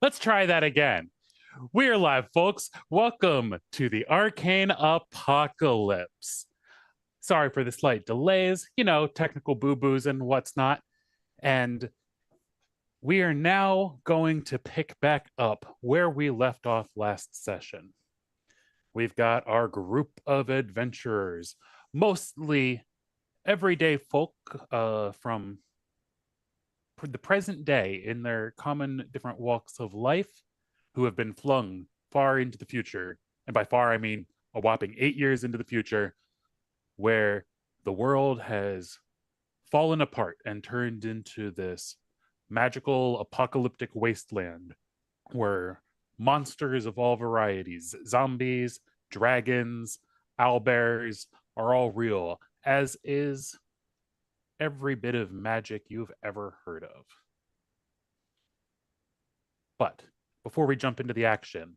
Let's try that again. We're live, folks. Welcome to the Arcane Apocalypse. Sorry for the slight delays, technical boo-boos and what's not. And we are now going to pick back up where we left off last session. We've got our group of adventurers, mostly everyday folk from the present day in their common different walks of life, who have been flung far into the future. And by far, I mean a whopping 8 years into the future, where the world has fallen apart and turned into this magical apocalyptic wasteland where monsters of all varieties, zombies, dragons, owlbears, are all real, as is every bit of magic you've ever heard of. But before we jump into the action,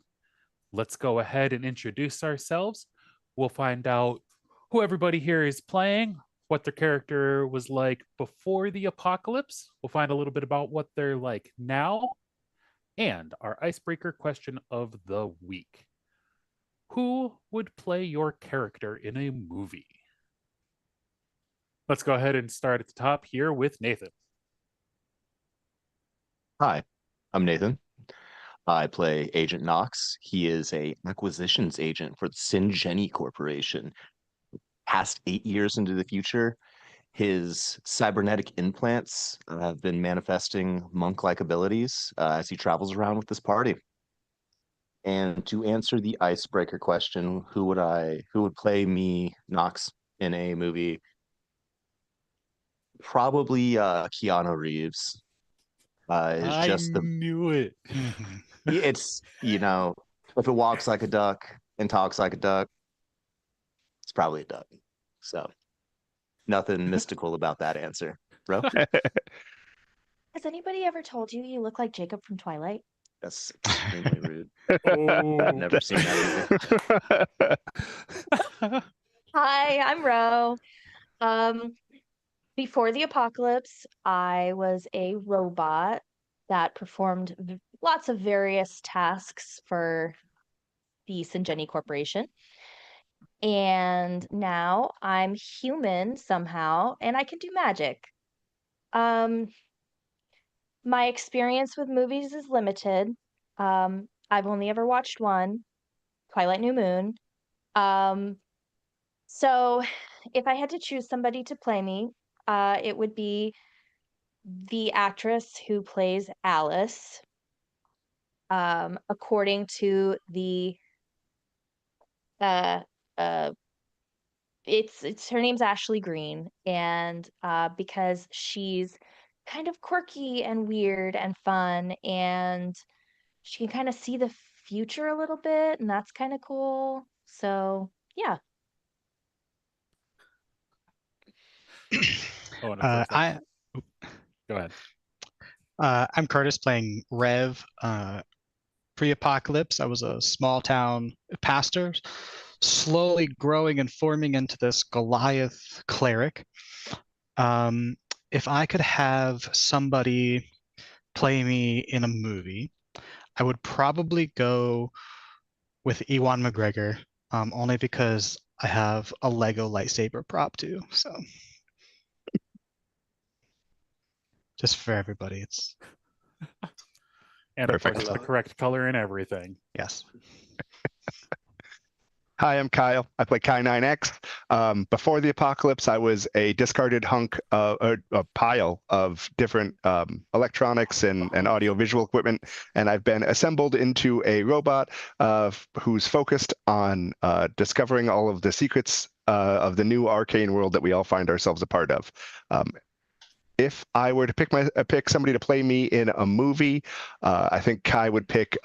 let's go ahead and introduce ourselves. We'll find out who everybody here is playing, what their character was like before the apocalypse. We'll find a little bit about what they're like now, and our icebreaker question of the week. Who would play your character in a movie? Let's go ahead and start at the top here with Nathan. Hi, I'm Nathan. I play Agent Knox. He is a acquisitions agent for the Sanguine Corporation. Past 8 years into the future, his cybernetic implants have been manifesting monk-like abilities as he travels around with this party. And to answer the icebreaker question, who would play me, Knox, in a movie? Probably Keanu Reeves. I knew it. It's, if it walks like a duck and talks like a duck, it's probably a duck. So nothing mystical about that answer. Bro? Has anybody ever told you you look like Jacob from Twilight? That's extremely rude. Oh, I've never seen that movie. Hi, I'm Ro. Before the apocalypse, I was a robot that performed lots of various tasks for the Sanguine Corporation. And now I'm human somehow, and I can do magic. My experience with movies is limited. I've only ever watched one, Twilight New Moon. So if I had to choose somebody to play me, it would be the actress who plays Alice. According to the uh it's her name's Ashley Green, and because she's kind of quirky and weird and fun, and she can kind of see the future a little bit, and that's kind of cool. So yeah. no, go ahead. I'm Curtis playing Rev. Pre-apocalypse, I was a small town pastor, slowly growing and forming into this Goliath cleric. If I could have somebody play me in a movie, I would probably go with Ewan McGregor, only because I have a Lego lightsaber prop too. So just for everybody, it's and of Perfect. course the correct color and everything. yes. Hi, I'm Kyle. I play Kai9X. Before the apocalypse, I was a discarded hunk, a pile of different electronics and audio-visual equipment, and I've been assembled into a robot who's focused on discovering all of the secrets of the new arcane world that we all find ourselves a part of. If I were to pick somebody to play me in a movie, I think Kai would pick.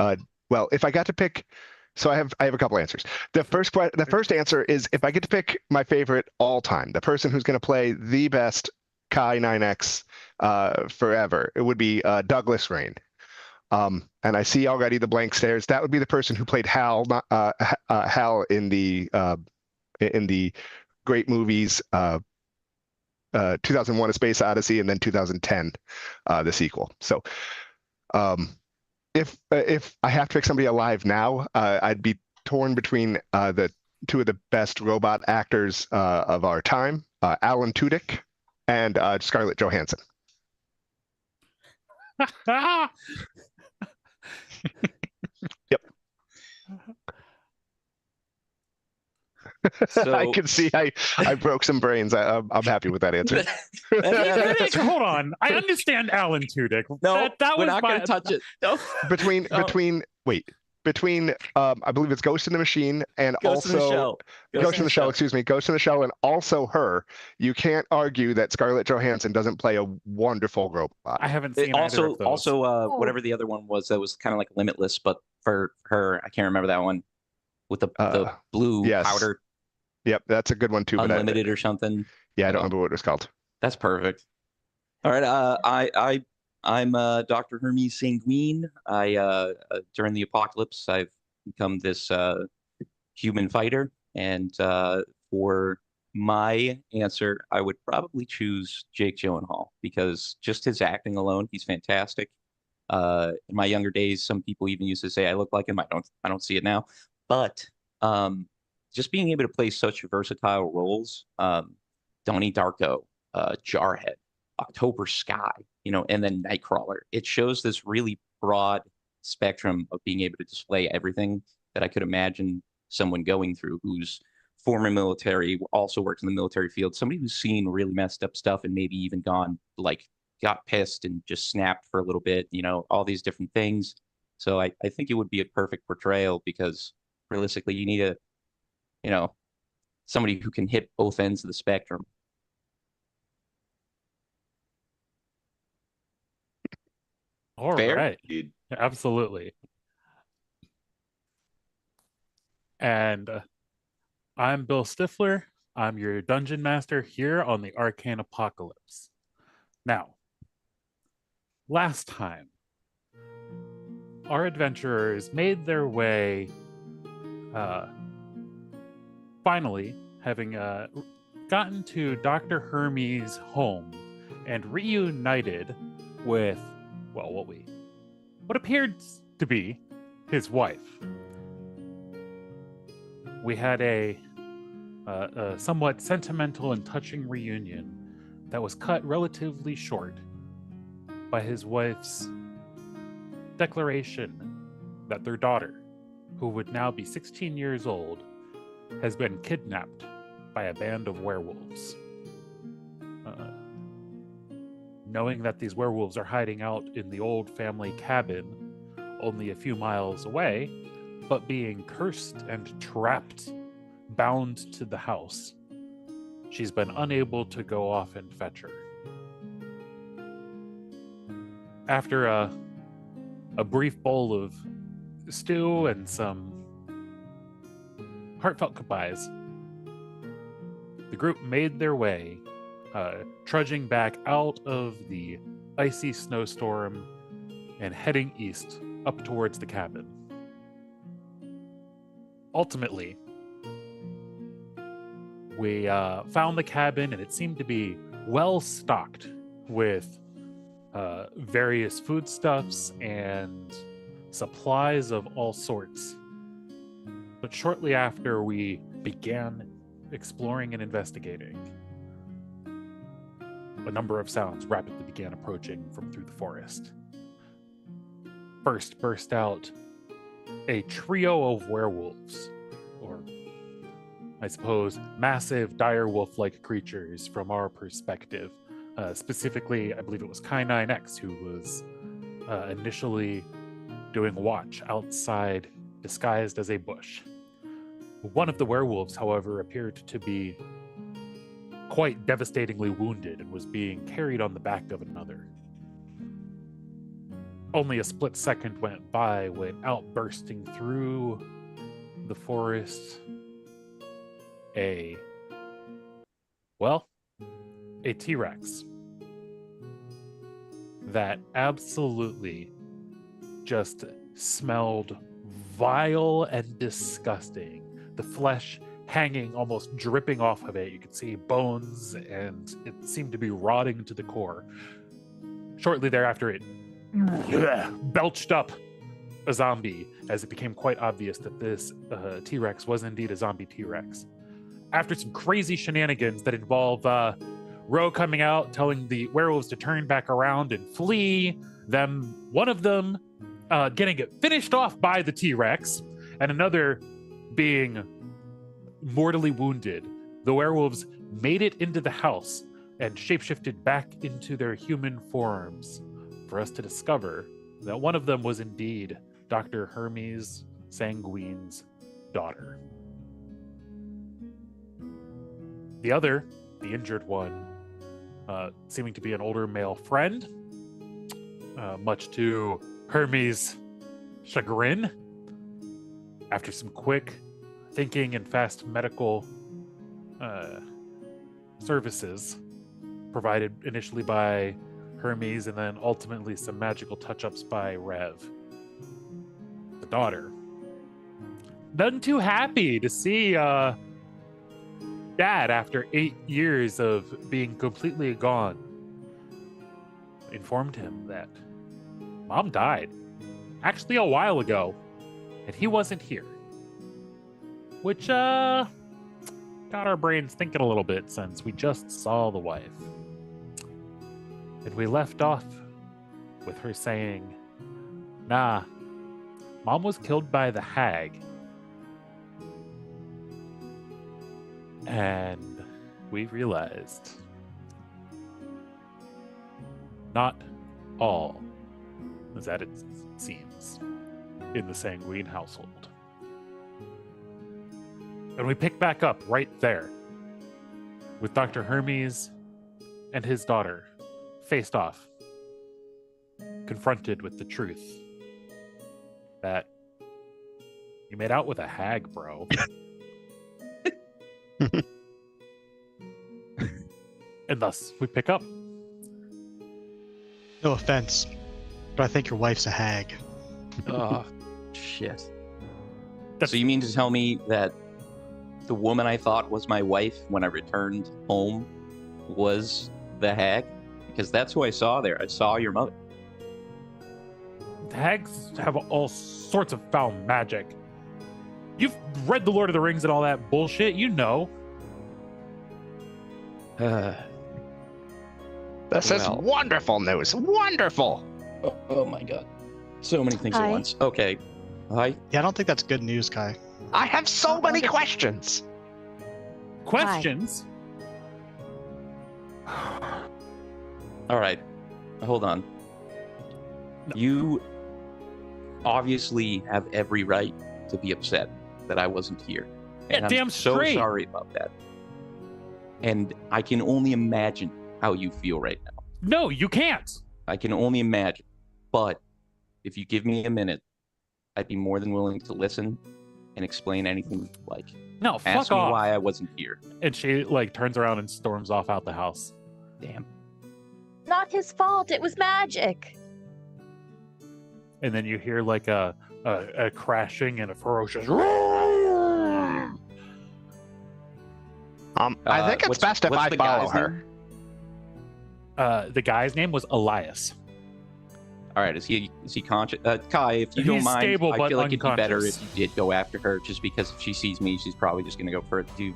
Well, if I got to pick. So I have a couple answers. The first answer is, if I get to pick my favorite all time, the person who's going to play the best Kai9X forever, it would be Douglas Rain. And I see already the blank stares. That would be the person who played Hal, Hal in the great movies 2001: A Space Odyssey and then 2010, the sequel. So If I have to pick somebody alive now, I'd be torn between the two of the best robot actors of our time, Alan Tudyk and Scarlett Johansson. Yep. So I can see I broke some brains. I'm happy with that answer. Hold on. I understand Alan Tudyk. No, that we're was not going to touch it. No. Between I believe it's Ghost in the Machine and Ghost in the also Shell. Ghost in the Shell, excuse me, Ghost in the Shell, and also her. You can't argue that Scarlett Johansson doesn't play a wonderful robot. I haven't seen either of those. Whatever the other one was that was kind of like Limitless, but for her, I can't remember that one with the blue powder. Yep, that's a good one too. Unlimited or something. Yeah, I don't remember what it was called. That's perfect. All right, I'm Dr. Hermes Sanguine. During the apocalypse, I've become this human fighter, and for my answer, I would probably choose Jake Gyllenhaal because just his acting alone, he's fantastic. In my younger days, some people even used to say I look like him. I don't see it now, but just being able to play such versatile roles, Donnie Darko, Jarhead, October Sky, and then Nightcrawler. It shows this really broad spectrum of being able to display everything that I could imagine someone going through who's former military, also works in the military field, somebody who's seen really messed up stuff and maybe even got pissed and just snapped for a little bit, all these different things. So I think it would be a perfect portrayal because realistically you need somebody who can hit both ends of the spectrum. All Fair? right. Absolutely. And I'm Bill Stifler. I'm your dungeon master here on the Arcane Apocalypse. Now, last time, our adventurers made their way, finally, having gotten to Dr. Hermes' home and reunited with, what appeared to be his wife. We had a somewhat sentimental and touching reunion that was cut relatively short by his wife's declaration that their daughter, who would now be 16 years old, has been kidnapped by a band of werewolves. Knowing that these werewolves are hiding out in the old family cabin only a few miles away, but being cursed and trapped, bound to the house, she's been unable to go off and fetch her. After a brief bowl of stew and some heartfelt goodbyes, the group made their way, trudging back out of the icy snowstorm and heading east up towards the cabin. Ultimately, we found the cabin, and it seemed to be well stocked with various foodstuffs and supplies of all sorts. But shortly after we began exploring and investigating, a number of sounds rapidly began approaching from through the forest. First burst out a trio of werewolves, or I suppose massive dire wolf-like creatures from our perspective. Specifically, I believe it was K9X who was initially doing watch outside, disguised as a bush. One of the werewolves, however, appeared to be quite devastatingly wounded and was being carried on the back of another. Only a split second went by when out bursting through the forest a T-Rex that absolutely just smelled vile and disgusting. The flesh hanging, almost dripping off of it. You could see bones, and it seemed to be rotting to the core. Shortly thereafter, it belched up a zombie, as it became quite obvious that this T-Rex was indeed a zombie T-Rex. After some crazy shenanigans that involve Ro coming out, telling the werewolves to turn back around and flee, one of them getting finished off by the T-Rex, and another being mortally wounded, the werewolves made it into the house and shapeshifted back into their human forms for us to discover that one of them was indeed Dr. Hermes Sanguine's daughter. The other, the injured one, seeming to be an older male friend, much to Hermes' chagrin. After some quick thinking and fast medical services provided initially by Hermes and then ultimately some magical touch-ups by Rev, the daughter. None too happy to see Dad, after 8 years of being completely gone, informed him that Mom died actually a while ago and he wasn't here. Which got our brains thinking a little bit since we just saw the wife. And we left off with her saying, "Nah, Mom was killed by the hag." And we realized not all is as it seems in the Sanguine household. And we pick back up right there with Dr. Hermes and his daughter faced off, confronted with the truth that you made out with a hag, bro. And thus we pick up. No offense, but I think your wife's a hag. Oh, shit. So you mean to tell me that the woman I thought was my wife when I returned home was the hag? Because that's who I saw there. I saw your mother. Hags have all sorts of foul magic. You've read The Lord of the Rings and all that bullshit, you know. This is Well. wonderful news. Wonderful. Oh my god. So many things Hi. at once. Okay. Hi. Yeah, I don't think that's good news, Kai. I have so many questions. Questions? All right. Hold on. No. You obviously have every right to be upset that I wasn't here. Yeah, And I'm damn so straight. sorry about that. And I can only imagine how you feel right now. No, you can't. I can only imagine. But if you give me a minute, I'd be more than willing to listen and explain anything you like. No, fuck Ask me off. why I wasn't here. And she turns around and storms off out the house. Damn. Not his fault. It was magic. And then you hear a crashing and a ferocious roar. I think it's best if I the follow guy's her. name? The guy's name was Elias. All right, is he conscious? Kai, if you don't He's mind, stable, I but feel like it'd be better unconscious. if you did go after her, just because if she sees me, she's probably just gonna go for it. Do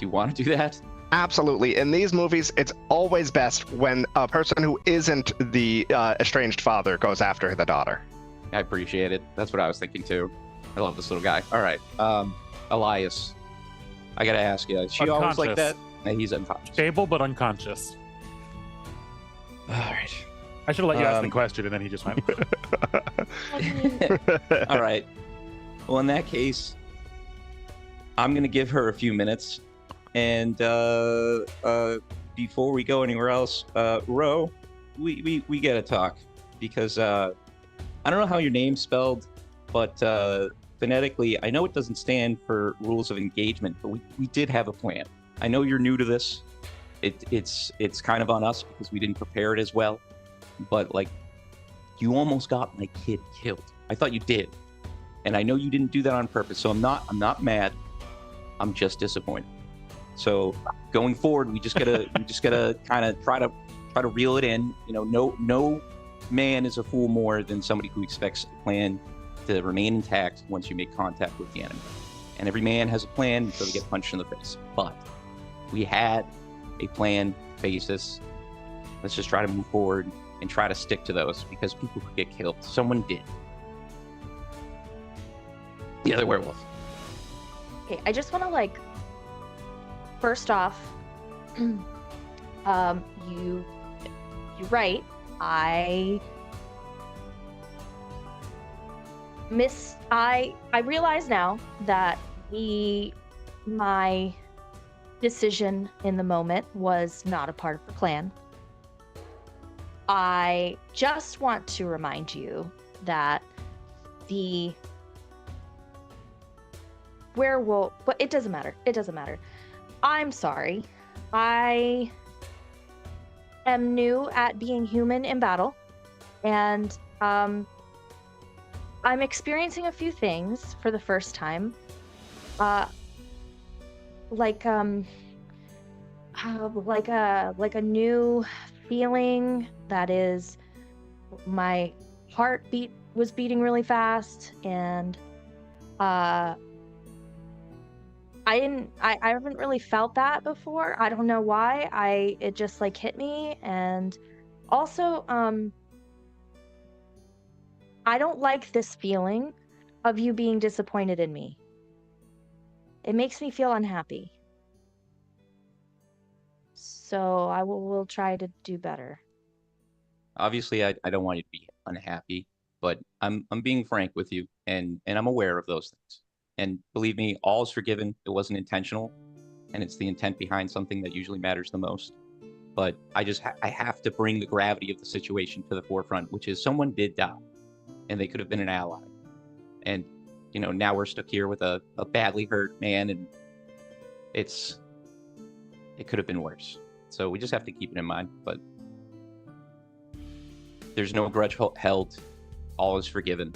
you want to do that? Absolutely. In these movies, it's always best when a person who isn't the estranged father goes after the daughter. I appreciate it. That's what I was thinking too. I love this little guy. All right, Elias, I gotta ask you, is she always like that? Unconscious. No, he's unconscious. Stable but unconscious. All right. I should have let you ask the question, and then he just went. All right. Well, in that case, I'm gonna give her a few minutes, and before we go anywhere else, Ro, we gotta talk because I don't know how your name's spelled, but phonetically, I know it doesn't stand for rules of engagement, but we did have a plan. I know you're new to this. It's kind of on us because we didn't prepare it as well. But you almost got my kid killed. I thought you did, and I know you didn't do that on purpose. So I'm not mad. I'm just disappointed. So going forward, we just gotta kind of try to reel it in. You know, no man is a fool more than somebody who expects to plan to remain intact once you make contact with the enemy. And every man has a plan until they get punched in the face. But we had a plan basis. Let's just try to move forward and try to stick to those, because people could get killed. Someone did. The other werewolf. Okay, I just want to first off, you're right. I realize now that my decision in the moment was not a part of the plan. I just want to remind you that the werewolf, but it doesn't matter. It doesn't matter. I'm sorry. I am new at being human in battle, and I'm experiencing a few things for the first time. Like a new feeling that is, my heartbeat was beating really fast, and I haven't really felt that before. I don't know why. It just hit me. And also, I don't like this feeling of you being disappointed in me. It makes me feel unhappy. So I will try to do better. Obviously, I don't want you to be unhappy, but I'm being frank with you, and I'm aware of those things. And believe me, all is forgiven. It wasn't intentional, and it's the intent behind something that usually matters the most. But I have to bring the gravity of the situation to the forefront, which is someone did die, and they could have been an ally. And now we're stuck here with a badly hurt man, and it could have been worse. So we just have to keep it in mind. But there's no grudge held. All is forgiven.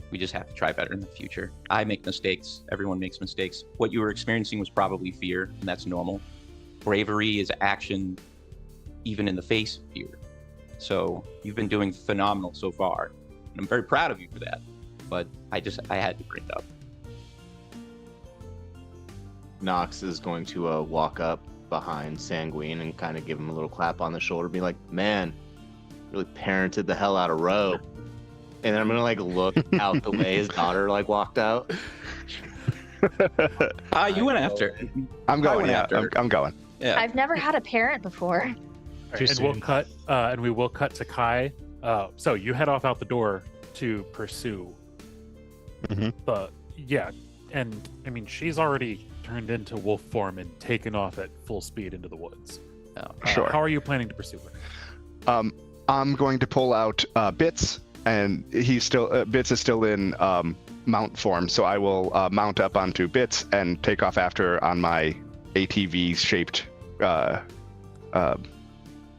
We just have to try better in the future. I make mistakes. Everyone makes mistakes. What you were experiencing was probably fear, and that's normal. Bravery is action, even in the face of fear. So you've been doing phenomenal so far, and I'm very proud of you for that. But I had to bring it up. Nox is going to walk up behind Sanguine and kind of give him a little clap on the shoulder, be like, "Man, really parented the hell out of Ro." And then I'm gonna look out the way his daughter walked out. You went after. I'm going. Yeah, I'm going. Yeah. I've never had a parent before. Right, and we'll cut. And we will cut to Kai. So you head off out the door to pursue. Mm-hmm. But yeah, and I mean she's already turned into wolf form and taken off at full speed into the woods. Sure. How are you planning to pursue her? I'm going to pull out Bits, and Bits is still in mount form, so I will mount up onto Bits and take off after her on my ATV shaped.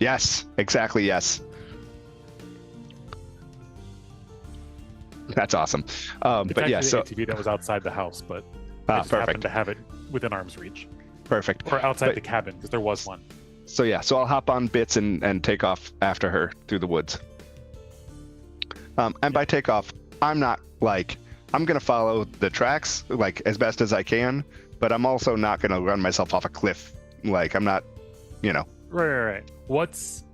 Yes, exactly. Yes. That's awesome. But yeah, so the ATV that was outside the house, but I just happened to have it within arm's reach, perfect. or outside the cabin because there was one. So yeah, so I'll hop on Bits and take off after her through the woods. And by take off, I'm not I'm gonna follow the tracks as best as I can, but I'm also not gonna run myself off a cliff. I'm not, Right. What's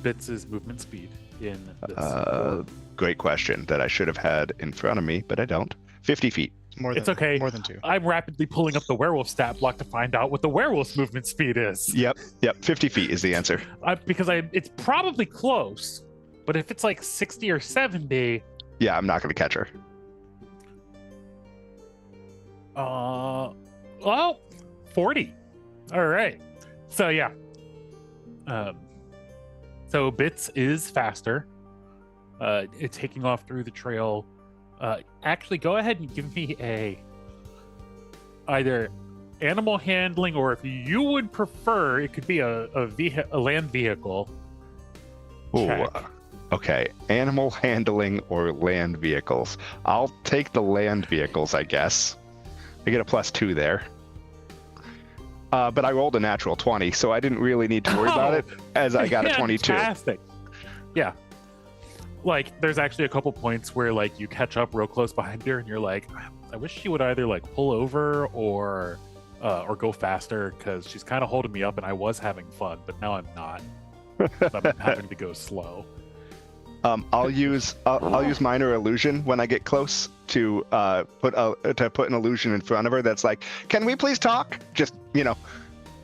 Bits' movement speed in this? Great question that I should have had in front of me, but I don't. 50 feet. It's okay. More than 2. I'm rapidly pulling up the werewolf stat block to find out what the werewolf's movement speed is. Yep. 50 feet is the answer. Because it's probably close, but if it's 60 or 70, yeah, I'm not gonna catch her. Well, 40. All right. So yeah. So Bits is faster. It's taking off through the trail. Actually, go ahead and give me either animal handling, or if you would prefer, it could be a land vehicle. Ooh, okay. Animal handling or land vehicles. I'll take the land vehicles, I guess. I get a +2 there. But I rolled a natural 20, so I didn't really need to worry about it, as I got a 22. Fantastic. Yeah. like there's actually a couple points where like you catch up real close behind her and you're like, I wish she would either like pull over or go faster, because she's kind of holding me up and I was having fun, but now I'm not. I'm having to go slow. I'll use minor illusion when I get close to put an illusion in front of her that's like, can we please talk? Just,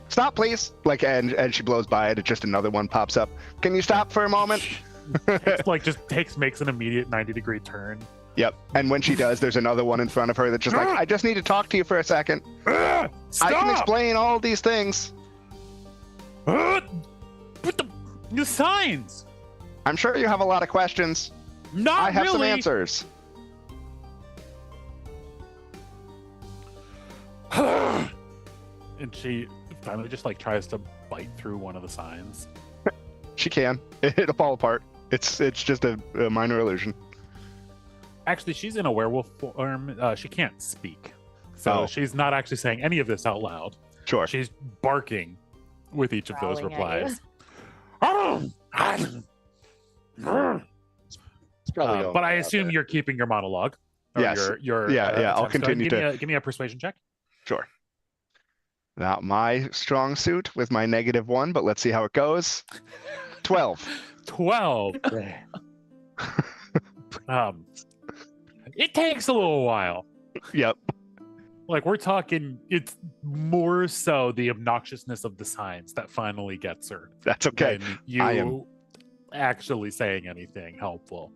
stop please. Like, and she blows by it, and just another one pops up. Can you stop for a moment? It's like makes an immediate 90-degree turn. Yep. And when she does, there's another one in front of her that's just like, I just need to talk to you for a second. Stop! I can explain all these things. But the signs. I'm sure you have a lot of questions. Not I have some really. answers. And she finally just like tries to bite through one of the signs. She can. It'll fall apart. It's just a minor illusion. Actually, she's in a werewolf form. She can't speak, so she's not actually saying any of this out loud. Sure. She's barking with each of those Growling at you. replies. It's probably going But I well assume there. you're keeping your monologue. Or Yes. Your Yeah, I'll attempts going. continue to. Give me a persuasion check. Sure. Not my strong suit with my -1, but let's see how it goes. 12. 12. It takes a little while. Yep. Like we're talking, it's more so the obnoxiousness of the signs that finally gets her. That's okay. Than you I am- actually saying anything helpful.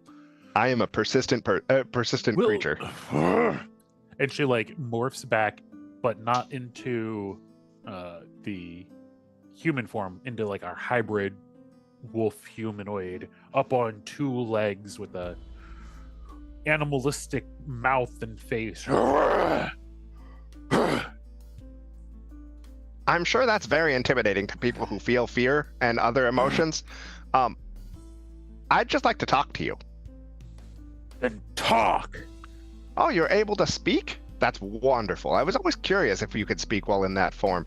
I am a persistent creature. And she like morphs back, but not into the human form, into like our hybrid wolf humanoid, up on 2 legs with a animalistic mouth and face. I'm sure that's very intimidating to people who feel fear and other emotions. I'd just like to talk to you. Then talk. Oh, you're able to speak? That's wonderful. I was always curious if you could speak while in that form.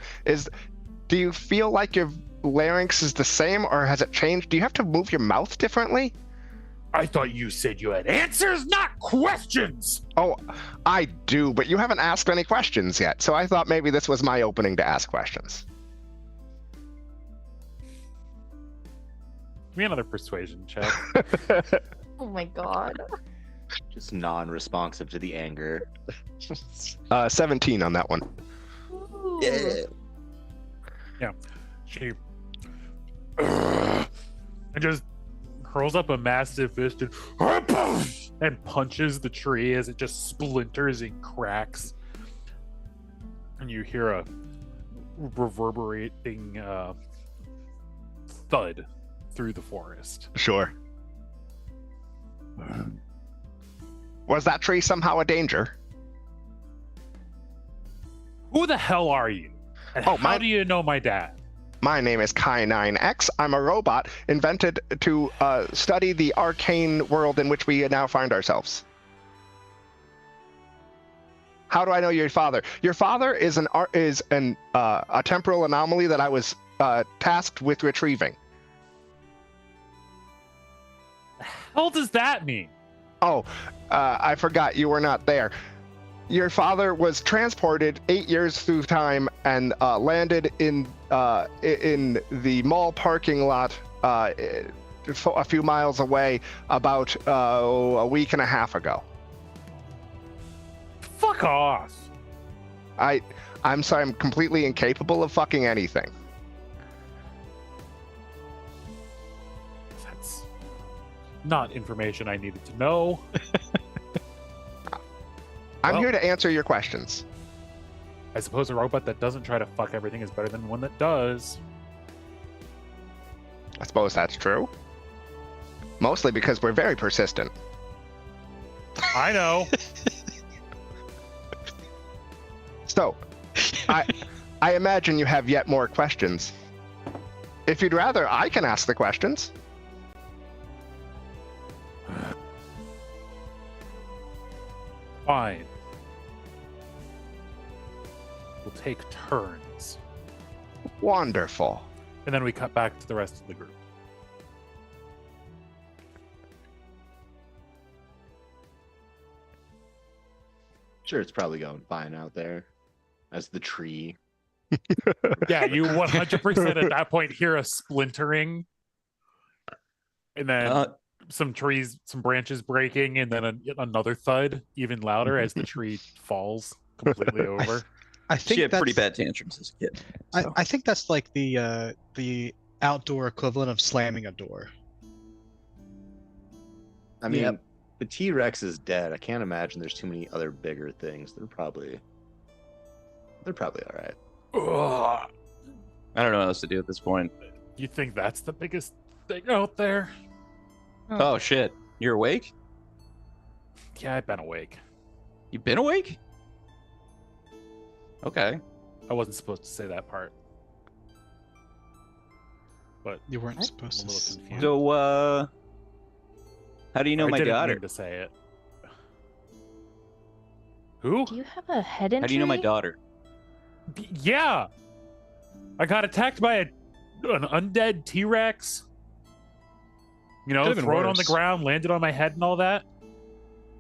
Do you feel like your larynx is the same, or has it changed? Do you have to move your mouth differently? I thought you said you had answers, not questions. Oh, I do, but you haven't asked any questions yet, so I thought maybe this was my opening to ask questions. Give me another persuasion check. Oh my god. Just non-responsive to the anger. 17 on that one. Ooh. She and just hurls up a massive fist and punches the tree as it just splinters and cracks. And you hear a reverberating thud through the forest. Sure. Was that tree somehow a danger? Who the hell are you? And Oh, how do you know my dad? My name is Kai9X. I'm a robot invented to study the arcane world in which we now find ourselves. How do I know your father? Your father is a temporal anomaly that I was tasked with retrieving. The hell does that mean? Oh, I forgot you were not there. Your father was transported 8 years through time and landed in the mall parking lot a few miles away about a week and a half ago. Fuck off. I'm sorry, I'm completely incapable of fucking anything. That's not information I needed to know. I'm Well- here to answer your questions. I suppose a robot that doesn't try to fuck everything is better than one that does. I suppose that's true. Mostly because we're very persistent. I know. So, I imagine you have yet more questions. If you'd rather, I can ask the questions. Fine. We'll take turns. Wonderful. And then we cut back to the rest of the group. Sure, it's probably going fine out there as the tree. Yeah, you 100% at that point hear a splintering, and then some branches breaking, and then another thud, even louder as the tree falls completely over. I She think had that's pretty bad tantrums as a kid. So. I think that's like the outdoor equivalent of slamming a door. I mean, Yep. the T-Rex is dead. I can't imagine there's too many other bigger things. They're probably all right. Ugh. I don't know what else to do at this point. You think that's the biggest thing out there? Oh shit! You're awake? Yeah, I've been awake. You've been awake? Okay. I wasn't supposed to say that part, but You weren't What? supposed I'm a to. little confused. So, how do you know I my didn't daughter? mean to say it. Who? Do you have a head injury? How do you know my daughter? Yeah, I got attacked by an undead T-Rex. You know, Could've been thrown on the worse. ground, landed on my head, and all that.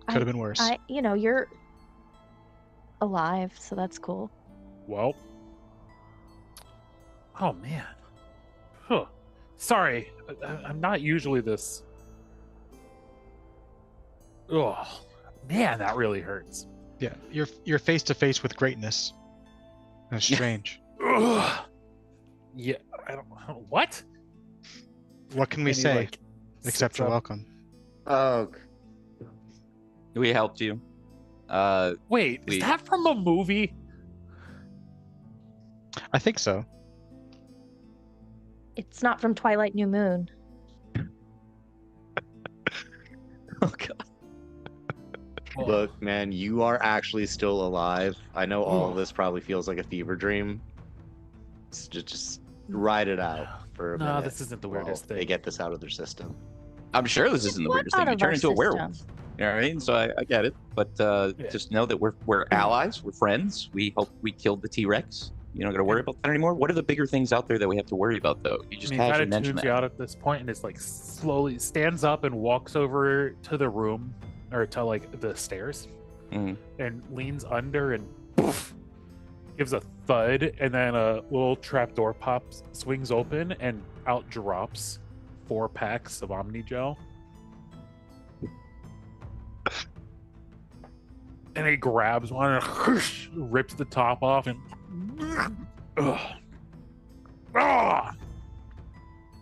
Could have been worse. You're alive, so that's cool. Well, oh man, huh. Sorry, I'm not usually this. Oh man, that really hurts. Yeah, you're face to face with greatness. That's strange. Ugh. Yeah, I don't. What? What can we And he, say like, except sits you're up. welcome? Oh, We helped you. Wait, is that from a movie? I think so. It's not from Twilight New Moon. Oh god. look, man, you are actually still alive. I know all of this probably feels like a fever dream. Just ride it out for a No, minute. this isn't the while weirdest They thing. get this out of their system. I'm sure this isn't the What weirdest thing. out You of turn our into a werewolf. system? You know what I mean? So I get it. But Yeah. just know that we're allies. We're friends. We hope we killed the T-Rex. You don't got to worry about that anymore. What are the bigger things out there that we have to worry about, though? You just And he kind casually of mentioned tunes that. you out at this point, and it's like slowly stands up and walks over to the room or to like the stairs, Mhm. and leans under and poof, gives a thud, and then a little trapdoor pops, swings open, and out drops 4 packs of Omni Gel. And he grabs one and whoosh, rips the top off and ugh. Ah!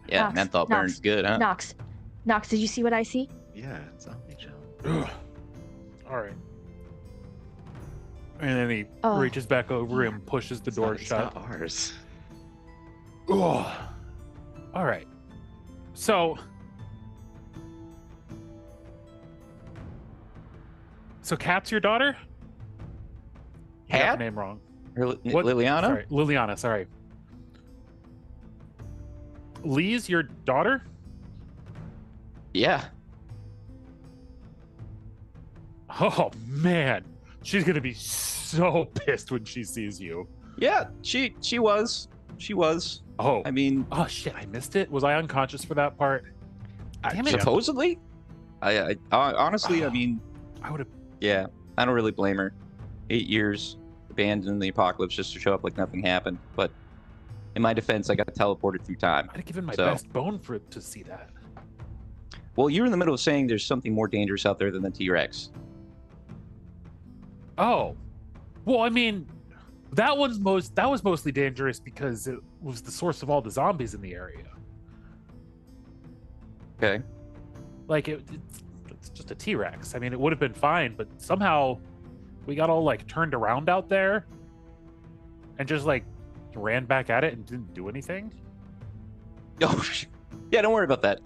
Yeah, Knox, menthol Knox, burns good, huh? Knox, did you see what I see? Yeah, it's Omni Gel. Ugh. All right. And then he Oh. reaches back over and pushes the door It's shut. not ours. Ugh. All right. So Kat's your daughter? I got Kat? the name wrong. What? Liliana? Sorry, Liliana, sorry. Lee's your daughter? Yeah. Oh man. She's gonna be so pissed when she sees you. Yeah, she was. She was. Oh. I mean, Oh shit, I missed it. Was I unconscious for that part? Damn it. supposedly. I honestly, I mean, I would have. yeah, I don't really blame her. 8 years abandoned in the apocalypse just to show up like nothing happened. But in my defense, I got teleported through time. I'd have given my So- best bone for to see that. Well, you're in the middle of saying there's something more dangerous out there than the T-Rex. Oh, well, I mean, that was mostly dangerous because it was the source of all the zombies in the area. Okay. Like it's just a T-Rex. I mean, it would have been fine, but somehow we got all like turned around out there and just like ran back at it and didn't do anything. Oh, yeah, don't worry about that.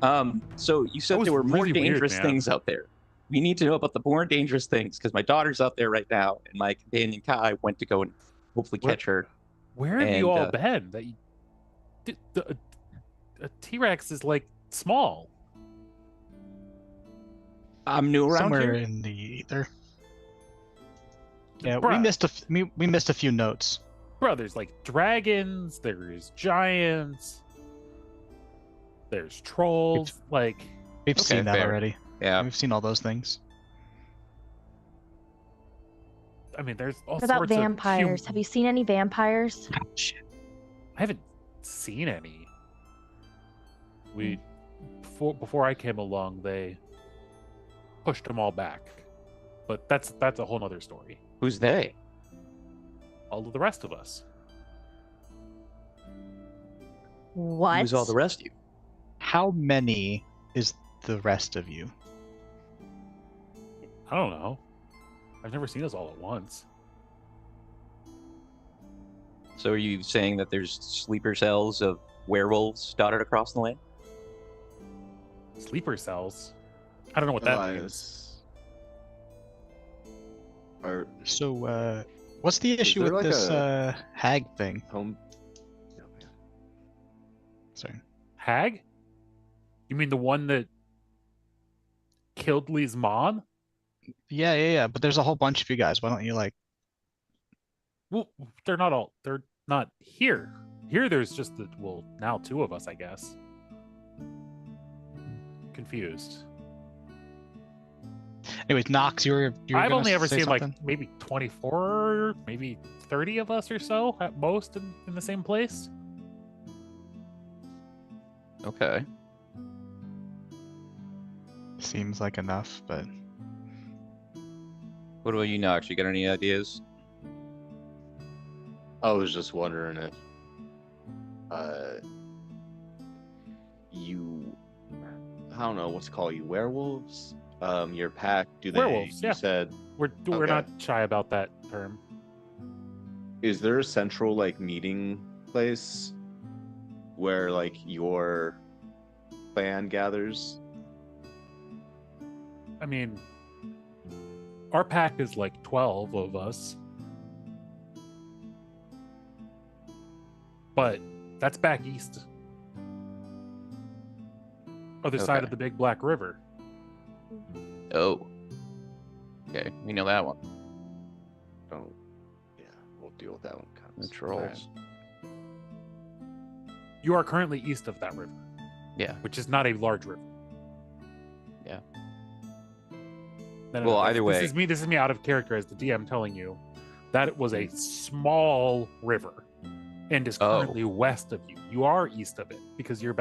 So you said That was there were more really weird, dangerous man. things out there. We need to know about the more dangerous things because my daughter's out there right now, and my companion Kai went to go and hopefully Where- catch her. Where have And, you all been? That a T-Rex is like small. I'm new around Somewhere here. in the ether. Yeah, Bruh. we missed a few notes. Bro, there's like dragons, there's giants, there's trolls. Like, We've Okay, seen that fair. already. Yeah. We've seen all those things. I mean, there's all What about sorts vampires? Have you seen any vampires? Shit. I haven't seen any. Before I came along, they pushed them all back. But that's a whole nother story. Who's they? All of the rest of us. What? Who's all the rest of you? How many is the rest of you? I don't know. I've never seen us all at once. So are you saying that there's sleeper cells of werewolves dotted across the land? Sleeper cells? I don't know what that means. So, what's the issue there with like this hag thing? home? Sorry. Hag? You mean the one that killed Lee's mom? Yeah. But there's a whole bunch of you guys. Why don't you like? Well, they're not here. Here there's just now two of us, I guess. Confused. Anyways, Knox, you were I've gonna only ever say seen something? like maybe 24, maybe 30 of us or so at most in the same place. Okay. Seems like enough, but What about you, Knox? You got any ideas? I was just wondering if you, I don't know what's called you, werewolves. Your pack, do they? Werewolves, yeah. You said, We're Okay. not shy about that term. is there a central like meeting place where like your clan gathers? I mean, our pack is like 12 of us. But that's back east. Other side Okay. of the Big Black River. Oh. Okay, we know that one. Oh, yeah, we'll deal with that one. The Comes. trolls. You are currently east of that river, Yeah. which is not a large river. Yeah. No, Well, either way- This is me out of character as the DM telling you that it was a small river and is Oh. currently west of you. You are east of it because you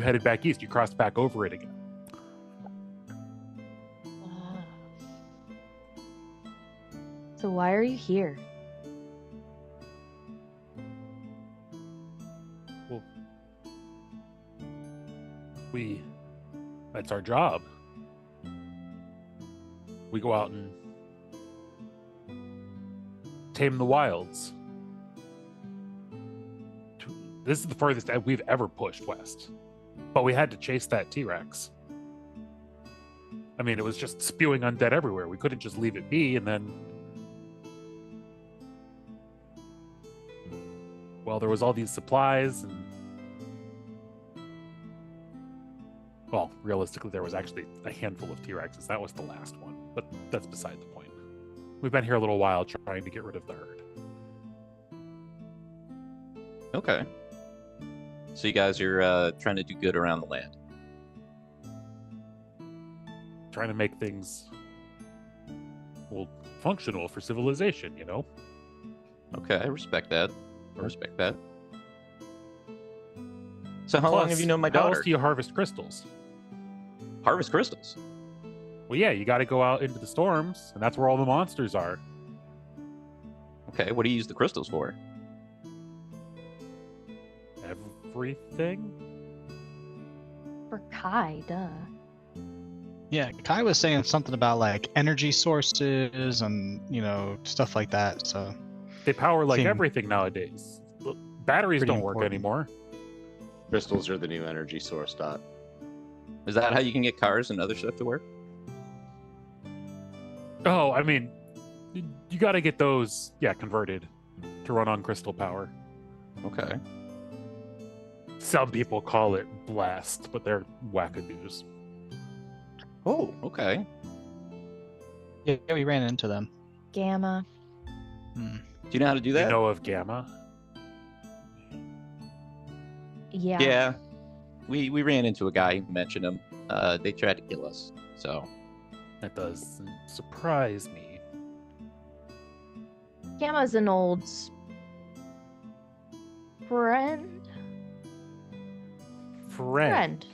headed back east. You crossed back over it again. So why are you here? Well, that's our job. We go out and tame the wilds. This is the furthest we've ever pushed west. But we had to chase that T-Rex. I mean, it was just spewing undead everywhere. We couldn't just leave it be and then... Well, there was all these supplies and... Well, realistically, there was actually a handful of T-Rexes. That was the last one. But that's beside the point. We've been here a little while trying to get rid of the herd. Okay. So you guys are trying to do good around the land. Trying to make things, well, functional for civilization, you know? Okay, I respect that. I respect that. So how long Plus, have you known my How daughter? else do you harvest crystals? Harvest crystals. Well, yeah, you got to go out into the storms, and that's where all the monsters are. Okay, what do you use the crystals for? Everything? For Kai, duh. yeah, Kai was saying something about like energy sources and stuff like that. So They power like Seem everything nowadays. Look, batteries pretty don't work important. anymore. Crystals are the new energy source. Dot. Is that how you can get cars and other stuff to work? Oh, I mean, you got to get those, converted to run on crystal power. Okay. Some people call it blast, but they're wackadoos. Oh, okay. yeah, we ran into them. Gamma. Hmm. Do you know how to do that? You know of Gamma? Yeah. Yeah. We ran into a guy who mentioned him. They tried to kill us. So That doesn't surprise me. Gamma's an old friend. Friend.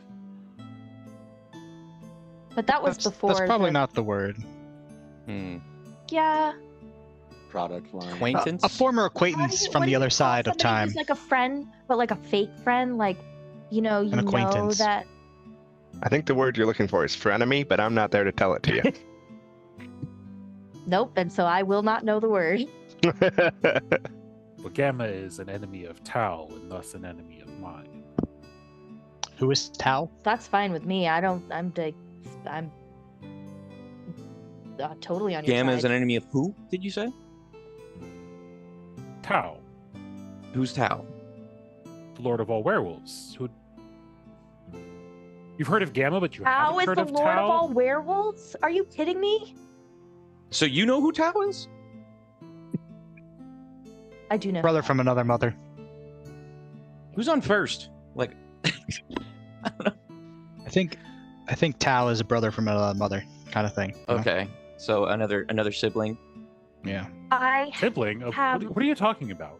But that was before. That's probably the- not the word. Yeah. Product line. Acquaintance. A former What acquaintance do you- from what the do you other call side of somebody time. who's like a friend, but like a fake friend, like you know acquaintance. that. I think the word you're looking for is frenemy, but I'm not there to tell it to you. Nope, and so I will not know the word. Well, Gamma is an enemy of Tau and thus an enemy of mine. Who is Tau? That's fine with me. I'm totally on your Gamma is side. an enemy of who? Did you say? Tau, Who's Tau? the Lord of all werewolves. Who? You've heard of Gamma, but you Tau haven't is heard the of Lord Tau? of all werewolves? Are you kidding me? So you know who Tau is? I do know. Brother from another mother. Who's on first? Like, I think Tau is a brother from another mother, kind of thing. you know? okay, so another sibling. Yeah. I Sibling? Of, Have- what are you talking about?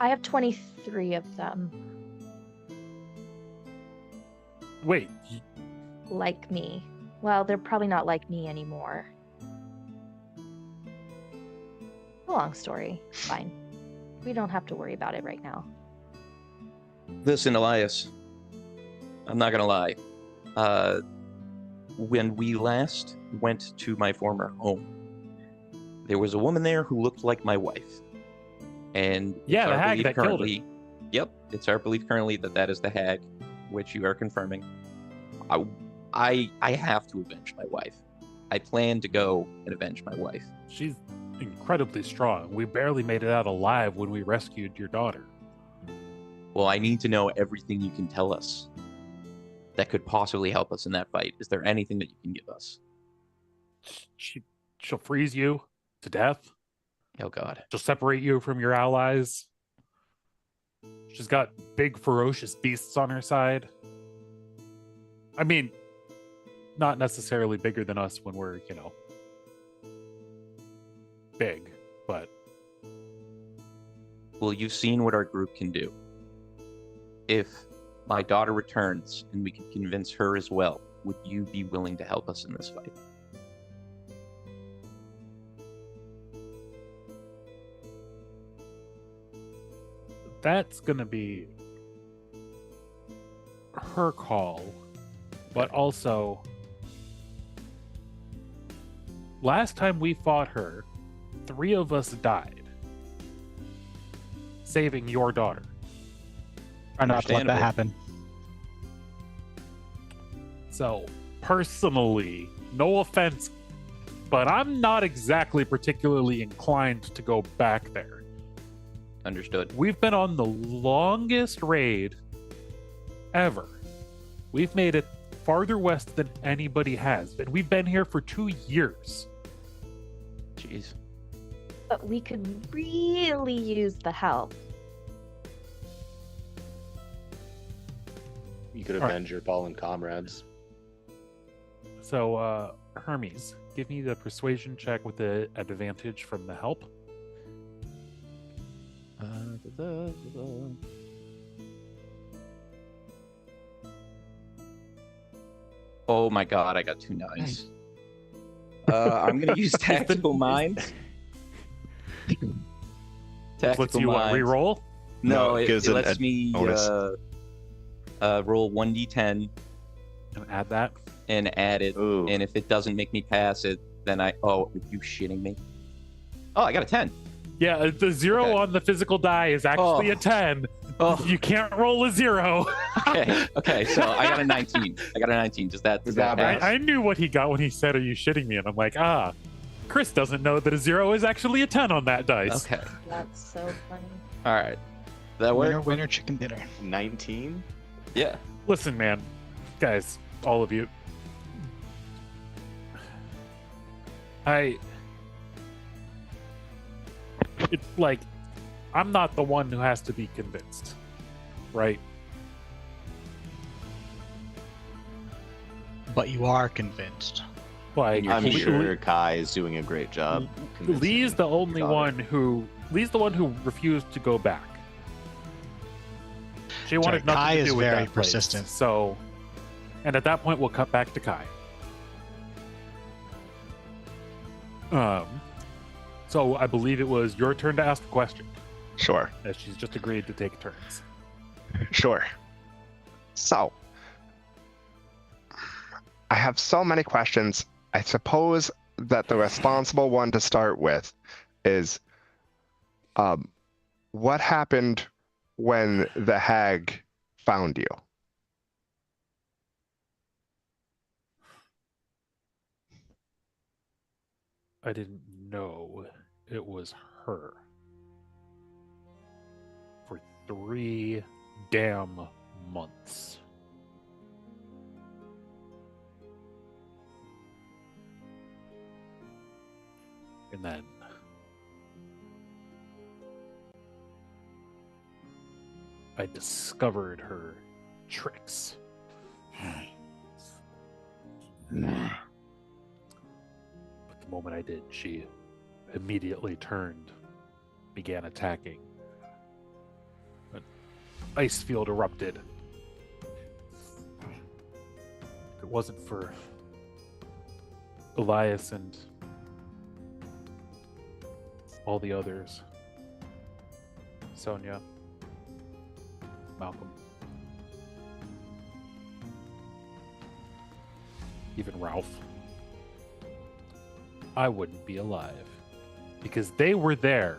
have 23 of them, Wait, like me. Well, they're probably not like me anymore. Long story. Fine. We don't have to worry about it right now. Listen, Elias. I'm not gonna lie. When we last went to my former home, there was a woman there who looked like my wife. And it's Yeah, the our hag belief that killed her. currently. Yep, it's our belief currently that that is the hag, which you are confirming. I have to avenge my wife. I plan to go and avenge my wife. she's incredibly strong. We barely made it out alive when we rescued your daughter. Well, I need to know everything you can tell us that could possibly help us in that fight. Is there anything that you can give us? She'll freeze you to death. Oh God. She'll separate you from your allies. She's got big, ferocious beasts on her side. I mean, not necessarily bigger than us when we're, big, but Well, you've seen what our group can do. If my daughter returns and we can convince her as well, would you be willing to help us in this fight? that's gonna be her call. But also, last time we fought her, 3 of us died, saving your daughter. Try not to let that Understandable. happen. So, personally, no offense, but I'm not exactly particularly inclined to go back there. Understood. We've been on the longest raid ever. We've made it farther west than anybody has, and we've been here for 2 years. Jeez. But we could really use the help. You could All right. avenge your fallen comrades. So, Hermes, give me the persuasion check with the advantage from the help. Oh my God, I got 2 9s. I'm gonna use tactical mind. Lets Tactical you mind. re-roll. No, No, it it gives an lets me bonus. roll 1d10 And add that. and add it. Ooh. And if it doesn't make me pass it, then I. Oh, are you shitting me? Oh, I got a 10. Yeah, the 0 Okay. on the physical die is actually Oh. a 10. Oh, You can't roll a 0. okay. Okay, so I got a 19. I got a 19. Does that Not bad. pass? I knew what he got when he said, "Are you shitting me?" And I'm like, Chris doesn't know that a 0 is actually a 10 on that dice. Okay. That's so funny. All right. That Winner, work? winner, chicken dinner. 19? Yeah. Listen, man, guys, all of you. It's like, I'm not the one who has to be convinced, right? But you are convinced. Like, You're I'm Lee- sure Kai is doing a great job. convincing Lee's the only his daughter. one who refused to go back. She wanted nothing Kai to is do with very that place. persistent. So, and at that point, we'll cut back to Kai. So I believe it was your turn to ask a question, Sure. as she's just agreed to take turns. Sure. So, I have so many questions. I suppose that the responsible one to start with is, what happened when the hag found you? I didn't know it was her for 3 damn months. And then I discovered her tricks. But the moment I did, she immediately turned, began attacking. An ice field erupted. If it wasn't for Elias and all the others, Sonia, Malcolm, even Ralph, I wouldn't be alive. Because they were there.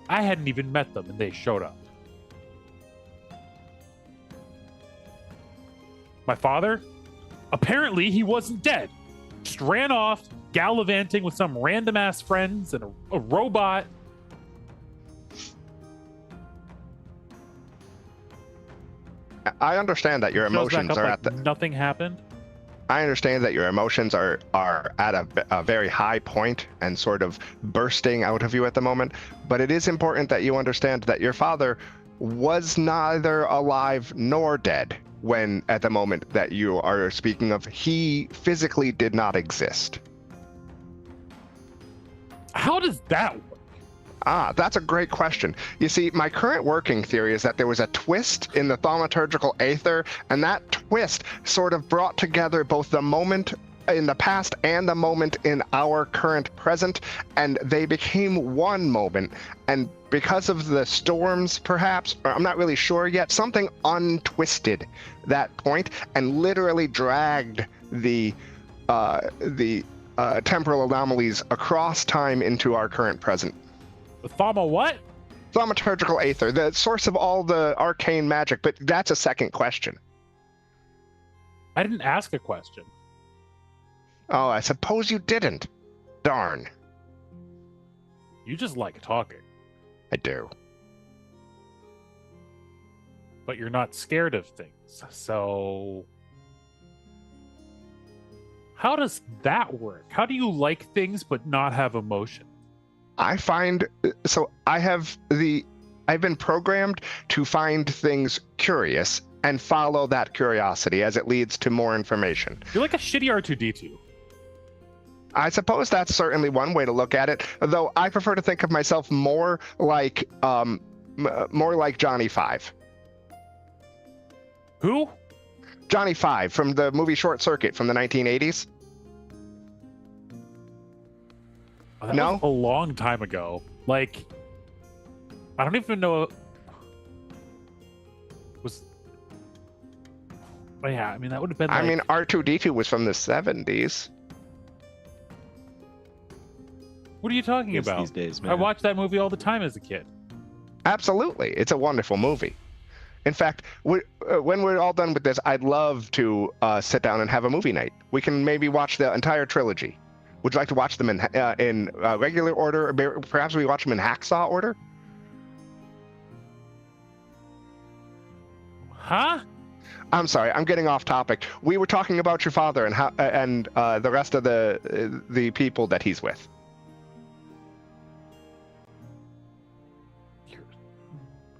I hadn't even met them and they showed up. My father? Apparently he wasn't dead. Just ran off, gallivanting with some random ass friends and a robot. I understand that your Shows back emotions up are like at the. nothing happened. I understand that your emotions are at a very high point and sort of bursting out of you at the moment, but it is important that you understand that your father was neither alive nor dead when at the moment that you are speaking of. He physically did not exist. How does that work? Ah, that's a great question. You see, my current working theory is that there was a twist in the thaumaturgical aether, and that twist sort of brought together both the moment in the past and the moment in our current present, and they became one moment. And because of the storms, perhaps, or I'm not really sure yet, something untwisted that point and literally dragged the temporal anomalies across time into our current present. The Thama what? Thaumaturgical aether, the source of all the arcane magic, but that's a second question. I didn't ask a question. Oh, I suppose you didn't. Darn. You just like talking, I do. but you're not scared of things. So how does that work? How do you like things but not have emotion? I find, so I've been programmed to find things curious and follow that curiosity as it leads to more information. You're like a shitty R2D2. I suppose that's certainly one way to look at it, though I prefer to think of myself more like Johnny Five. Who? Johnny Five from the movie Short Circuit from the 1980s. Oh, that No? was a long time ago. Like, I don't even know. Was. Oh, yeah, I mean, that would have been. I Like, mean, R2D2 was from the 70s. what are you talking Kids about? these days, man. I watched that movie all the time as a kid. Absolutely. It's a wonderful movie. In fact, when we're all done with this, I'd love to sit down and have a movie night. We can maybe watch the entire trilogy. Would you like to watch them in regular order? Or perhaps we watch them in hacksaw order? Huh? I'm sorry, I'm getting off topic. We were talking about your father and how and the rest of the people that he's with. You're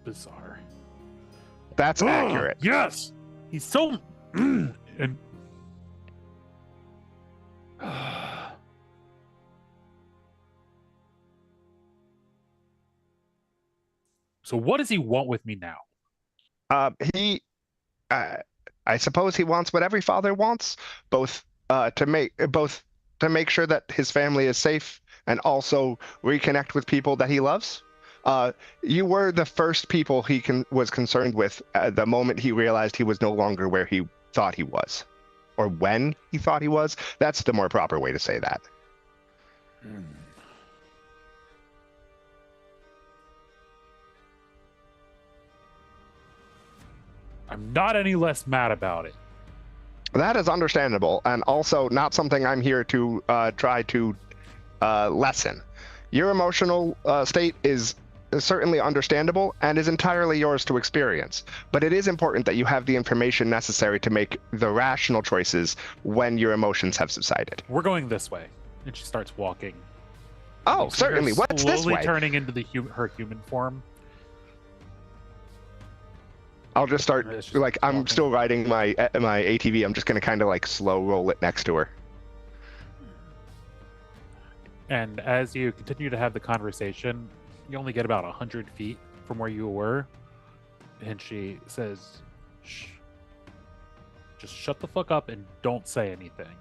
bizarre. That's accurate. Yes! He's so. And So what does he want with me now? I suppose he wants what every father wants, both to make sure that his family is safe and also reconnect with people that he loves. You were the first people he was concerned with the moment he realized he was no longer where he thought he was, or when he thought he was. That's the more proper way to say that. I'm not any less mad about it. That is understandable, and also not something I'm here to try to lessen. Your emotional state is certainly understandable and is entirely yours to experience, but it is important that you have the information necessary to make the rational choices when your emotions have subsided. We're going this way. And she starts walking. Oh, You see her certainly. What's this slowly way? turning into her human form. I'll just start, It's just like, I'm walking. still riding my ATV. I'm just going to kind of like slow roll it next to her. And as you continue to have the conversation, you only get about 100 feet from where you were. And she says, shh, just shut the fuck up and don't say anything.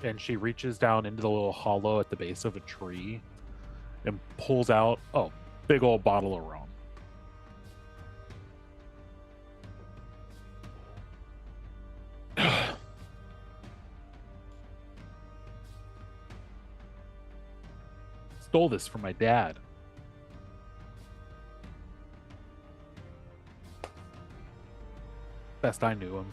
And she reaches down into the little hollow at the base of a tree and pulls out a big old bottle of rum. Stole this from my dad. Best I knew him.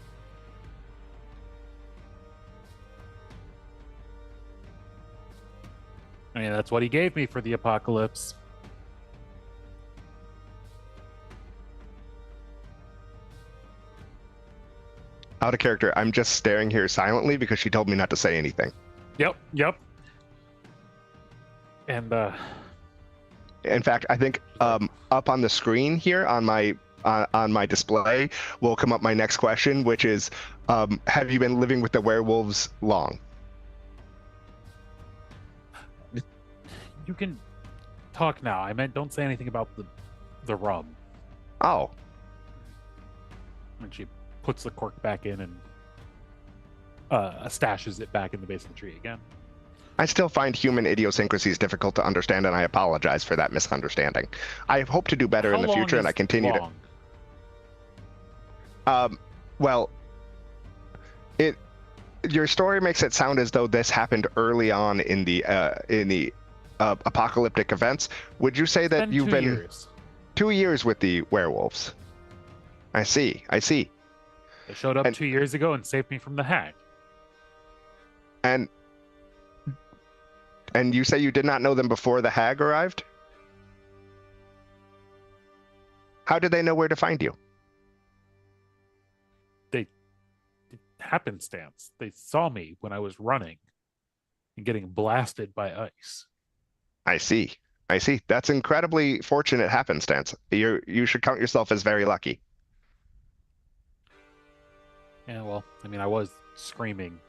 I mean, that's what he gave me for the apocalypse. Out of character, I'm just staring here silently because she told me not to say anything. Yep. And In fact, I think up on the screen here on my display will come up my next question, which is, have you been living with the werewolves long? you can talk now. I meant don't say anything about the rum. Oh, And she puts the cork back in and stashes it back in the base of the tree again. I still find human idiosyncrasies difficult to understand, and I apologize for that misunderstanding. I hope to do better in the future, and I continue long? to. Well, your story makes it sound as though this happened early on in the apocalyptic events. Would you say that you've been years. 2 years with the werewolves? I see. They showed up And- 2 years ago and saved me from the hag. And you say you did not know them before the hag arrived? How did they know where to find you? Happenstance. They saw me when I was running and getting blasted by ice. I see. That's incredibly fortunate happenstance. You should count yourself as very lucky. Yeah, well, I mean, I was screaming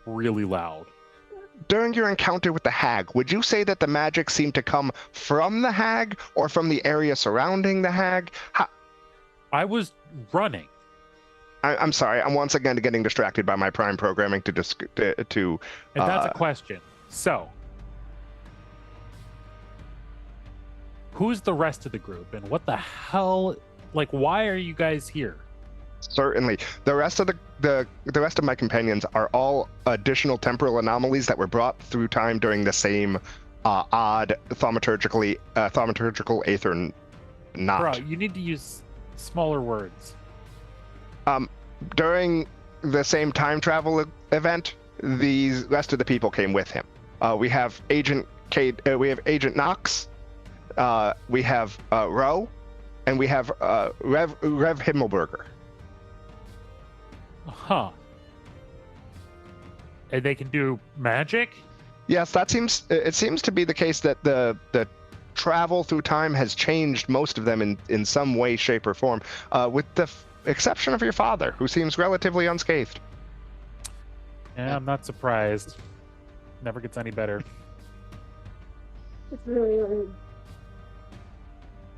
really loud. During your encounter with the hag, would you say that the magic seemed to come from the hag or from the area surrounding the hag? I was running. I'm sorry. I'm once again getting distracted by my prime programming to And that's a question. So, who's the rest of the group, and what the hell? Like, why are you guys here? Certainly. The rest of the rest of my companions are all additional temporal anomalies that were brought through time during the same odd thaumaturgical aether knot. Bro, you need to use smaller words. During the same time travel event, the rest of the people came with him. We have Agent Cade, we have Agent Knox, we have Ro, and we have Rev Himmelberger. Huh. And they can do magic? Yes, it seems to be the case that the travel through time has changed most of them in some way, shape, or form, with the exception of your father, who seems relatively unscathed. Yeah, I'm not surprised. Never gets any better.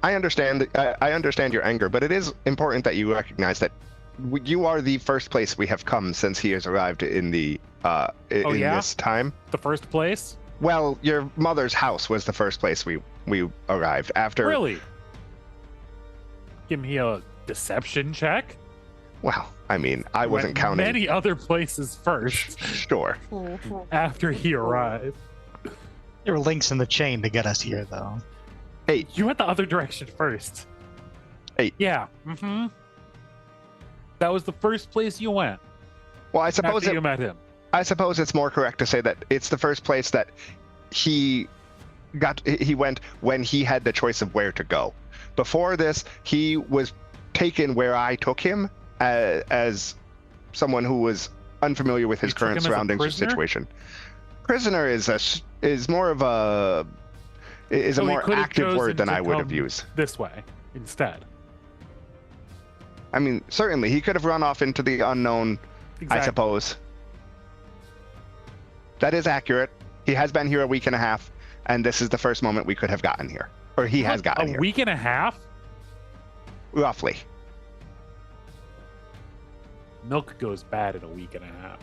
I understand. I understand your anger, but it is important that you recognize that you are the first place we have come since he has arrived in the in yeah? this time. The first place? Well, your mother's house was the first place we arrived after. Really? Give me a deception check? Well, I mean, I wasn't Went counting. many other places first Sure. after he arrived. There were links in the chain to get us here, though. Hey, You went the other direction first. Hey. Yeah. Mm-hmm. That was the first place you went well, I suppose after you met him. I suppose it's more correct to say that it's the first place that he went when he had the choice of where to go. Before this, he was taken where I took him as someone who was unfamiliar with his You took current him as a surroundings or prisoner? situation. Prisoner is more of a is So a he more could have active word chosen than to I would have come used. This way instead. I mean, certainly he could have run off into the unknown, Exactly. I suppose. That is accurate. He has been here a week and a half, and this is the first moment we could have gotten here. Or he has gotten a here. week and a half? Roughly. Milk goes bad in a week and a half.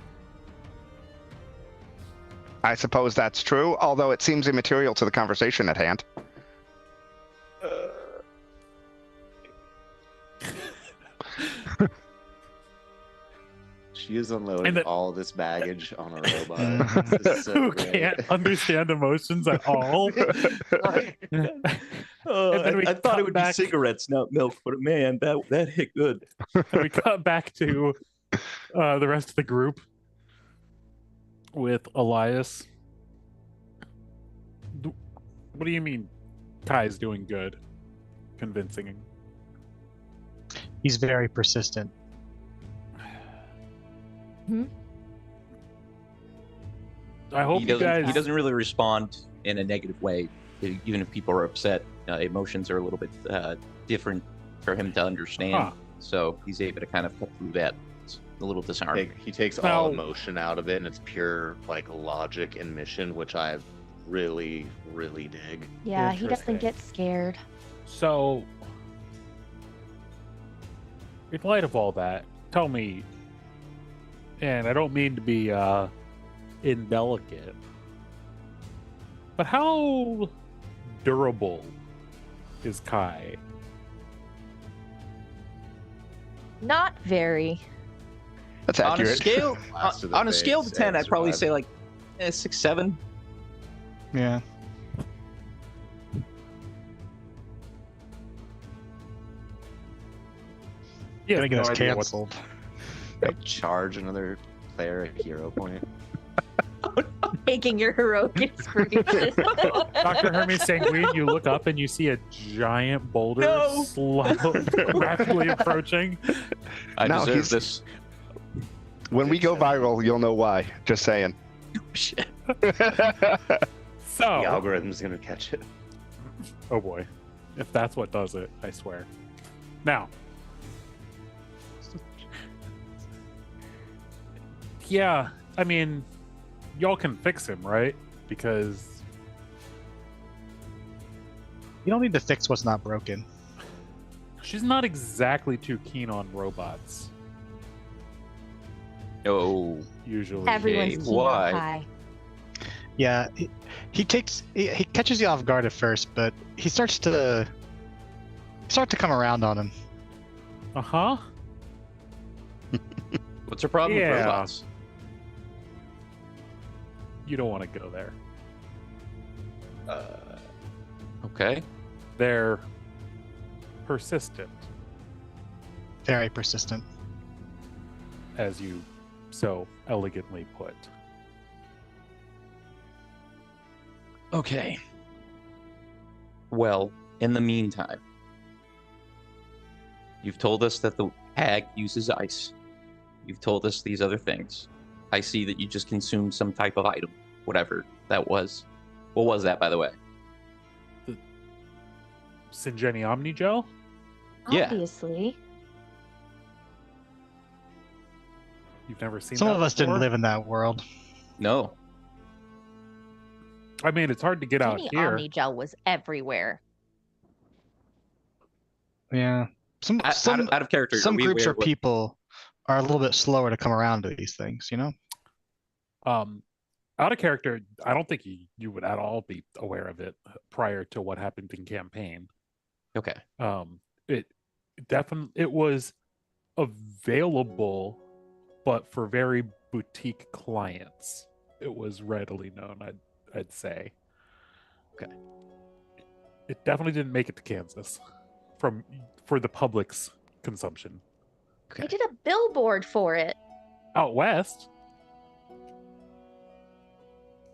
I suppose that's true, although it seems immaterial to the conversation at hand. She is unloading And the- all this baggage on a robot. This is so Who great. can't understand emotions at all. And then we I thought cut it would back- be cigarettes, not milk, but man, that hit good. And we cut back to the rest of the group with Elias. What do you mean Kai's doing good? Convincing him. He's very persistent. I hope He you doesn't. guys. He doesn't really respond in a negative way, even if people are upset. Emotions are a little bit different for him to understand. Huh. So he's able to kind of cut through that. It's a little disarming. He takes Now- all emotion out of it, and it's pure like logic and mission, which I really, really dig. Yeah, he doesn't Interesting. get scared. So, in light of all that, tell me, and I don't mean to be indelicate, but how durable is Kai? Not very. That's On a accurate. scale, Blast to the on a scale face to 10, and I'd probably survive. say like 6, 7. Yeah. Yeah, Gonna get no us idea what- canceled. I charge another player a hero point. Taking your heroic inspiration. Dr. Hermes Sanguine, you look up and you see a giant boulder No. rapidly approaching. I No, deserve he's- this. When we go viral, you'll know why. Just saying. Shit. So, The algorithm's gonna catch it. oh boy, if that's what does it, I swear. Now, yeah, I mean, y'all can fix him, right? Because You don't need to fix what's not broken. she's not exactly too keen on robots, Oh, usually. Everyone's keen on why? Kai. Yeah, he catches you off guard at first, but he starts to come around on him. Uh-huh. what's her problem Yeah. with robots? You don't want to go there. Okay. They're persistent, Very persistent. as you so elegantly put. Okay. Well, in the meantime, you've told us that the hag uses ice. You've told us these other things. I see that you just consumed some type of item, whatever that was. What was that, by the way? Syngeni Omnigel? Yeah. Obviously. You've never seen Some that of us didn't before? live in that world. No. I mean, it's hard to get out Any here. Omnigel was everywhere. Yeah. Some Out of character, some are we groups aware or what- people are a little bit slower to come around to these things, you know? Out of character, I don't think you would at all be aware of it prior to what happened in campaign. Okay. It definitely it was available, but for very boutique clients, it was readily known. I'd say. Okay. It definitely didn't make it to Kansas for the public's consumption. I did a billboard for it. Out west,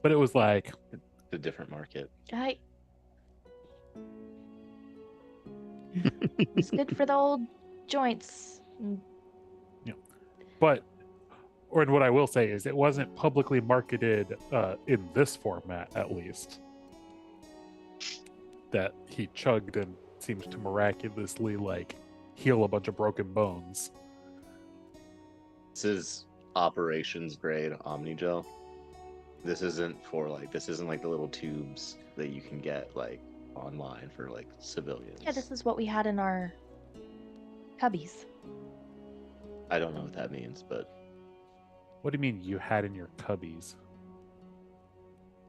but it was like The different market. It's good for the old joints. But, or what I will say is it wasn't publicly marketed in this format, at least. That he chugged and seemed to miraculously like heal a bunch of broken bones. This is operations grade Omnigel. This isn't like the little tubes that you can get like online for like civilians. Yeah, this is what we had in our cubbies. I don't know what that means, but What do you mean you had in your cubbies?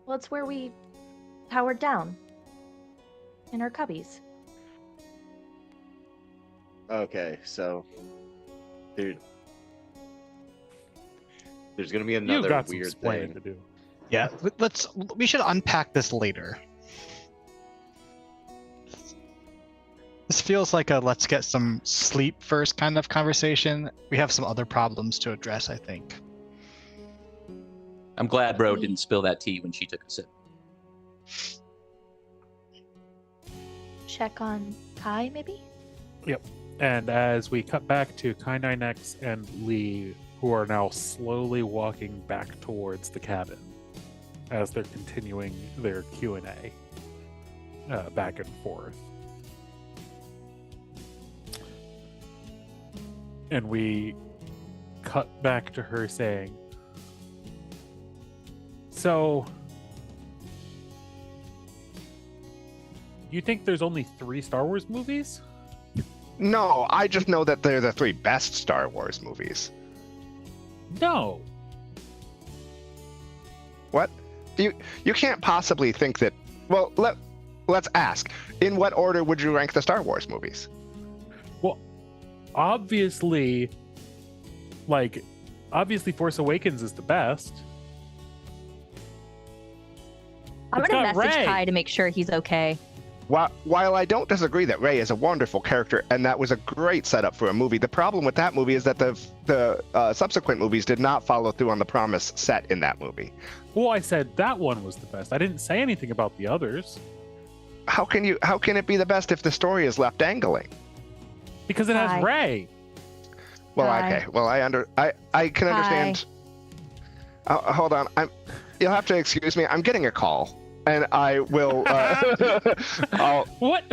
Well, it's where we powered down. In our cubbies. okay, so dude, there's gonna be You another got some weird explaining thing. to do. Yeah, we should unpack this later. This feels like a let's get some sleep first kind of conversation. We have some other problems to address, I think. I'm glad Bro didn't spill that tea when she took a sip. Check on Kai, maybe? And as we cut back to Kai9X and Lee, who are now slowly walking back towards the cabin as they're continuing their Q&A back and forth. And we cut back to her saying, so, you think there's only 3 Star Wars movies? No, I just know that they're the 3 best Star Wars movies. No. What? You can't possibly think that. Well, let's ask. In what order would you rank the Star Wars movies? Well, obviously Force Awakens is the best. I'm It's gonna got message Rey. Kai to make sure he's okay. While I don't disagree that Rey is a wonderful character and that was a great setup for a movie, the problem with that movie is that the subsequent movies did not follow through on the promise set in that movie. Well, I said that one was the best. I didn't say anything about the others How can it be the best if the story is left dangling? because it has Hi. Rey. Well, Hi. okay. Well, I can understand. Hold on. You'll have to excuse me. I'm getting a call, and I will. What?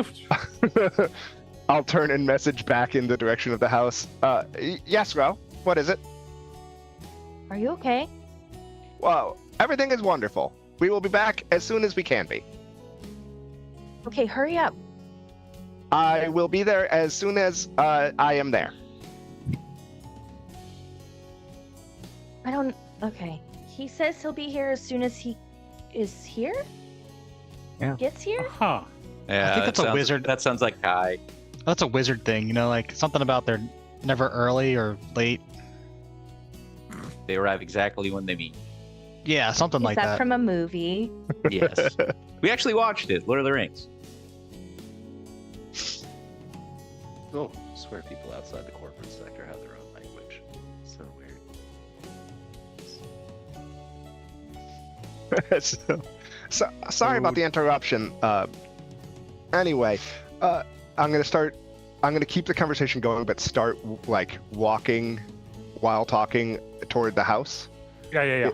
I'll turn and message back in the direction of the house. Yes, Ro. What is it? Are you okay? Well, everything is wonderful. We will be back as soon as we can be. Okay, hurry up. I will be there as soon as I am there. Okay. He says he'll be here as soon as he is here? Yeah. Gets here? Huh. Yeah, think that's a wizard. That sounds like Kai. That's a wizard thing, you know, like something about they're never early or late. They arrive exactly when they meet. Yeah, something Is like that that. from a movie? Yes. We actually watched it, Lord of the Rings. Oh, I swear people outside the corporate sector have their own language. So weird. Sorry about the interruption. Anyway, I'm gonna keep the conversation going, but start like walking while talking toward the house. Yeah.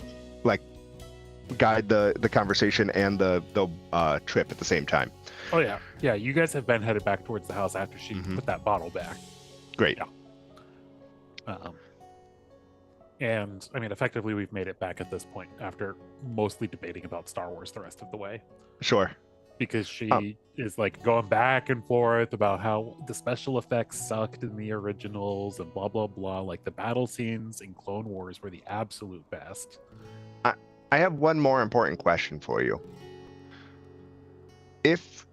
Guide the conversation and the trip at the same time. Oh yeah. Yeah, you guys have been headed back towards the house after she Mhm. put that bottle back. Great. Yeah. And I mean, effectively, we've made it back at this point after mostly debating about Star Wars the rest of the way. Sure. because she is like going back and forth about how the special effects sucked in the originals and blah blah blah. Like the battle scenes in Clone Wars were the absolute best. I have one more important question for you. If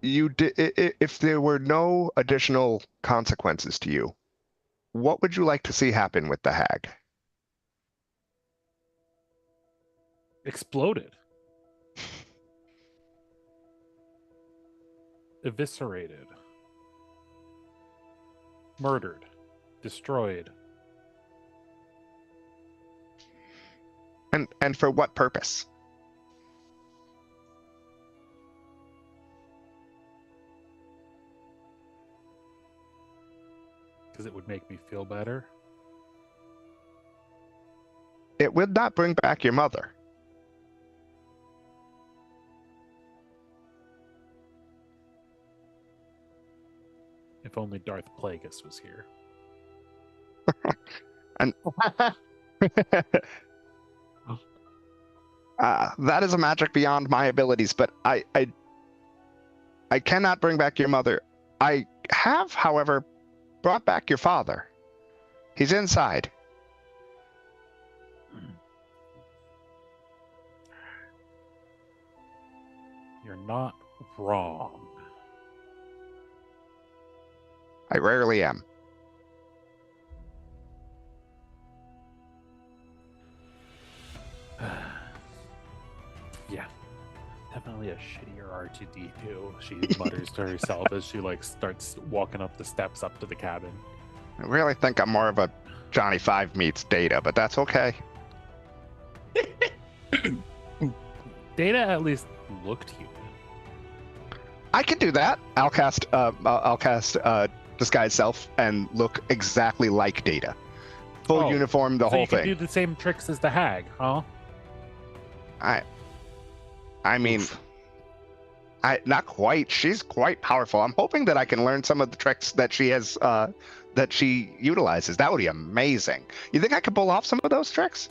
if there were no additional consequences to you, what would you like to see happen with the hag? Exploded. Eviscerated. Murdered. Destroyed. And for what purpose? Because it would make me feel better. It would not bring back your mother. If only Darth Plagueis was here. And that is a magic beyond my abilities, but I cannot bring back your mother. I have, however, brought back your father. He's inside. You're not wrong. I rarely am. Yeah, definitely a shittier R2D2. She mutters to herself as she like starts walking up the steps up to the cabin. I really think I'm more of a Johnny Five meets Data, but that's okay. Data at least looked human. I can do that. I'll cast disguise self and look exactly like Data. Full uniform, the so whole you thing. can do the same tricks as the hag, huh? I mean, not quite. She's quite powerful. I'm hoping that I can learn some of the tricks that she has, that she utilizes. That would be amazing. You think I could pull off some of those tricks?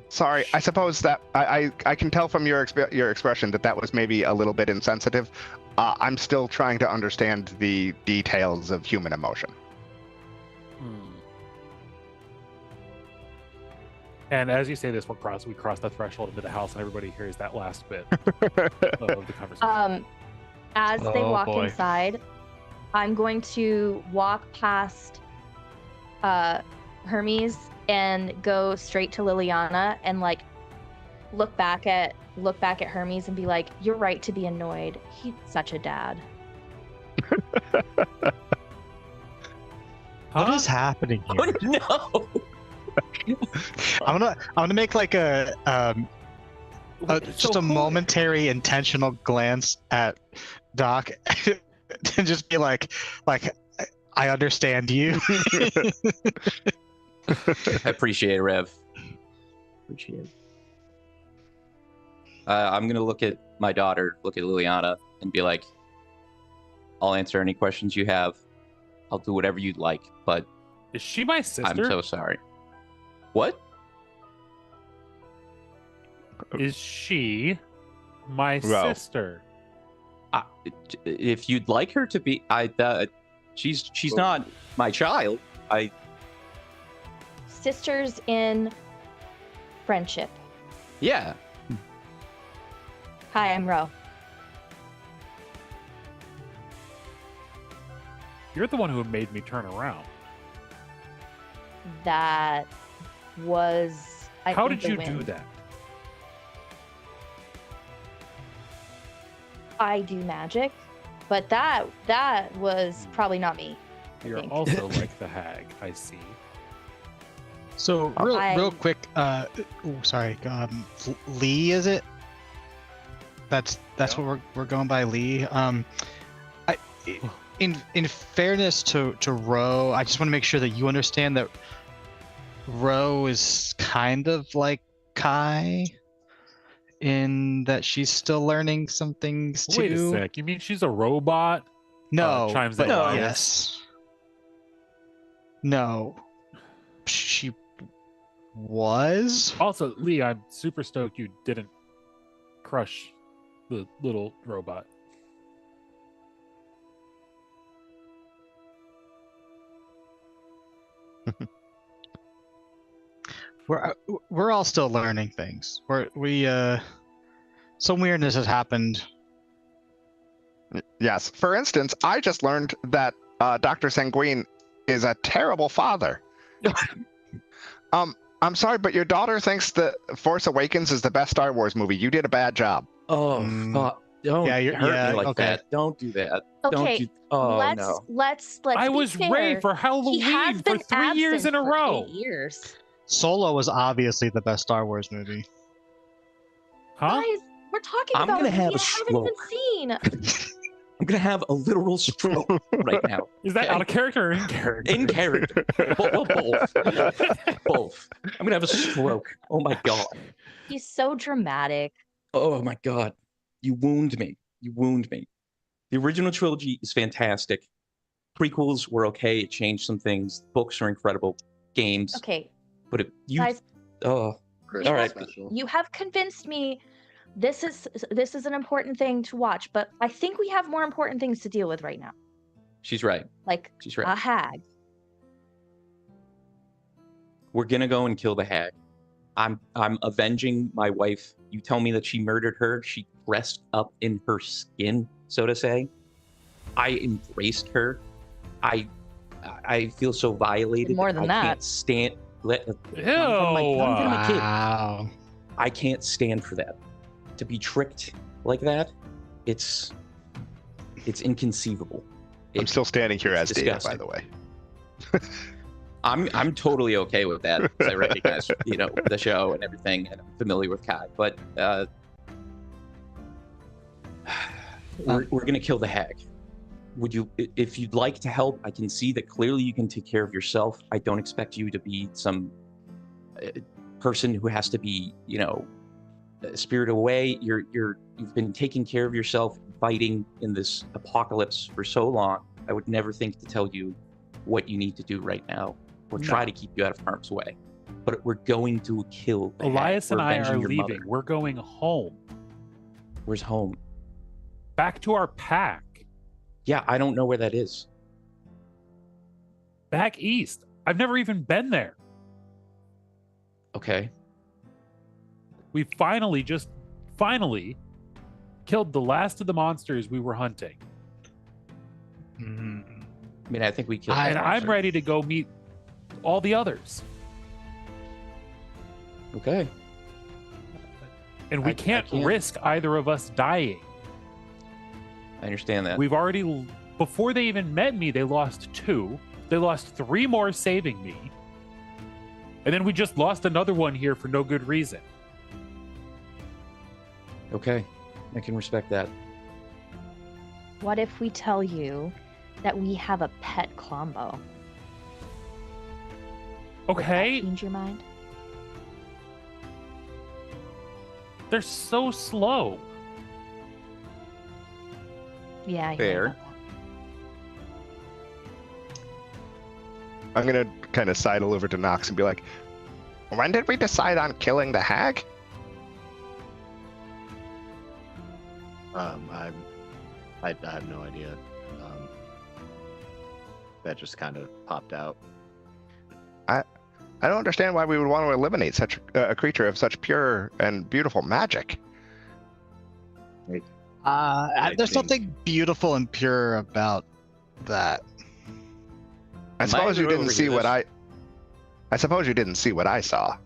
Sorry, I suppose that I can tell from your expression that that was maybe a little bit insensitive. I'm still trying to understand the details of human emotion. And as you say this, we cross the threshold into the house, and everybody hears that last bit of the conversation. As they walk boy. inside, I'm going to walk past Hermes and go straight to Liliana and like look back at Hermes and be like, "You're right to be annoyed. He's such a dad." What is happening here? Oh, no. I'm gonna make like just So a momentary intentional glance at Doc and just be like I understand you. I appreciate it, Rev. Appreciate it. I'm gonna look at my daughter, look at Liliana, and be like, "I'll answer any questions you have. I'll do whatever you'd like, but Is she my sister? I'm so sorry." What? Is she my Well. sister? If you'd like her to be, she's not my child. Sisters in friendship. Yeah. Hi, I'm Ro. You're the one who made me turn around. That was. How think, did you the do wind. that? I do magic, but that was probably not me. You're think. also like the hag, I see. So real quick, sorry, Lee, is it? That's what we're going by, Lee. In fairness to Ro, I just want to make sure that you understand that Ro is kind of like Kai, in that she's still learning some things too. Wait a sec. You mean she's a robot? No, chimes but in Elias. yes. No, she was. Also, Lee, I'm super stoked you didn't crush the little robot. We're all still learning things. Some weirdness has happened. Yes. For instance, I just learned that Dr. Sanguine is a terrible father. I'm sorry, but your daughter thinks that Force Awakens is the best Star Wars movie. You did a bad job. Oh, fuck. Don't hurt me like that. Don't do that. Okay, Don't do. Oh let's I be was fair. Ray for He Halloween has for been 3 years in absent a for row. 8 years. Solo was obviously the best Star Wars movie. Huh? Guys, we're talking I'm about gonna a movie have a I haven't even stroke. seen. I'm gonna have a literal stroke right now. Is that Okay? out of character or in character? In character. Well, both. Both. I'm gonna have a stroke. Oh my god. He's so dramatic. Oh my god. You wound me. You wound me. The original trilogy is fantastic. Prequels were okay. It changed some things. Books are incredible. Games. Okay, But you. guys, Oh. we All have- right. you have convinced me this is an important thing to watch, but I think we have more important things to deal with right now. She's right. Like She's right. a hag. We're gonna go and kill the hag. I'm avenging my wife. You tell me that she murdered her. She dressed up in her skin, so to say. I embraced her. I feel so violated. More than I that. can't stand. Ew. My kid. Wow. I can't stand for that. To be tricked like that, it's inconceivable. I'm still standing here as Data, by disgusting. the way. I'm totally okay with that because I recognize the show and everything, and I'm familiar with Kai. But we're gonna kill the hag. Would you, if you'd like to help? I can see that clearly you can take care of yourself. I don't expect you to be some person who has to be, spirited away. You've been taking care of yourself, fighting in this apocalypse for so long. I would never think to tell you what you need to do right now, or try to keep you out of harm's way. But we're going to kill the Elias hag. and We're I are avenging your leaving. mother. We're going home. Where's home? Back to our pack. Yeah, I don't know where that is. Back east. I've never even been there. Okay. We finally killed the last of the monsters we were hunting. Mhm. I mean, I think we killed. And that I'm monster. ready to go meet all the others. Okay. And we I can't can't- risk either of us dying. I understand that. We've already, before they even met me, they lost 2. They lost 3 more saving me. And then we just lost another one here for no good reason. Okay. I can respect that. What if we tell you that we have a pet Klombo? Would that Okay, change your mind? they're so slow. Yeah. I hear Fair. about that. I'm gonna kind of sidle over to Nox and be like, "When did we decide on killing the hag?" I have no idea. That just kind of popped out. I don't understand why we would want to eliminate such a creature of such pure and beautiful magic. There's think- something beautiful and pure about that. I suppose you didn't see what I. I suppose you didn't see what I saw.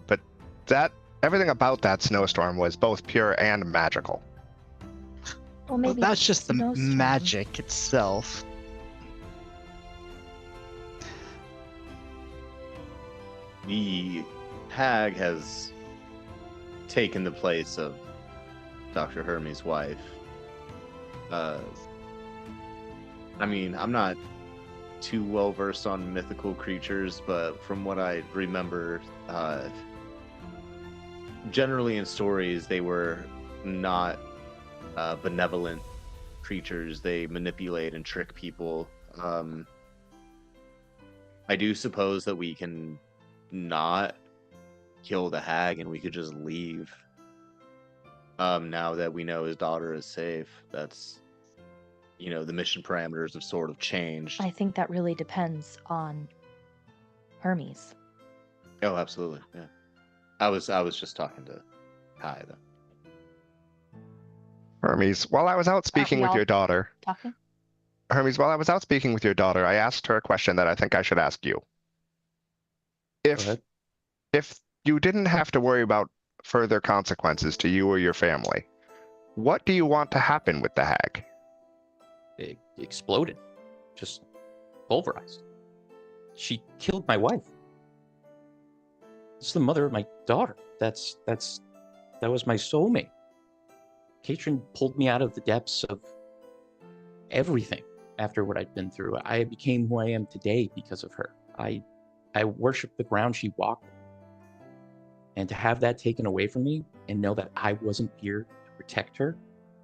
But everything about that snowstorm was both pure and magical. Well, Well, maybe that's just the snowstorm. magic itself. The hag has taken the place of Dr. Hermes' wife. I mean, I'm not too well versed on mythical creatures, but from what I remember, generally in stories, they were not benevolent creatures. They manipulate and trick people. I do suppose that we can not kill the hag and we could just leave. Now that we know his daughter is safe, that's, the mission parameters have sort of changed. I think that really depends on Hermes. Oh, absolutely. Yeah. I was just talking to Kai though. Hermes, while I was out speaking we with all your daughter, Talking? Hermes, while I was out speaking with your daughter, I asked her a question that I think I should ask you. Go If ahead. if you didn't have to worry about further consequences to you or your family, what do you want to happen with the hag? It exploded. Just pulverized. She killed my wife. It's the mother of my daughter. That was my soulmate. Katrin pulled me out of the depths of everything after what I'd been through. I became who I am today because of her. I worship the ground she walked on. And to have that taken away from me and know that I wasn't here to protect her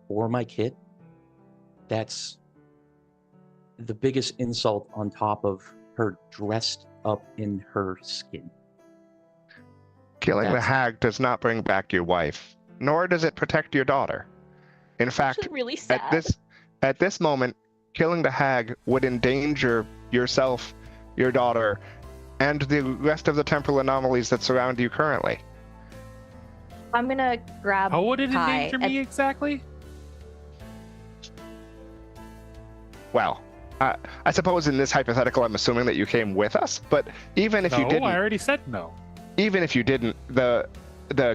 or my kid, that's the biggest insult on top of her dressed up in her skin. Killing the That's- hag does not bring back your wife, nor does it protect your daughter. In fact, Actually really sad. at this moment, killing the hag would endanger yourself, your daughter, and the rest of the temporal anomalies that surround you currently. I'm gonna grab How would it Kai endanger me exactly? Well, I suppose in this hypothetical, I'm assuming that you came with us, but even if you No, didn't, I already said no. even if you didn't, the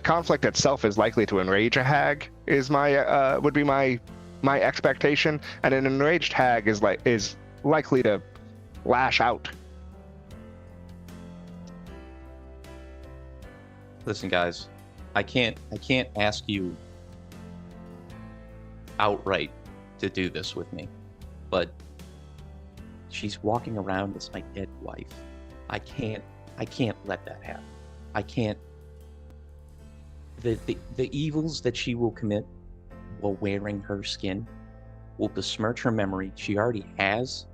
conflict itself is likely to enrage a hag. Would be my expectation, and an enraged hag is likely to lash out. Listen, guys, I can't ask you outright to do this with me, but she's walking around as my dead wife. I can't let that happen. I can't. The evils that she will commit while wearing her skin will besmirch her memory. She already has.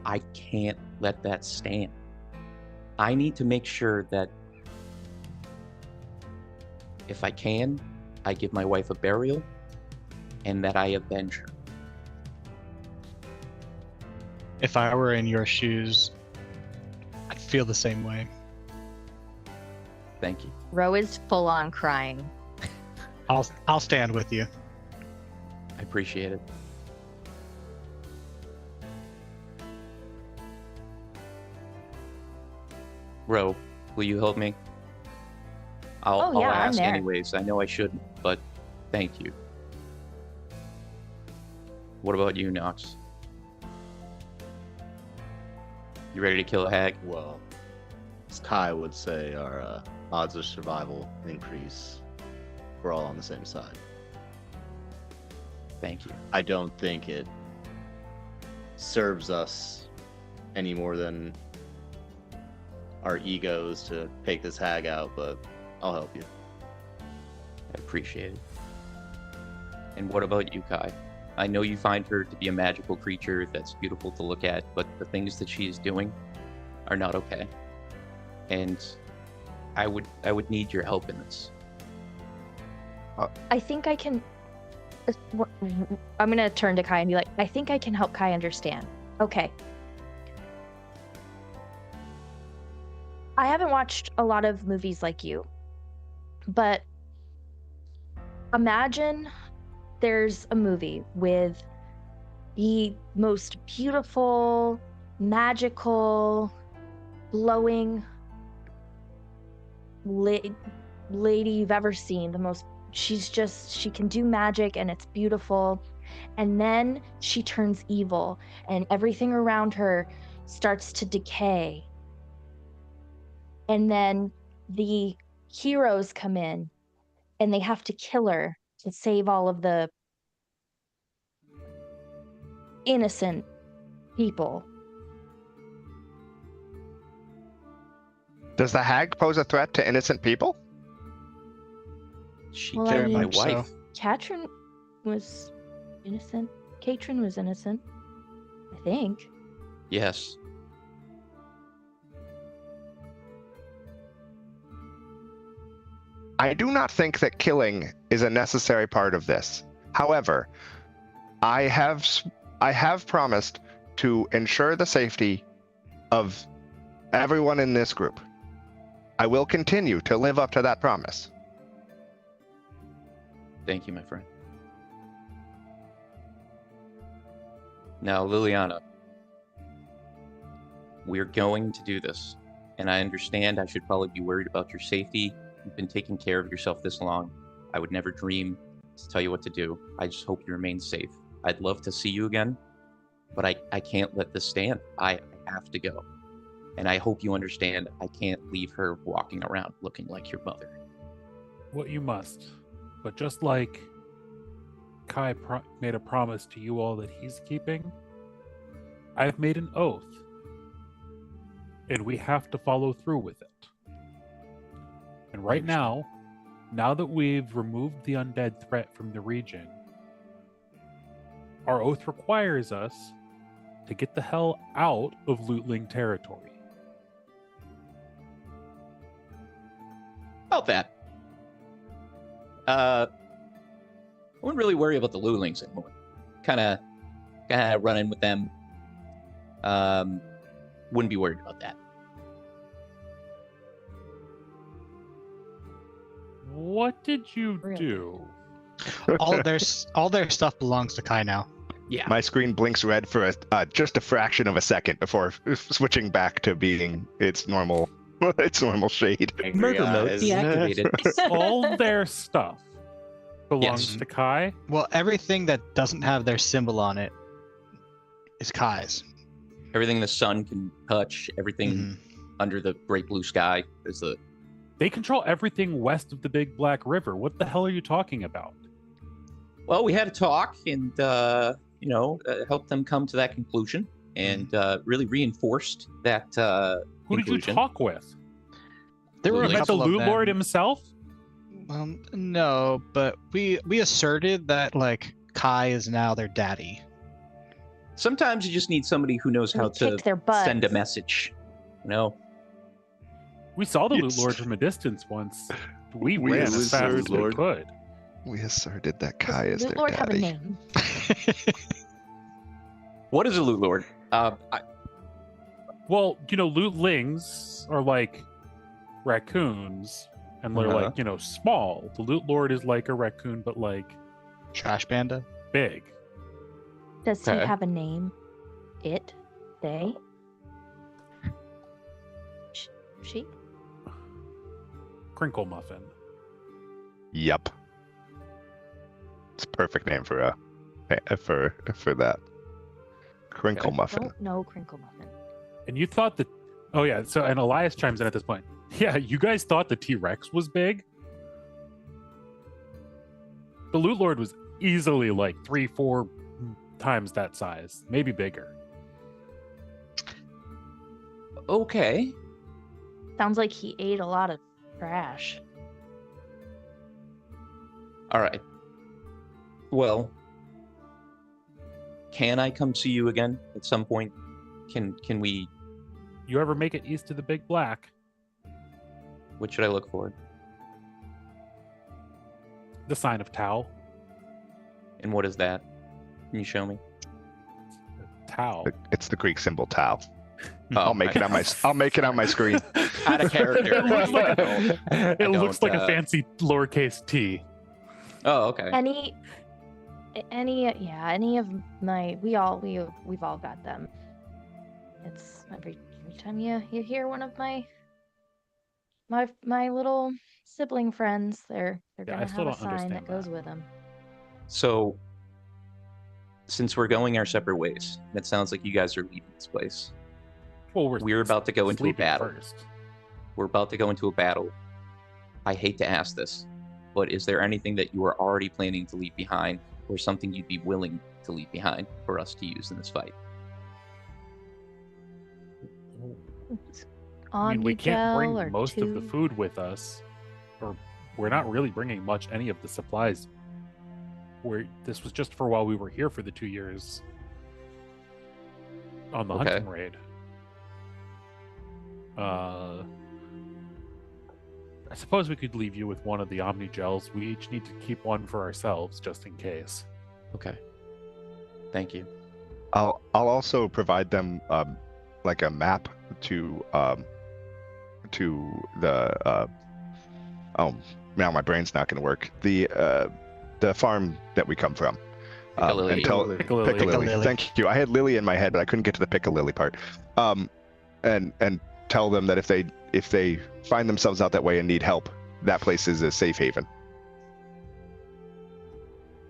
I can't let that stand. I need to make sure that if I can, I give my wife a burial and that I avenge her. If I were in your shoes, I'd feel the same way. Thank you. Ro is full on crying. I'll stand with you. I appreciate it. Ro, will you help me? I'll yeah, I'm ask there. anyways. I know I shouldn't, but thank you. What about you, Nox? You ready to kill a hag? Well, as Kai would say, our odds of survival increase. We're all on the same side. Thank you. I don't think it serves us any more than our egos to take this hag out, but I'll help you. I appreciate it. And what about you, Kai? I know you find her to be a magical creature that's beautiful to look at, but the things that she is doing are not okay. And I would need your help in this. I think I can. I'm gonna turn to Kai and be like, I think I can help Kai understand. Okay. I haven't watched a lot of movies like you, but imagine there's a movie with the most beautiful, magical, glowing lady you've ever seen. She can do magic and it's beautiful. And then she turns evil and everything around her starts to decay. And then the heroes come in and they have to kill her to save all of the innocent people. Does the hag pose a threat to innocent people? She Well, killed I my mean- wife. Katrin was innocent. Katrin was innocent, I think. Yes. I do not think that killing is a necessary part of this. However, I have promised to ensure the safety of everyone in this group. I will continue to live up to that promise. Thank you, my friend. Now, Liliana, we're going to do this. And I understand I should probably be worried about your safety. You've been taking care of yourself this long. I would never dream to tell you what to do. I just hope you remain safe. I'd love to see you again, but I can't let this stand. I have to go. And I hope you understand I can't leave her walking around looking like your mother. What you must. But just like Kai made a promise to you all that he's keeping, I've made an oath. And we have to follow through with it. And right now that we've removed the undead threat from the region, our oath requires us to get the hell out of Lootling territory. About that. I wouldn't really worry about the Lulings anymore. Kind of running with them. Wouldn't be worried about that. What did you do? All their stuff belongs to Kai now. Yeah. My screen blinks red for just a fraction of a second before switching back to being its normal shade. Murder mode deactivated. All their stuff belongs to Kai? Well, everything that doesn't have their symbol on it is Kai's. Everything the sun can touch, everything under the great blue sky is the... They control everything west of the Big Black River. What the hell are you talking about? Well, we had a talk and, helped them come to that conclusion and really reinforced that Who did you talk with? There were a You met the couple of Loot them. Lord himself? No, but we asserted that like Kai is now their daddy. Sometimes you just need somebody who knows how to kicked their butts. send a message. We saw the Loot Yes. Lord from a distance once. We We ran as as fast Loot as we Lord. could. We asserted that Kai Does is Loot their Lord have a daddy. name? What is a loot lord? Well, lootlings are like raccoons, and they're like, small. The Loot Lord is like a raccoon, but like Trash Panda. big. Does Okay. he have a name? It? They? She? Crinkle Muffin. Yep. It's a perfect name for that. Crinkle Okay. Muffin. Don't know Crinkle Muffin. And you thought that. Oh, yeah. So, and Elias chimes in at this point. Yeah, you guys thought the T Rex was big? The Loot Lord was easily like 3-4 times that size, maybe bigger. Okay. Sounds like he ate a lot of trash. All right. Well, can I come see you again at some point? Can we? You ever make it east to the Big Black? What should I look for? The sign of Tau. And what is that? Can you show me? Tau. It's the Greek symbol tau. Oh, I'll make it on my screen. Out of character. It looks like I it looks don't, like a fancy lowercase t. Oh, okay. Any of my we've all got them. It's every time you hear one of my little sibling friends, they're Yeah, I gonna still have a don't sign that understand goes that. with them. So, since we're going our separate ways, and it sounds like you guys are leaving this place. Well, We're about to go into a sleeping battle. first. We're about to go into a battle. I hate to ask this, but is there anything that you are already planning to leave behind, or something you'd be willing to leave behind for us to use in this fight? I mean, we can't Omnigel or bring most of the two? food with us, or we're not really bringing much any of the supplies. This was just for while we were here for the 2 years on the Okay. hunting raid. I suppose we could leave you with one of the Omni gels. We each need to keep one for ourselves, just in case. Okay. Thank you. I'll also provide them like a map to the oh, now my brain's not going to work. The farm that we come from. Piccalilli. Piccalilli. Thank you. I had Lily in my head, but I couldn't get to the Piccalilli part. And tell them that if they find themselves out that way and need help, that place is a safe haven.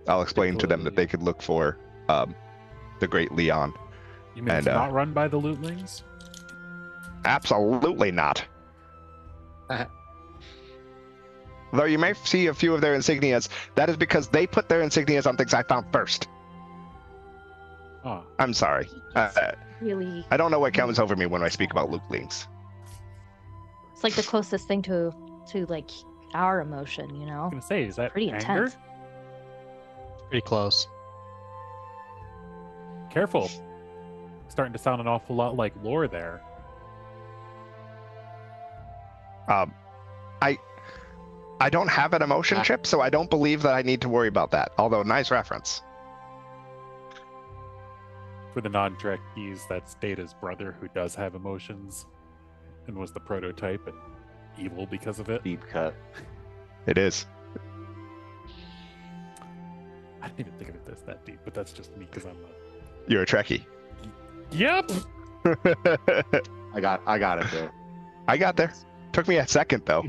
I'll explain to them that they could look for the Great Leon. You mean it's not run by the lootlings? Absolutely not. Though you may see a few of their insignias, that is because they put their insignias on things I found first. Oh. I'm sorry. Really, I don't know what comes over me when I speak about lootlings. it's like the closest thing to like our emotion, you know? I was gonna say, is that Pretty anger? intense. Pretty close. Careful. Starting to sound an awful lot like lore there. I don't have an emotion chip, so I don't believe that I need to worry about that. Although, nice reference. For the non-Trekkies, that's Data's brother who does have emotions and was the prototype and evil because of it. Deep cut. It is. I didn't even think of it as that deep, but that's just me because I'm a... You're a Trekkie. Yep! I got it though. I got there. Took me a second though.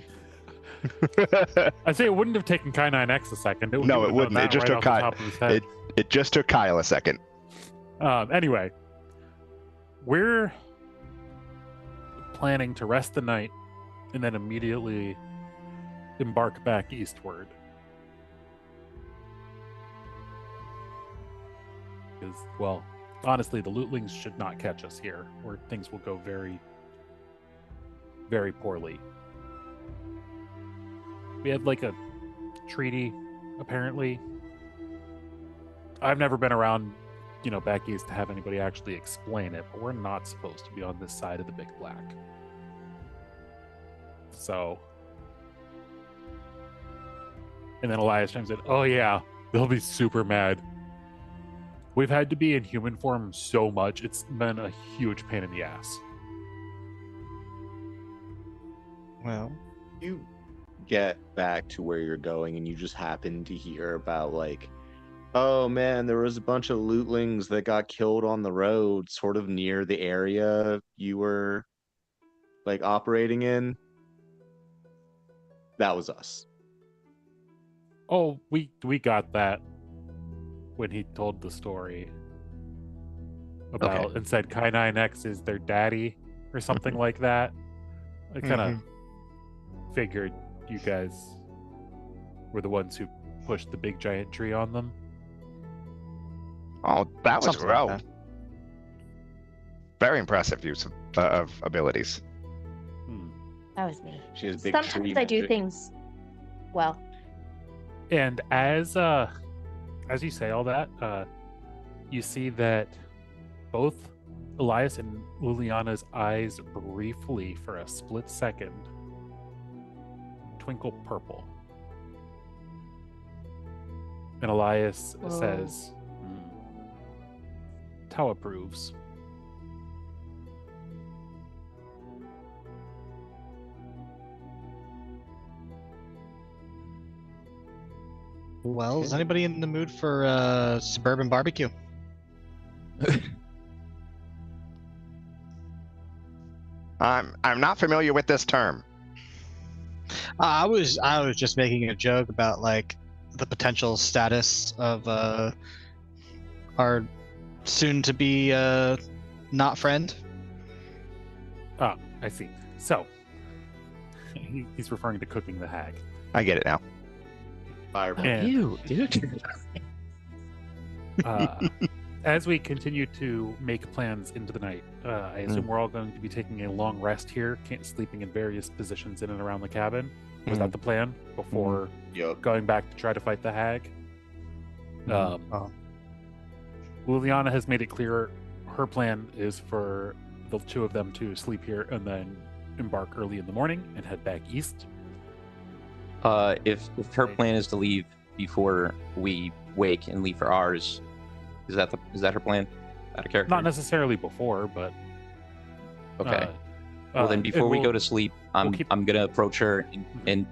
I'd say it wouldn't have taken Kai9X a second. No, it wouldn't. It just took Kyle. It just took Kyle a second. Anyway, we're planning to rest the night and then immediately embark back eastward. Because, well, honestly, the lootlings should not catch us here, or things will go very, very poorly. We had like a treaty, apparently. I've never been around, back east to have anybody actually explain it, but we're not supposed to be on this side of the Big Black. So. And then Elias chimes in, oh yeah, they'll be super mad. We've had to be in human form so much, it's been a huge pain in the ass. Well, You get back to where you're going and you just happen to hear about oh man, there was a bunch of lootlings that got killed on the road sort of near the area you were operating in. That was us. Oh, we got that when he told the story about and said Kai9X is their daddy or something like that. I kind of figured you guys were the ones who pushed the big giant tree on them. Oh, that was Something like Ro. that. Very impressive use of abilities. That was me. She has big Sometimes tree I do magic. things well. And as you say all that, you see that both Elias and Uliana's eyes briefly, for a split second, twinkle purple. And Elias says, Tau approves. well, is anybody in the mood for suburban barbecue? I'm not familiar with this term. I was just making a joke about the potential status of our soon-to-be not friend. Ah, I see. So, he's referring to cooking the hag. I get it now. Fireball. And, You, dude. as we continue to make plans into the night, I assume we're all going to be taking a long rest here, sleeping in various positions in and around the cabin. Was that the plan before Yup. going back to try to fight the hag? Liliana has made it clear her plan is for the two of them to sleep here and then embark early in the morning and head back east. If her plan is to leave before we wake and leave for ours, is that her plan? Out of character? Not necessarily before, but okay. Well, then before we go to sleep, I'm gonna approach her and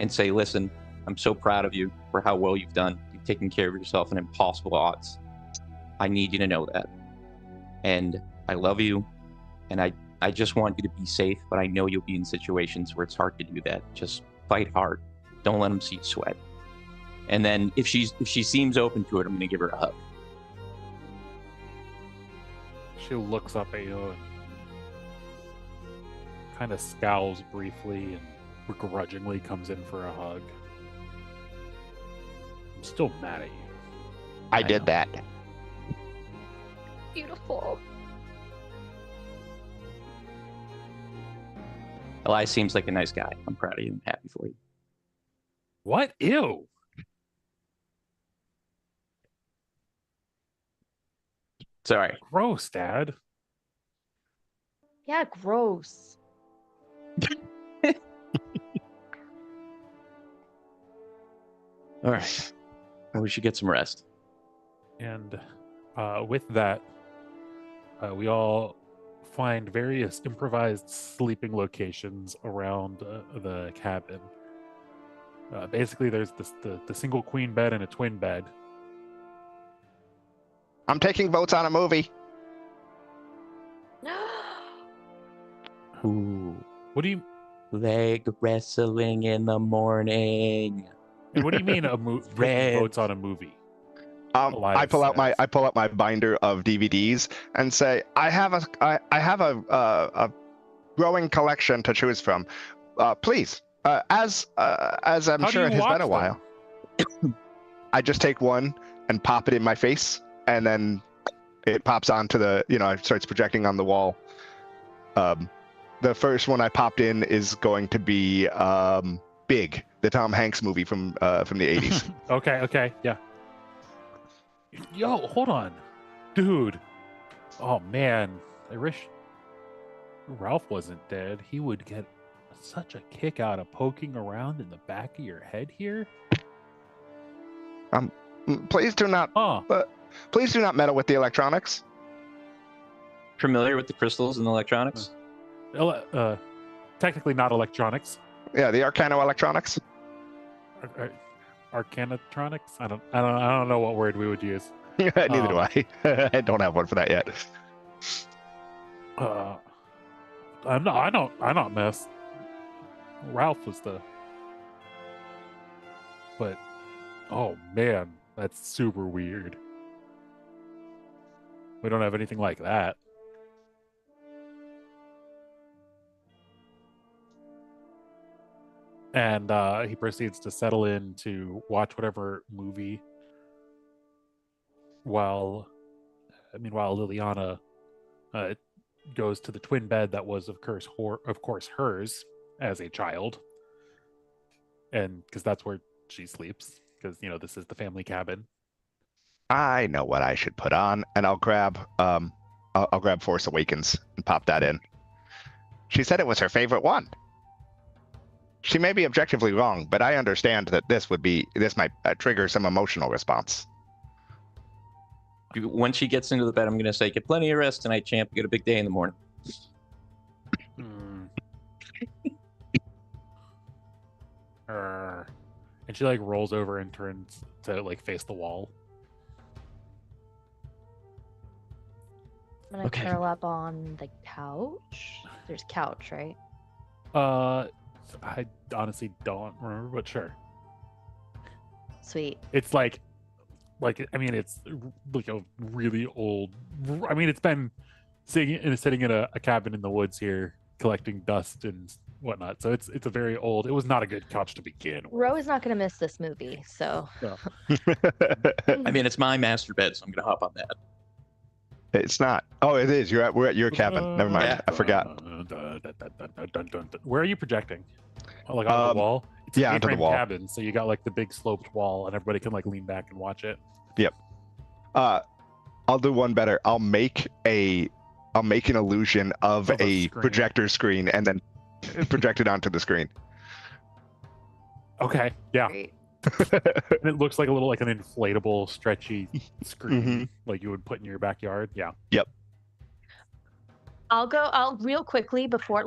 say, listen, I'm so proud of you for how well you've done. You've taken care of yourself in impossible odds. I need you to know that. And I love you, and I just want you to be safe, but I know you'll be in situations where it's hard to do that. Just fight hard. Don't let them see you sweat. And then if she seems open to it, I'm gonna give her a hug. she looks up at you and kind of scowls briefly and begrudgingly comes in for a hug. I'm still mad at you. I did that. Beautiful. Eli seems like a nice guy. I'm proud of you and happy for you. What? Ew. Sorry. Gross, Dad. Yeah, gross. All right. Well, we should get some rest. And with that, we all find various improvised sleeping locations around the cabin. Basically, there's the single queen bed and a twin bed. I'm taking votes on a movie. Ooh. What do you? Leg wrestling in the morning. What do you mean a movie? Votes on a movie? I pull out my binder of DVDs and say, I have a growing collection to choose from. Please, as I'm How do sure you it has watch been a while. I just take one and pop it in my face, and then it pops onto the, it starts projecting on the wall. The first one I popped in is going to be Big, the Tom Hanks movie from the 80s. Okay, yeah. Yo, hold on. Dude. Oh, man. I wish Ralph wasn't dead. He would get such a kick out of poking around in the back of your head here. Please do not meddle with the electronics. Familiar with the crystals and the electronics? Technically not electronics. Yeah, the Arcano electronics. Arcanatronics? I don't know what word we would use. Neither do I. I don't have one for that yet. I'm not mess. Ralph was but oh man, that's super weird. We don't have anything like that. And he proceeds to settle in to watch whatever movie while Liliana goes to the twin bed that was of course hers as a child, and because that's where she sleeps, because this is the family cabin. I know what I should put on, and I'll grab Force Awakens and pop that in. She said it was her favorite one. She may be objectively wrong, but I understand that this might trigger some emotional response. When she gets into the bed, I'm going to say, get plenty of rest tonight, champ. Get a big day in the morning. And she rolls over and turns to face the wall. I'm gonna curl up on the couch. There's couch, right? I honestly don't remember, but sure. Sweet. It's it's like a really old. It's been sitting in a cabin in the woods here, collecting dust and whatnot. So it's a very old. It was not a good couch to begin with. Ro is not gonna miss this movie, so. No. It's my master bed, so I'm gonna hop on that. It's not. Oh, it is. We're at your cabin. Never mind. Yeah. I forgot. Where are you projecting? On the wall? It's an onto the A-frame wall. cabin, so you got the big sloped wall, and everybody can lean back and watch it. Yep. I'll do one better. I'll make an illusion of a screen. projector screen and then project it onto the screen. Okay, yeah. Great. And it looks like a little like an inflatable, stretchy screen, Mhm. like you would put in your backyard. Yeah. I'll real quickly before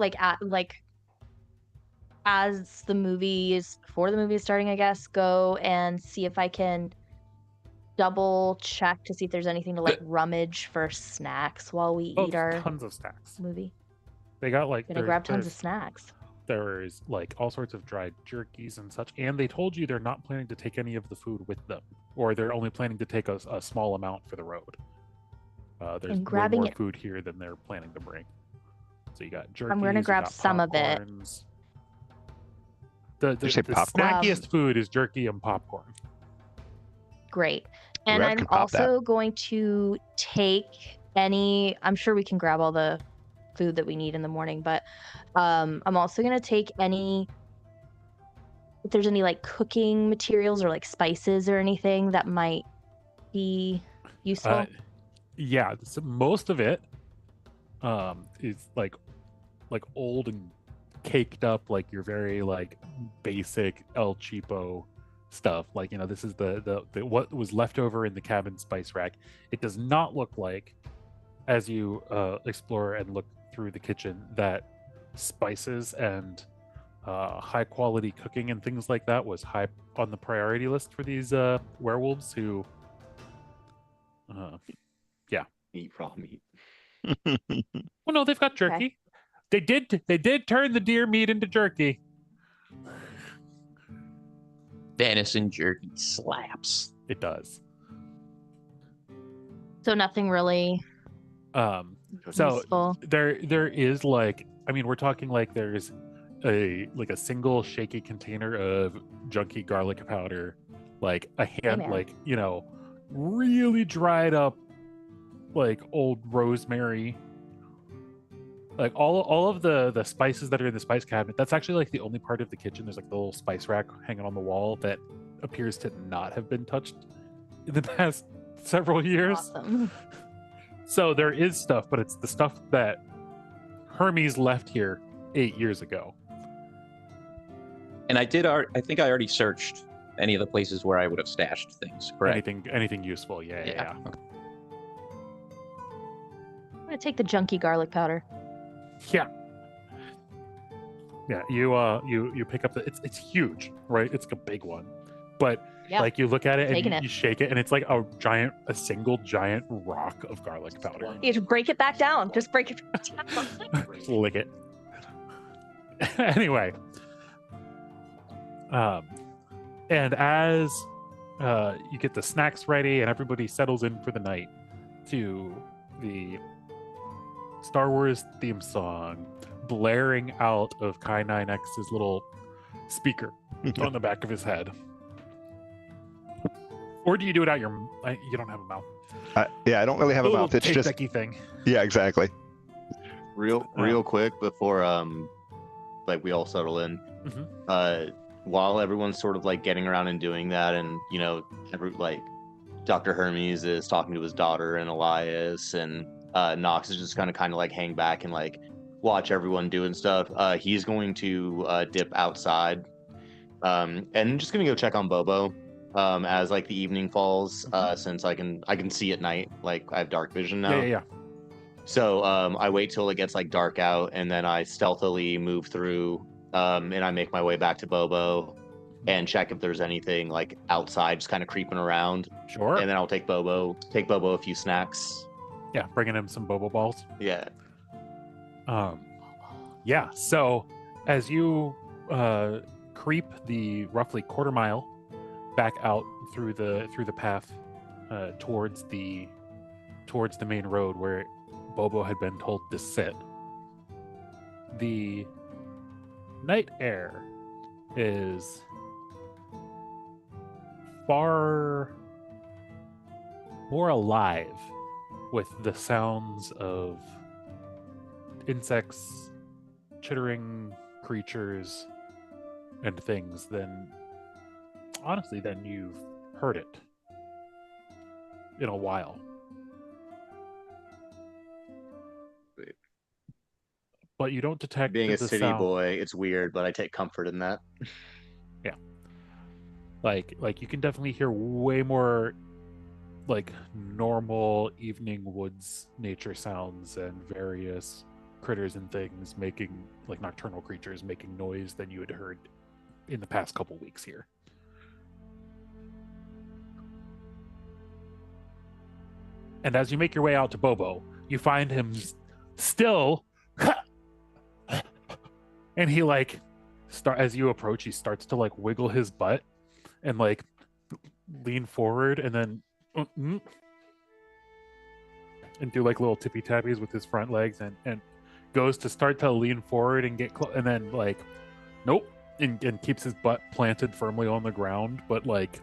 as the movie is before the movie is starting, I guess, go and see if I can double check to see if there's anything to like rummage for snacks while we Oh, eat there's our tons of snacks. movie. They got like Gonna grab tons of snacks. there's like all sorts of dried jerkies and such, and they told you they're not planning to take any of the food with them, or they're only planning to take a small amount for the road. There's And way grabbing more it- food here than they're planning to bring. So you got jerkies. I'm gonna you grab got some of it. popcorns. The you say popcorn? snackiest food is jerky and popcorn. Great. And Rev I'm can pop that. also going to take I'm sure we can grab all the food that we need in the morning, but I'm also going to take if there's any like cooking materials or like spices or anything that might be useful. Yeah, so most of it is like old and caked up, like your very like basic El Cheapo stuff. Like, you know, this is the what was left over in the cabin spice rack. It does not look like, as you explore and look through the kitchen, that spices and high quality cooking and things like that was high on the priority list for these werewolves who Eat raw meat. well, no, they've got jerky. They did turn the deer meat into jerky. Venison jerky slaps. It does. So nothing really So useful. there is like, I mean, we're talking like there's a single shaky container of junky garlic powder, like a hand, man. like, you know, really dried up like old rosemary, like all of the spices that are in the spice cabinet. That's actually like the only part of the kitchen. There's like the little spice rack hanging on the wall that appears to not have been touched in the past several years. Awesome. So there is stuff, but it's the stuff that Hermes left here 8 years ago. And I think I already searched any of the places where I would have stashed things. Correct. Anything useful. Yeah. Okay. I'm gonna take the junky garlic powder. Yeah. You pick up it's huge, right? It's like a big one. But Yeah. like you look at it Taking and you shake it and it's like a single giant rock of garlic powder. You just break it back down. Just break it back down. Just lick it. Anyway. And as you get the snacks ready and everybody settles in for the night to the Star Wars theme song blaring out of Kai 9X's little speaker on the back of his head. Or do you do it out your? You don't have a mouth. Yeah, I don't really have a Little mouth. It's tape just decky thing. yeah, exactly. Real quick before like we all settle in. Mhm. While everyone's sort of like getting around and doing that, and you know, like Dr. Hermes is talking to his daughter and Elias, and Nox is just kind of like hang back and like watch everyone doing stuff. He's going to dip outside, and just gonna go check on Bobo. As like the evening falls, since I can see at night, like I have dark vision now. Yeah. So I wait till it gets like dark out, and then I stealthily move through, and I make my way back to Bobo, and check if there's anything like outside, just kind of creeping around. Sure. And then I'll take Bobo a few snacks. Yeah, bringing him some bobo balls. Yeah. Yeah. So as you creep the roughly quarter mile back out through the path towards the main road where Bobo had been told to sit, the night air is far more alive with the sounds of insects, chittering creatures, and things than you've heard it in a while. Wait. But you don't detect Being a the city sound. boy, it's weird, but I take comfort in that. Like you can definitely hear way more like normal evening woods nature sounds and various critters and things making, like nocturnal creatures making noise than you had heard in the past couple weeks here. And as you make your way out to Bobo, you find him still and he like as you approach, he starts to like wiggle his butt and like lean forward and then and do like little tippy tappies with his front legs and goes to start to lean forward and get close and then like nope and keeps his butt planted firmly on the ground, but like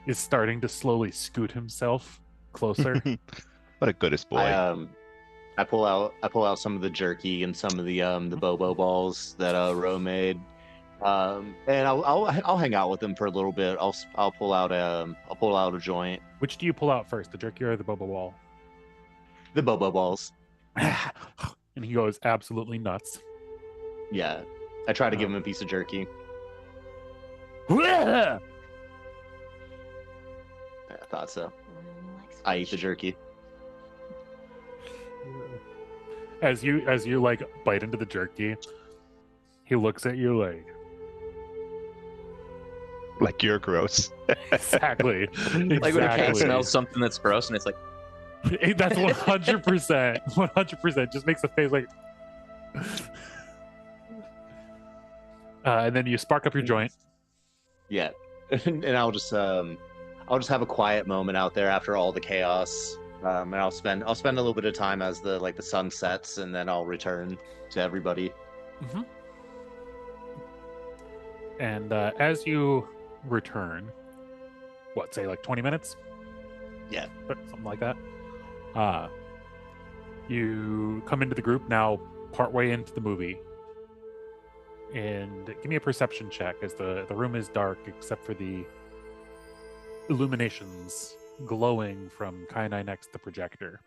is starting to slowly scoot himself closer. What a goodest boy. I pull out some of the jerky and some of the bobo balls that Ro made. And I'll hang out with him for a little bit. I'll pull out a joint. Which do you pull out first, the jerky or the boba ball? The bobo balls. And he goes absolutely nuts. Yeah. I try to give him a piece of jerky. Yeah, I thought so. I eat the jerky. As you like bite into the jerky, he looks at you Like you're gross. exactly. Like when a cat Exactly. smells something that's gross and it's like, That's 100%. 100%. Just makes a face like. And then you spark up your joint. Yeah. And I'll just have a quiet moment out there after all the chaos. And I'll spend a little bit of time as the sun sets, and then I'll return to everybody. Mm-hmm. And as you return, what, say like 20 minutes? Yeah. Something like that. You come into the group now partway into the movie. And give me a perception check as the room is dark except for the illuminations glowing from K9X, the projector.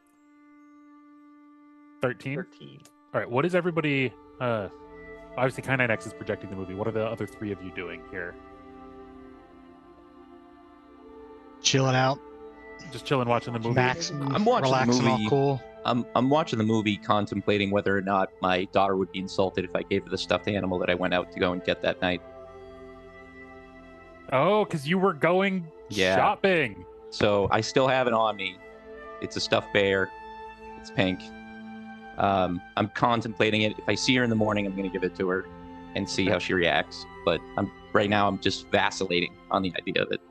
13? 13. All right, what is everybody... obviously, K9X is projecting the movie. What are the other three of you doing here? Chilling out, Just chilling, watching the movie? I'm watching the relaxing, all movie. cool. I'm watching the movie, contemplating whether or not my daughter would be insulted if I gave her the stuffed animal that I went out to go and get that night. Oh, because you were going Yeah. shopping. So I still have it on me. It's a stuffed bear. It's pink. I'm contemplating it. If I see her in the morning, I'm going to give it to her and see how she reacts. But right now I'm just vacillating on the idea of it.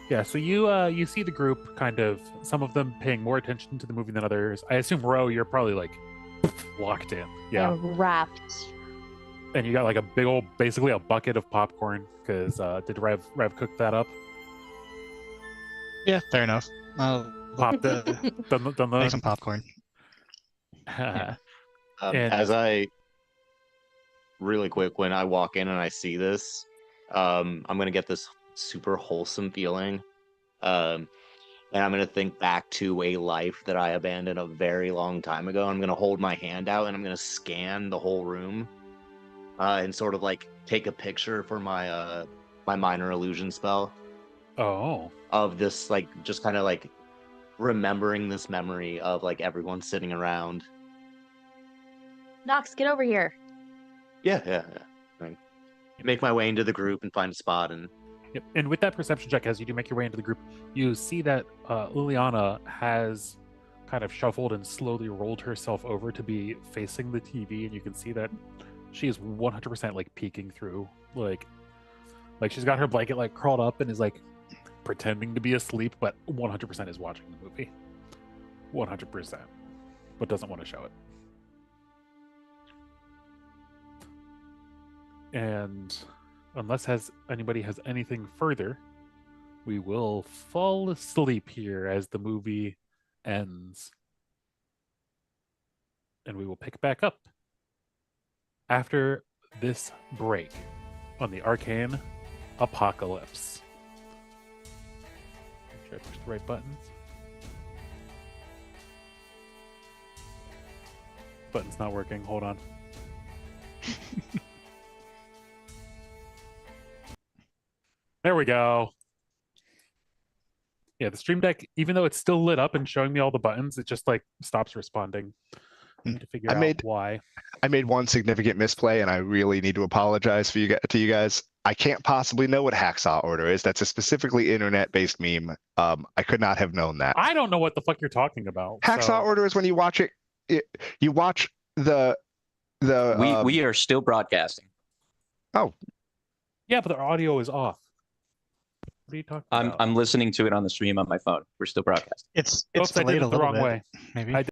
Yeah, so you see the group kind of, some of them paying more attention to the movie than others. I assume, Ro, you're probably like locked in. Yeah. And wrapped. And you got like a big old, basically a bucket of popcorn, because did Rev cook that up? Yeah, fair enough. I'll Done the make some popcorn. and- As I really quick, when I walk in and I see this, I'm gonna get this super wholesome feeling, and I'm gonna think back to a life that I abandoned a very long time ago. I'm gonna hold my hand out and I'm gonna scan the whole room, and sort of like take a picture for my my minor illusion spell Oh. of this, like just kind of like remembering this memory of like everyone sitting around. Nox, get over here. Yeah. I make my way into the group and find a spot, and Yep. And with that perception check, as you do make your way into the group, you see that Liliana has kind of shuffled and slowly rolled herself over to be facing the TV, and you can see that she is 100% like peeking through, like she's got her blanket like crawled up and is like pretending to be asleep, but 100% is watching the movie. 100%, but doesn't want to show it. And unless anybody has anything further, we will fall asleep here as the movie ends. And we will pick back up after this break on the Arcane Apocalypse. Make sure I push the right buttons. Button's not working. Hold on. There we go. Yeah, the Stream Deck, even though it's still lit up and showing me all the buttons, it just like stops responding. I need to figure out why. I made one significant misplay, and I really need to apologize to you guys. I can't possibly know what hacksaw order is. That's a specifically internet-based meme. I could not have known that. I don't know what the fuck you're talking about. Hacksaw order is when you watch you watch the we are still broadcasting. Oh. Yeah, but the audio is off. What are you talking about? I'm listening to it on the stream on my phone. We're still broadcasting. It's Oops, I did delayed it a the little wrong bit, way. maybe. I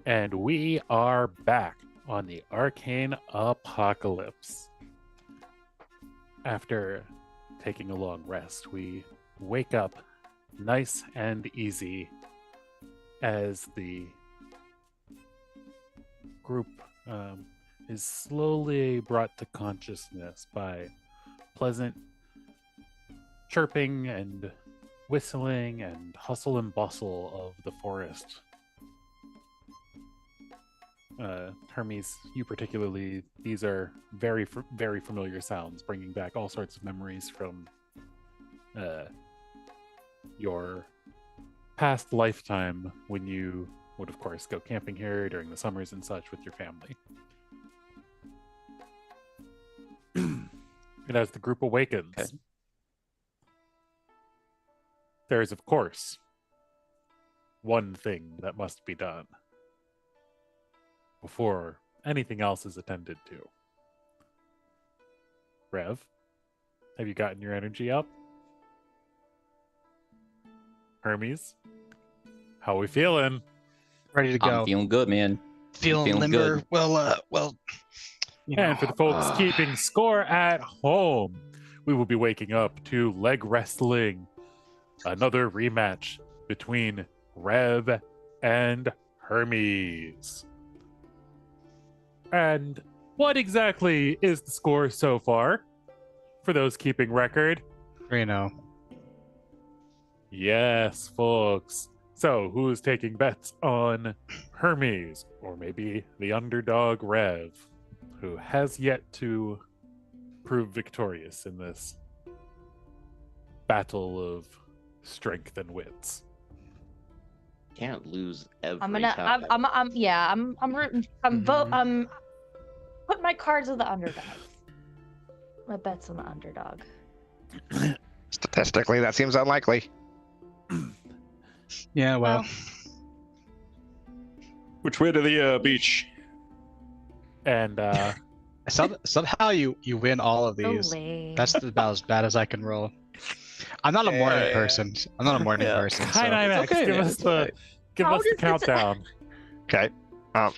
And we are back on the Arcane Apocalypse. After taking a long rest, we wake up nice and easy as the group is slowly brought to consciousness by pleasant chirping and whistling and hustle and bustle of the forest. Hermes, you particularly, these are very familiar sounds, bringing back all sorts of memories from your past lifetime when you would, of course, go camping here during the summers and such with your family. And as the group awakens, Okay. there is, of course, one thing that must be done before anything else is attended to. Rev, have you gotten your energy up? Hermes, how we feeling? Ready to go. I'm feeling good, man. Feeling feeling limber. good. Well, you know. And for the folks keeping score at home, we will be waking up to leg wrestling, another rematch between Rev and Hermes. And what exactly is the score so far? For those keeping record. 3-0. Yes, folks. So, who's taking bets on Hermes, or maybe the underdog Rev, who has yet to prove victorious in this battle of strength and wits? Can't lose every I'm gonna. time. I'm rooting. I'm putting my cards with the underdogs. My bet's on the underdog. Statistically, that seems unlikely. Yeah, well, Which way to the beach? And somehow you win all of So these. lame. That's about as bad as I can roll. I'm not a morning Yeah. person. I'm not a morning Yeah. person. Hi, So. Nymax, okay, give man, us it's the alright. give How us the does this- countdown. Okay.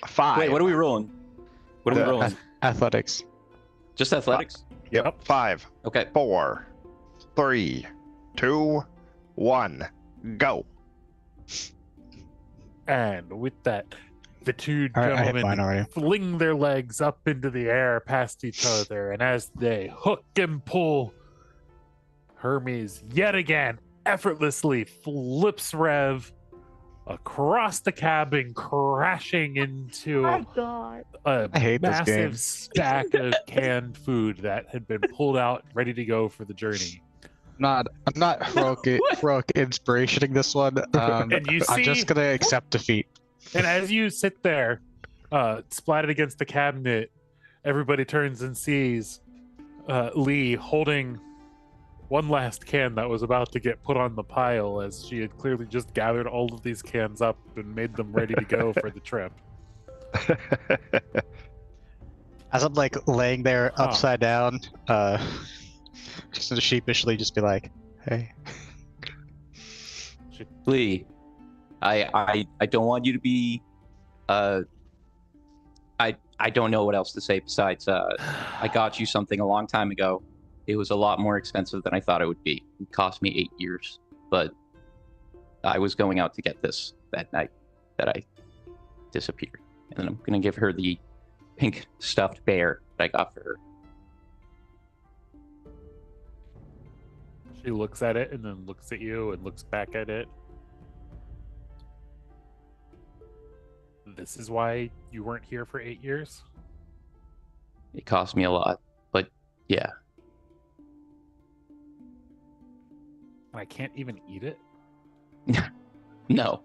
5. Wait, what are we rolling? What are we The- rolling? Athletics. Just athletics? Yep. 5, Okay. 4, 3, 2, 1, go. And with that, the two All right, I hit mine gentlemen already. fling their legs up into the air past each other, and as they hook and pull, Hermes yet again effortlessly flips Rev across the cabin, crashing into My God. a I hate this game. massive stack of canned food that had been pulled out, ready to go for the journey. I'm not heroic inspirationing this one. And you I'm see, just gonna accept defeat. and as you sit there, splatted against the cabinet, everybody turns and sees Lee holding one last can that was about to get put on the pile, as she had clearly just gathered all of these cans up and made them ready to go for the trip. As I'm like laying there Huh. upside down, just to sheepishly just be like, "Hey." Lee, I don't want you to be I don't know what else to say besides I got you something a long time ago. It was a lot more expensive than I thought it would be. It cost me 8 years, but I was going out to get this that night that I disappeared. And I'm gonna give her the pink stuffed bear that I got for her. She looks at it and then looks at you and looks back at it. This is why you weren't here for 8 years? It cost me a lot, but yeah. I can't even eat it? No.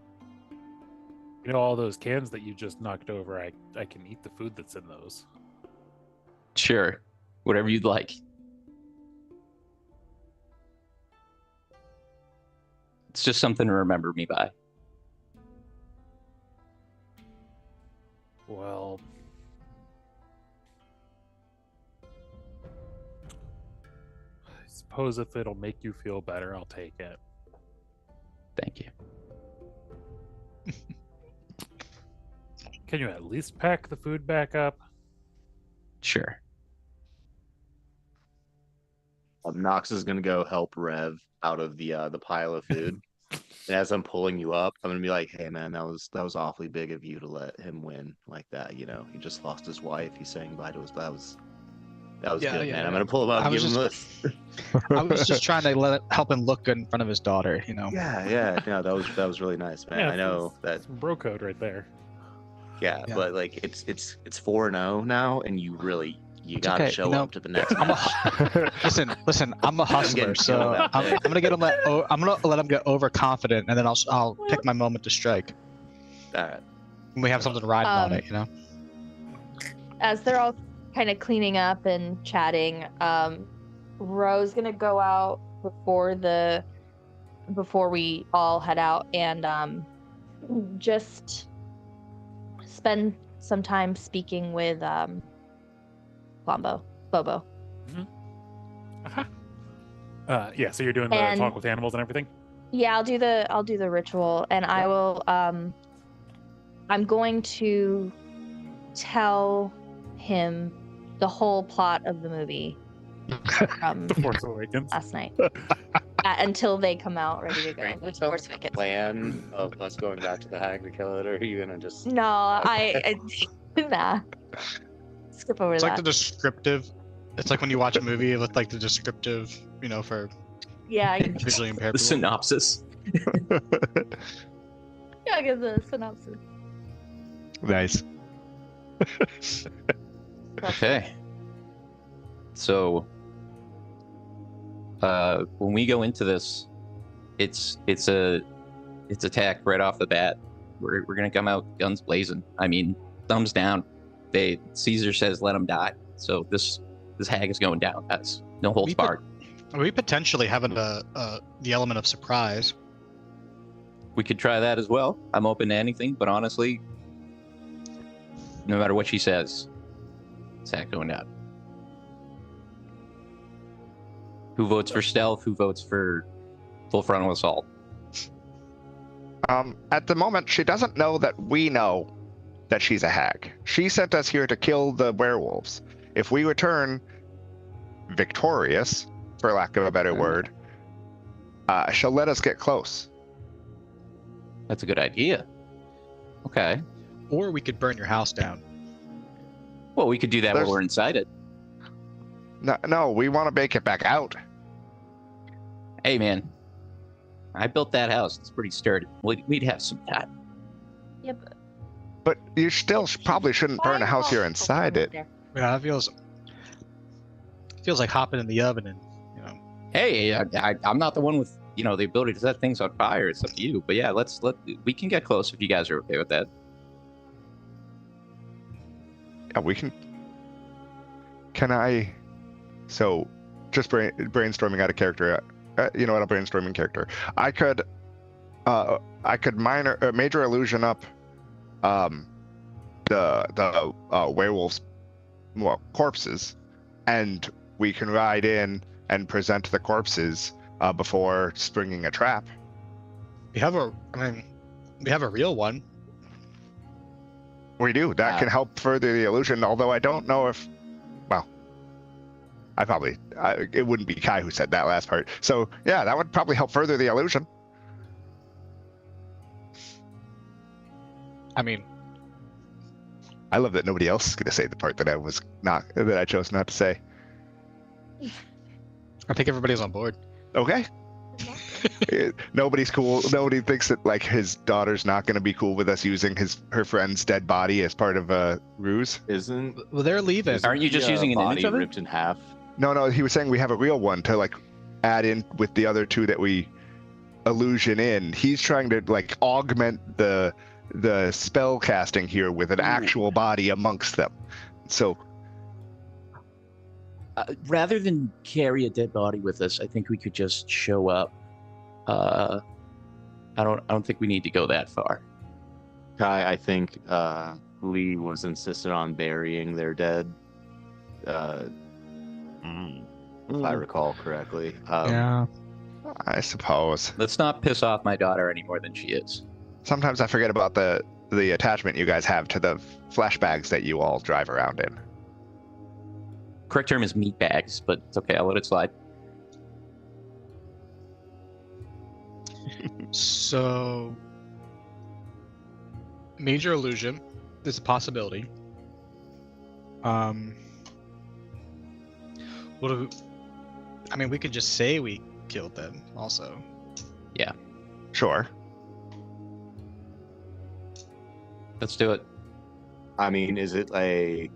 You know, all those cans that you just knocked over, I can eat the food that's in those. Sure. Whatever you'd like. It's just something to remember me by. Well, I suppose if it'll make you feel better, I'll take it. Thank you. Can you at least pack the food back up? Sure. Nox is gonna go help Rev out of the pile of food. And as I'm pulling you up, I'm gonna be like, "Hey man, that was awfully big of you to let him win like that. You know, he just lost his wife. He's saying goodbye to his. That was Yeah, good, yeah, man. yeah. I'm gonna pull him up, I give was him just- this. I was just trying to help him look good in front of his daughter, you know. Yeah. No, that was really nice, man. Yeah, I know that. Some bro code right there. Yeah, Yeah. but like it's 4-0 now, and you It's gotta okay, show you know, up to the next I'm match. listen. I'm a hustler, getting so killed out I'm there. gonna let him get overconfident, and then I'll pick my moment to strike. All right. When we have something riding on it, you know. As they're all kind of cleaning up and chatting, Ro's gonna go out before we all head out and just spend some time speaking with Bobo. Yeah, so you're doing the And- talk with animals and everything? Yeah, I'll do the ritual, and I will I'm going to tell him the whole plot of the movie from The Force Awakens. last night until they come out ready to go. Are you gonna With tell Force the Awakens. plan of us going back to the hag to kill it, or are you gonna just? No, I nah. Skip over It's that. like the descriptive. It's like when you watch a movie with like the descriptive, you know, for Yeah, visually impaired The people. synopsis. I'll give the synopsis. Nice. Okay. So, when we go into this, it's attack right off the bat. We're gonna come out guns blazing. I mean, thumbs down. Caesar says let him die. So this hag is going down. That's no holds We could- barred. We potentially have the element of surprise. We could try that as well. I'm open to anything, but honestly, no matter what she says, attack going down. Who votes for stealth? Who votes for full frontal assault? At the moment, she doesn't know that we know that she's a hag. She sent us here to kill the werewolves. If we return victorious, for lack of a better word, she'll let us get close. That's a good idea. Okay. Or we could burn your house down. Well, we could do that There's- while we're inside it. No, we want to make it back out. Hey, man. I built that house. It's pretty sturdy. We'd have some time. Yep. But you still probably shouldn't burn a house here inside it. Yeah, that feels like hopping in the oven and, you know. Hey, I'm not the one with, the ability to set things on fire. It's up to you. But yeah, we can get close if you guys are okay with that. Yeah, we can. Can I? So, just brainstorming out of character. You know what? A brainstorming character. I could major illusion up, the werewolves, corpses, and we can ride in and present the corpses before springing a trap. We have a real one. We do. That can help further the illusion. Although I don't know if, well, it wouldn't be Kai who said that last part. So yeah, that would probably help further the illusion. I mean, I love that nobody else is going to say the part that I chose not to say. I think everybody's on board. Okay. Nobody's cool. Nobody thinks that like his daughter's not going to be cool with us using her friend's dead body as part of a ruse. Isn't Well, they're leaving. Aren't you just the, using an body image of it? ripped in half? No, he was saying we have a real one to like add in with the other two that we illusion in. He's trying to like augment the spell casting here with an actual body amongst them. So Rather than carry a dead body with us, I think we could just show up. I don't think we need to go that far. Kai, I think Lee was insistent on burying their dead. If I recall correctly. Yeah. I suppose Let's not piss off my daughter any more than she is. sometimes I forget about the attachment you guys have to the flesh bags that you all drive around in. Correct term is meat bags, but it's okay. I'll let it slide. So, major illusion is a possibility. What do I mean, we could just say we killed them also. Sure. Let's do it. I mean, is it like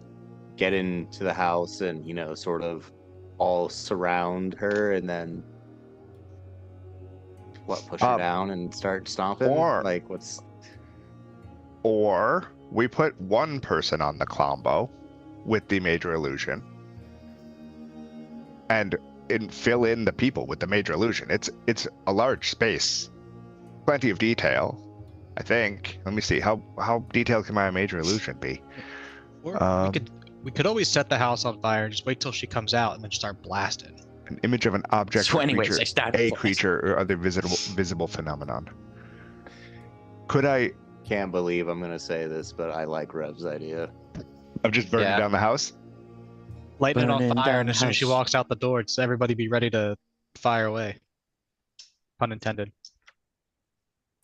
get into the house and, you know, sort of all surround her and then push her down and start stomping? or- Like, what's Or we put one person on the combo with the major illusion and fill in the people with the major illusion. It's a large space. Plenty of detail, I think. Let me see. How detailed can my major illusion be? Or we could always set the house on fire and just wait till she comes out and then just start blasting. An image of an object, So or anyways, creature, I started a blasting. creature, or other visible phenomenon. Could I? can't believe I'm gonna say this, but I like Rev's idea. I'm just burning Yeah. down the house. Lighting it on Burning fire, down and as soon as she house. walks out the door, it's everybody be ready to fire away. Pun intended.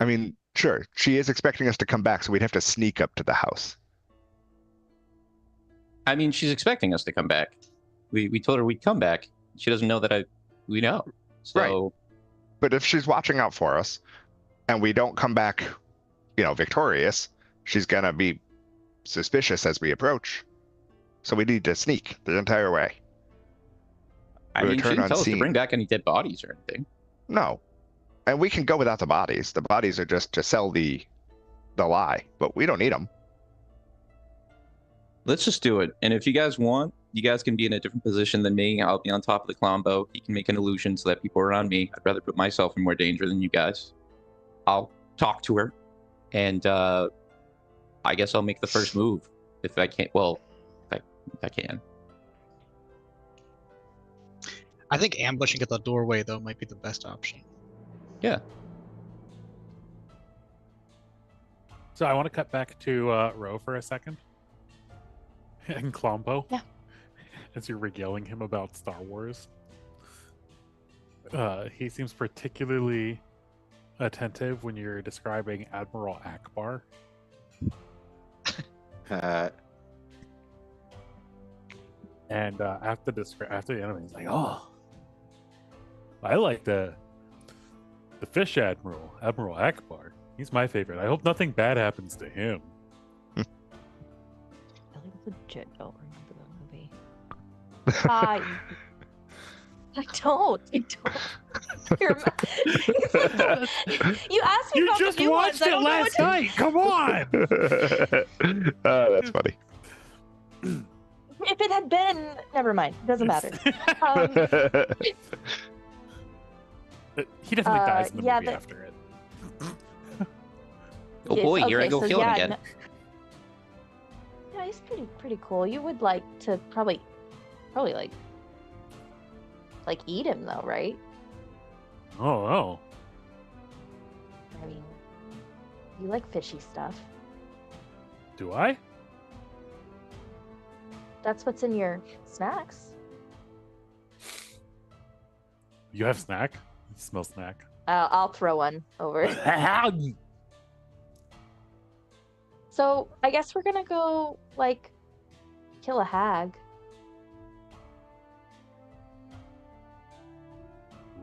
I mean, sure. She is expecting us to come back, so we'd have to sneak up to the house. I mean, she's expecting us to come back. We told her we'd come back. She doesn't know that we know. So But if she's watching out for us, and we don't come back, victorious, she's gonna be suspicious as we approach. So we need to sneak the entire way. I mean, she return didn't tell us to unseen. bring back any dead bodies or anything. No, and we can go without the bodies. The bodies are just to sell the lie, but we don't need them. Let's just do it. And if you guys want, you guys can be in a different position than me. I'll be on top of the combo. He can make an illusion so that people are around me. I'd rather put myself in more danger than you guys. I'll talk to her, and I guess I'll make the first move if I can't. Well, if I can. I think ambushing at the doorway though might be the best option. Yeah. So I want to cut back to Ro for a second. And Klombo. Yeah. As you're regaling him about Star Wars. He seems particularly attentive when you're describing Admiral Akbar. And after the enemy, he's like, "Oh, I like the fish admiral, Admiral Akbar. He's my favorite. I hope nothing bad happens to him." I legit don't remember that movie. I don't. You're, you asked me You about just the new watched ones. I it don't know last what night. Come on. That's funny. if it had been. Never mind. Doesn't matter. He definitely dies in the yeah, movie after it. Oh boy, here I go killing again. no- Yeah, he's pretty cool. You would like to probably like eat him though, right? Oh. I mean, you like fishy stuff. Do I? That's what's in your snacks. You have snack? You smell snack. I'll throw one over. So I guess we're gonna go like kill a hag.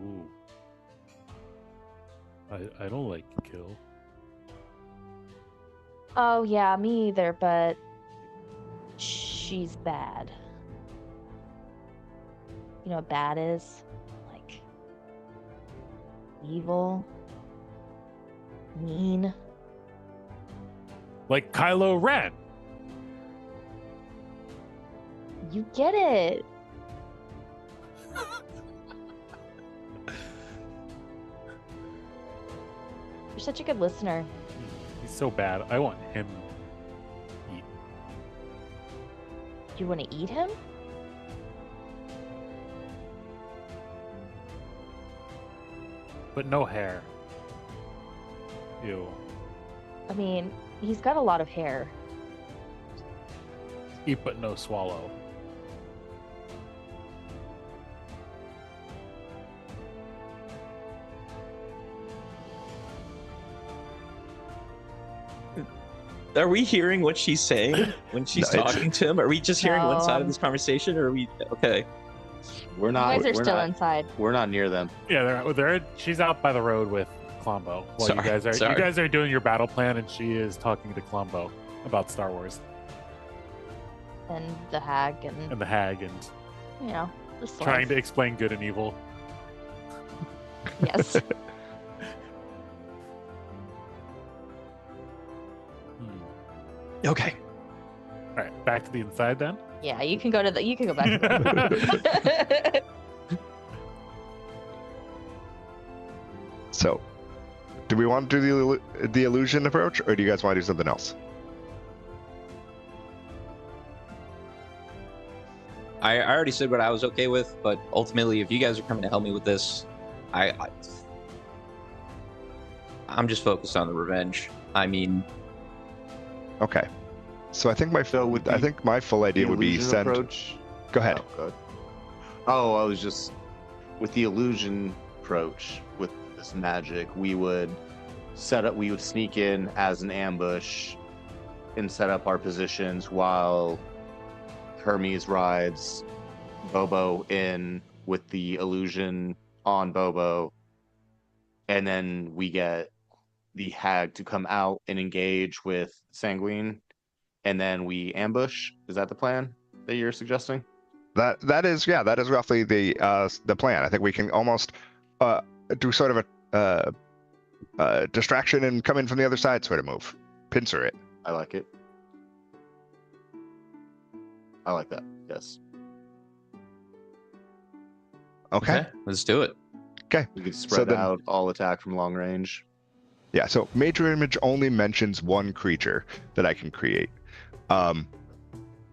Ooh. I don't like kill. Oh yeah, me either, but she's bad. You know what bad is? Like evil, mean. Like Kylo Ren. You get it. You're such a good listener. He's so bad. I want him eaten. Do you want to eat him? But no hair. Ew. I mean, he's got a lot of hair. Eat but no swallow. Are we hearing what she's saying when she's No, it's- talking to him? Are we just hearing one side No. of this conversation, or are we okay? We're You not. guys are we're still not, inside. We're not near them. Yeah, they're she's out by the road with Klombo. While Sorry, you sorry. guys are doing your battle plan, and she is talking to Klombo about Star Wars And the hag and, and the hag and you know, just trying to life. explain good and evil. Yes. Okay. All right, back to the inside then. Yeah, you can go to the. You can go back. To the So, do we want to do the illusion approach, or do you guys want to do something else? I already said what I was okay with, but ultimately, if you guys are coming to help me with this, I'm just focused on the revenge. I mean, Okay. So I think my So with I the- think my full idea would be illusion send. approach. Go ahead. Oh, good. Oh, I was just with the illusion approach with this magic. We would set up. We would sneak in as an ambush and set up our positions while Hermes rides Bobo in with the illusion on Bobo, and then we get the hag to come out and engage with Sanguine, and then we ambush. Is that the plan that you're suggesting? That is roughly the plan. I think we can almost do sort of a distraction and come in from the other side sort of move. Pincer it. I like it. I like that. Yes. Okay. let's do it. We could spread then- out all attack from long range. Yeah, so major image only mentions one creature that I can create.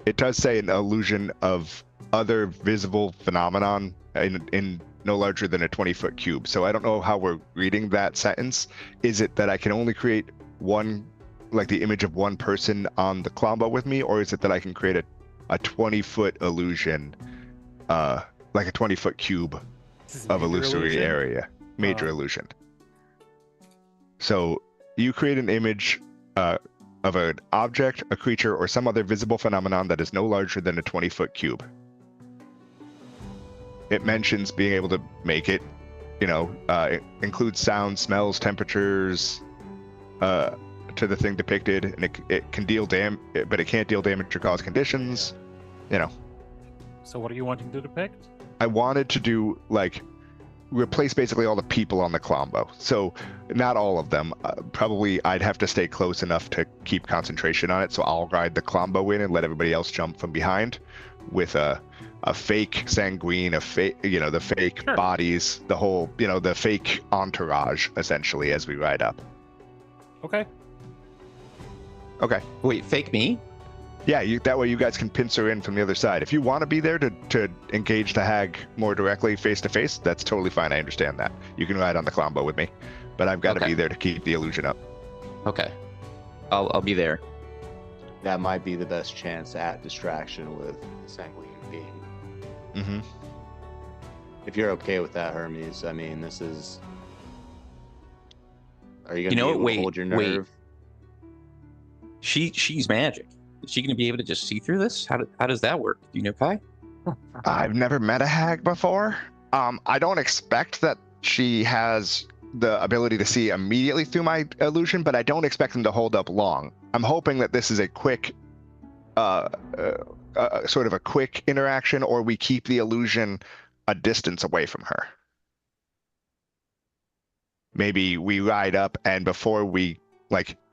It does say an illusion of other visible phenomenon in no larger than a 20-foot cube. So I don't know how we're reading that sentence. Is it that I can only create one, like the image of one person on the Klombo with me, or is it that I can create a 20-foot illusion, like a 20-foot cube This is of major illusory illusion. area, major Oh. illusion. So you create an image of an object, a creature, or some other visible phenomenon that is no larger than a 20-foot cube. It mentions being able to make it, it includes sounds, smells, temperatures to the thing depicted, and it can deal but it can't deal damage or cause conditions. So what are you wanting to depict? I wanted to do replace basically all the people on the Klombo. So not all of them. Probably I'd have to stay close enough to keep concentration on it. So I'll ride the Klombo in and let everybody else jump from behind with a fake Sanguine, the fake Sure. bodies, the whole, the fake entourage essentially as we ride up. Okay. Okay. Wait, fake me? Yeah, that way you guys can pincer in from the other side. If you want to be there to engage the hag more directly face to face, that's totally fine. I understand that. You can ride on the Klombo with me, but I've got to Okay. be there to keep the illusion up. Okay, I'll be there. That might be the best chance at distraction with Sanguine being. Mm-hmm. If you're okay with that, Hermes, I mean, this is. Are you gonna You know be what? able to hold your Wait. nerve? She's magic. Is she going to be able to just see through this? How does that work? Do you know, Kai? I've never met a hag before. I don't expect that she has the ability to see immediately through my illusion, but I don't expect them to hold up long. I'm hoping that this is a quick, sort of a quick interaction, or we keep the illusion a distance away from her. Maybe we ride up, and before we,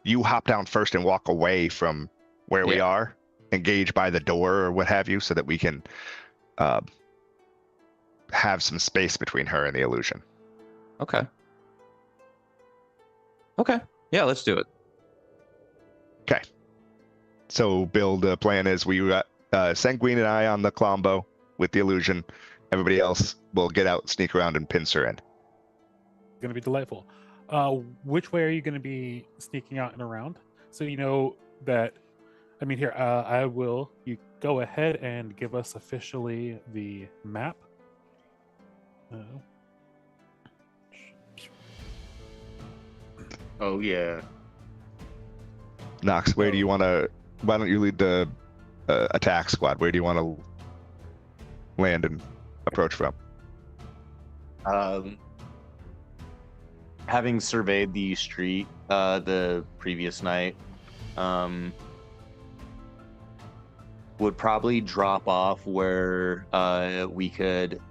you hop down first and walk away from where we Yeah. are, engage by the door or what have you, so that we can have some space between her and the illusion. Okay. Okay. Yeah, let's do it. So Bill, the plan is we Sanguine and I on the Klombo with the illusion. Everybody else will get out, sneak around, and pincer in. It's gonna be delightful. Which way are you going to be sneaking out and around? So you know that. I mean, here I will. You go ahead and give us officially the map. Oh yeah. Knox, where do you want to? Why don't you lead the attack squad? Where do you want to land and approach from? Having surveyed the street the previous night, would probably drop off where we could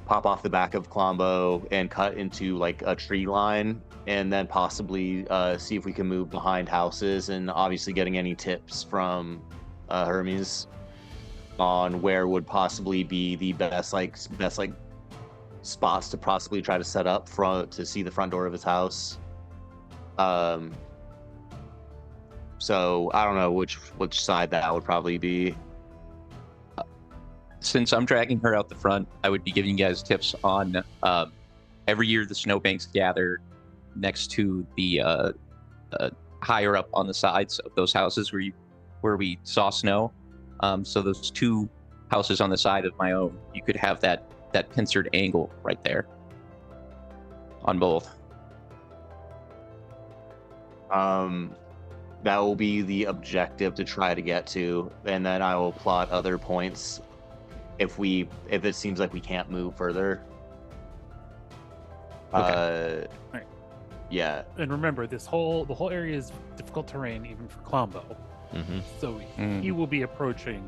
pop off the back of Klombo and cut into like a tree line, and then possibly see if we can move behind houses, and obviously getting any tips from Hermes on where would possibly be the best spots to possibly try to set up to see the front door of his house. So I don't know which side that would probably be. Since I'm dragging her out the front, I would be giving you guys tips on every year the snowbanks gather next to the higher up on the sides of those houses where we saw snow. So those two houses on the side of my own, you could have that pincered angle right there on both. That will be the objective to try to get to, and then I will plot other points if it seems like we can't move further. Okay. Right. Yeah. And remember, the whole area is difficult terrain even for Klombo. Mm-hmm. So he will be approaching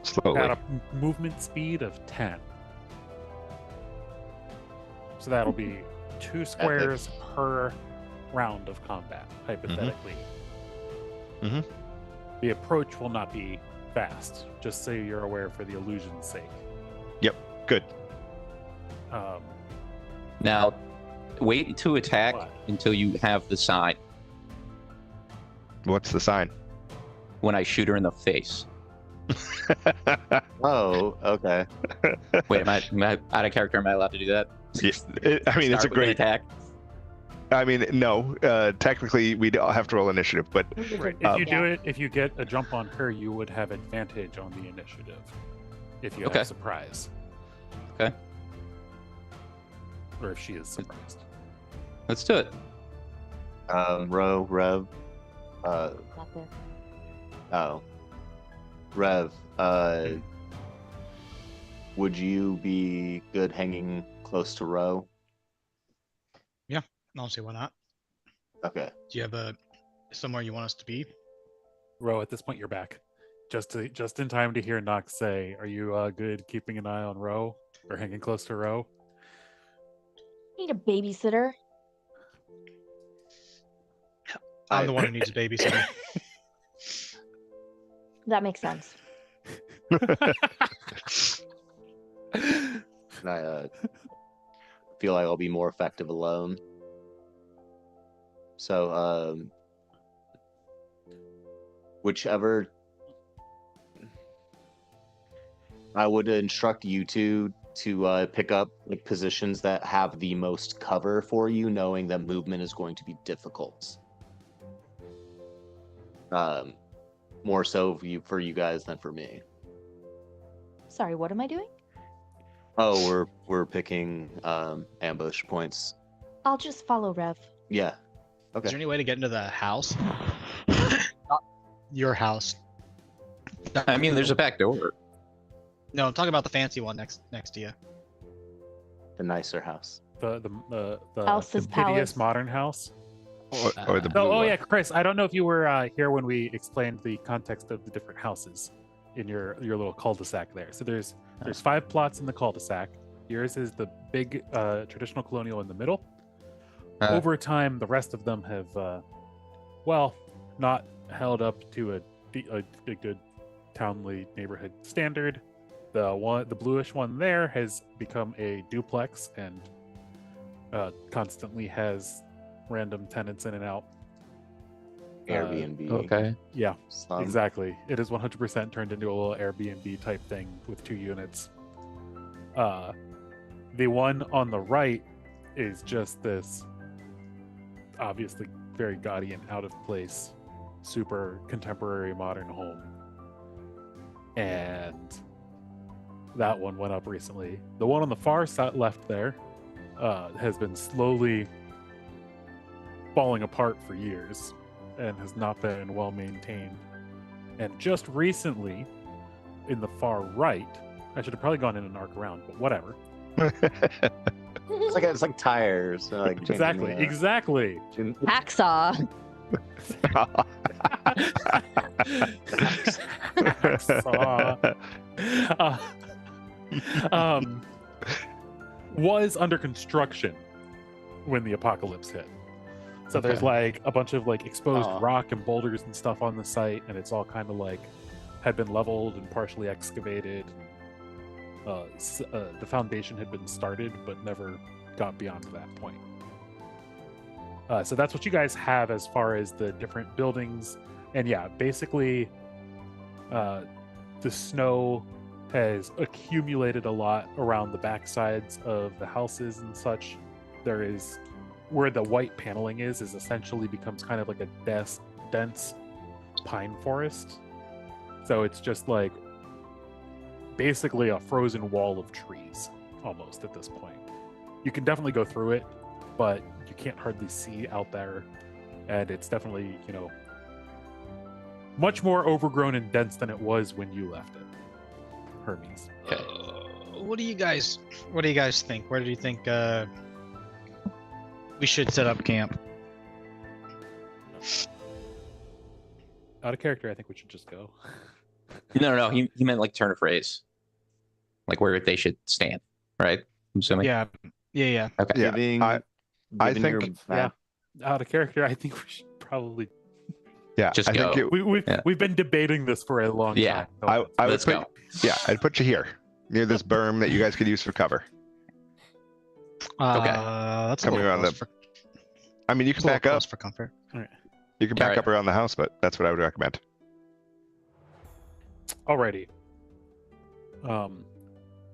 Slowly. at a movement speed of 10. So that'll be 2 squares per round of combat, hypothetically. Mm-hmm. The approach will not be fast, just so you're aware for the illusion's sake. Yep. Good. Now, wait to attack until you have the sign. What's the sign? When I shoot her in the face. Oh, okay. Wait, am I out of character? Am I allowed to do that? I mean, it's a Start with an great attack. I mean, no. Technically, we don't have to roll initiative, but Right. If you do it, if you get a jump on her, you would have advantage on the initiative. If you have surprise. Okay. Or if she is surprised. Let's do it. Rev. Rev, would you be good hanging close to Ro? Yeah, I don't see why not. Okay. Do you have somewhere you want us to be? Ro, at this point, you're back. Just in time to hear Nox say, "Are you good keeping an eye on Ro or hanging close to Ro?" Need a babysitter. I'm the one who needs a babysitter. That makes sense. I feel like I'll be more effective alone. So, whichever, I would instruct you two to pick up like positions that have the most cover for you, knowing that movement is going to be difficult. More so for you guys than for me. Sorry, what am I doing? Oh, we're picking ambush points. I'll just follow Rev. Yeah. Okay. Is there any way to get into the house? Not your house. I mean, there's a back door. No, I'm talking about the fancy one next to you. The nicer house. The Elsa's hideous palace. modern house. Or the blue Oh one. yeah, Chris. I don't know if you were here when we explained the context of the different houses in your little cul-de-sac there. So there's 5 plots in the cul-de-sac. Yours is the big traditional colonial in the middle. Over time, the rest of them have, not held up to a good townly neighborhood standard. The bluish one there has become a duplex and constantly has random tenants in and out. Airbnb. Okay. Yeah, exactly. It is 100% turned into a little Airbnb type thing with 2 units. The one on the right is just this obviously very gaudy and out of place, super contemporary modern home. And that one went up recently. The one on the far side left there has been slowly falling apart for years and has not been well maintained. And just recently, in the far right, I should have probably gone in an arc around, but whatever. It's like tires. Like Exactly. Hacksaw. Was under construction when the apocalypse hit. So there's like a bunch of like exposed rock and boulders and stuff on the site, and it's all kind of like had been leveled and partially excavated. The foundation had been started but never got beyond that point. So that's what you guys have as far as the different buildings. And yeah, basically the snow has accumulated a lot around the backsides of the houses and such. There is where the white paneling is essentially becomes kind of like a dense pine forest. So it's just like basically a frozen wall of trees almost at this point. You can definitely go through it, but you can't hardly see out there. And it's definitely, much more overgrown and dense than it was when you left it, Hermes. Okay. What do you guys think? Where do you think we should set up camp? Out of character, I think we should just go. No. He meant like turn a phrase, like where they should stand, right? I'm assuming. Yeah. Okay. Yeah. I think Out of character, I think we should probably just I go. think we've been debating this for a long time. Let's go. Yeah, I'd put you here near this berm that you guys could use for cover. Okay. That's Coming around I mean, you can back up for comfort. You can back up around the house, but that's what I would recommend. Alrighty.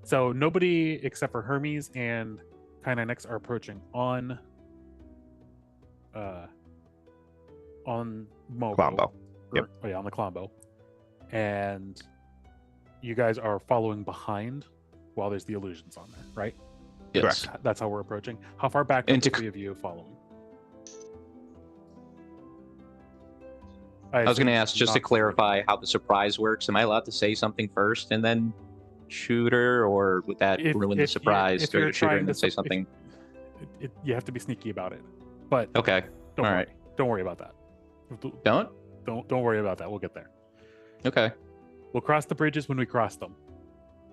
So nobody except for Hermes and Kainanex are approaching on Mogo. Klombo. Yep. On the Klombo. And you guys are following behind while there's the illusions on there, right? Yes. That's how we're approaching. How far back are the three of you following? I was going to ask just to clarify how the surprise works. Am I allowed to say something first and then shoot her, or would that ruin the surprise? Do I shoot her and then say something? You have to be sneaky about it. But okay. Don't All worry. right. Don't worry about that. Don't worry about that. We'll get there. Okay. We'll cross the bridges when we cross them.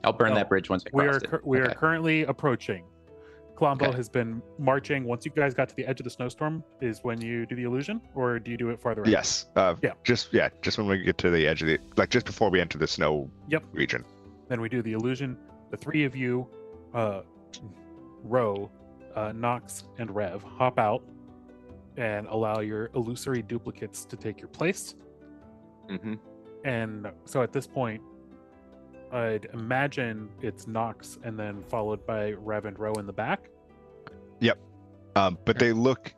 I'll burn that bridge once I cross it. We are currently approaching. Klombo has been marching. Once you guys got to the edge of the snowstorm is when you do the illusion, or do you do it farther out? Yes. Just when we get to the edge of just before we enter the snow region. Then we do the illusion. The three of you, Ro, Nox, and Rev, hop out and allow your illusory duplicates to take your place. Mm-hmm. And so at this point, I'd imagine it's Nox and then followed by Rev and Ro in the back. Yep. But they look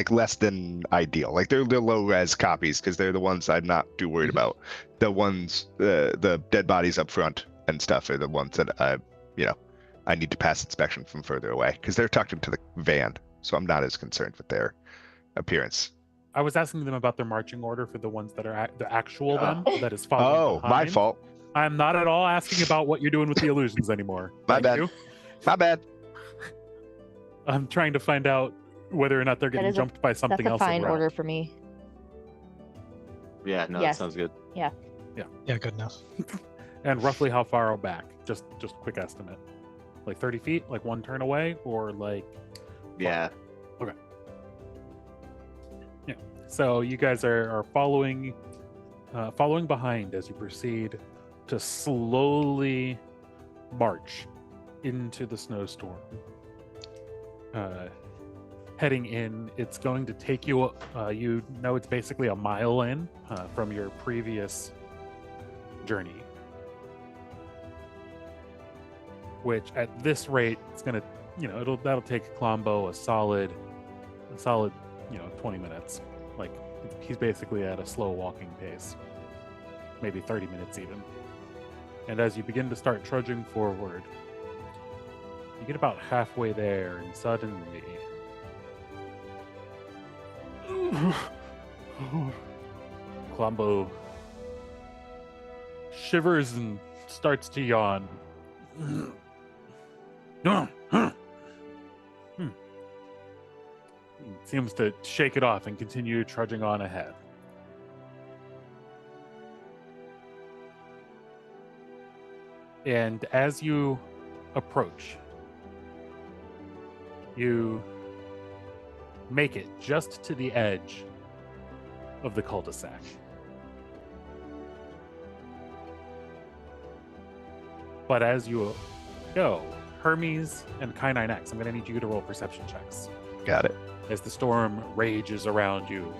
less than ideal. Like they're low res copies because they're the ones I'm not too worried about. The ones, the dead bodies up front and stuff are the ones that I need to pass inspection from further away because they're tucked into the van. So I'm not as concerned with their appearance. I was asking them about their marching order for the ones that are the actual them that is following behind. My fault. I'm not at all asking about what you're doing with the illusions anymore. My bad. My bad. I'm trying to find out whether or not they're getting jumped by something else. That's a fine order for me. Yeah, that sounds good. Yeah, good enough. And roughly how far back? Just quick estimate. Like 30 feet, like one turn away, or like... Yeah. Okay. Yeah. So you guys are following behind as you proceed to slowly march into the snowstorm. Heading in, it's going to take you, it's basically a mile in from your previous journey. Which at this rate, it's going to that'll take Klombo a solid 20 minutes. Like he's basically at a slow walking pace, maybe 30 minutes even. And as you begin to start trudging forward, you get about halfway there, and suddenly Klombo shivers and starts to yawn. Seems to shake it off and continue trudging on ahead. And as you approach, you make it just to the edge of the cul-de-sac. But as you go, Hermes and K9X, I'm going to need you to roll perception checks Got it. as the storm rages around you,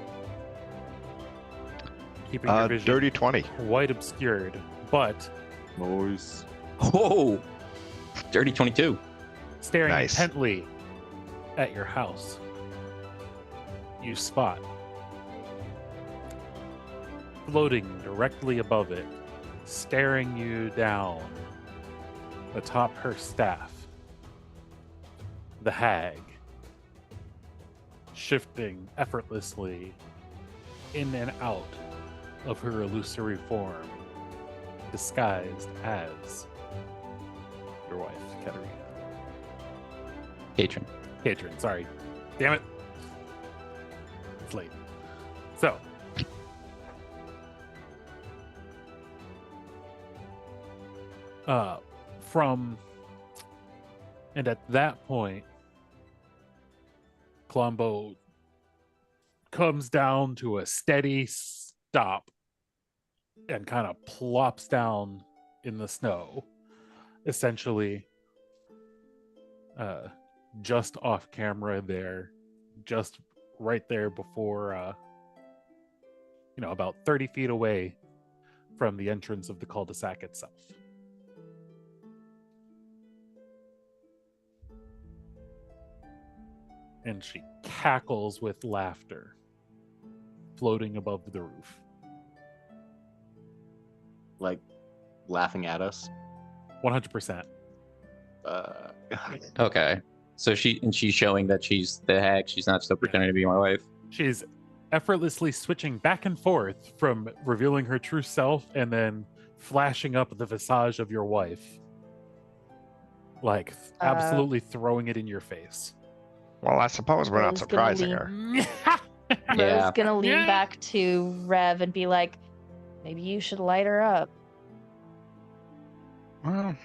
keeping your vision Dirty 20. quite obscured. But Noise. Oh, dirty 22. staring Nice. intently at your house, you spot, floating directly above it, staring you down atop her staff, the hag, shifting effortlessly in and out of her illusory form, disguised as your wife, Katerina. Patron, sorry. Damn it. It's late. So, and at that point, Klombo comes down to a steady stop and kind of plops down in the snow, essentially just off camera there, just right there before about 30 feet away from the entrance of the cul-de-sac itself. And she cackles with laughter, floating above the roof. Like laughing at us. 100%. Okay. So she's showing that she's the hag. She's not still pretending to be my wife. She's effortlessly switching back and forth from revealing her true self and then flashing up the visage of your wife. Like absolutely throwing it in your face. Well, I suppose we're not Rose gonna surprising lean- her. Yeah. Rose gonna lean back to Rev and be like, maybe you should light her up. Well,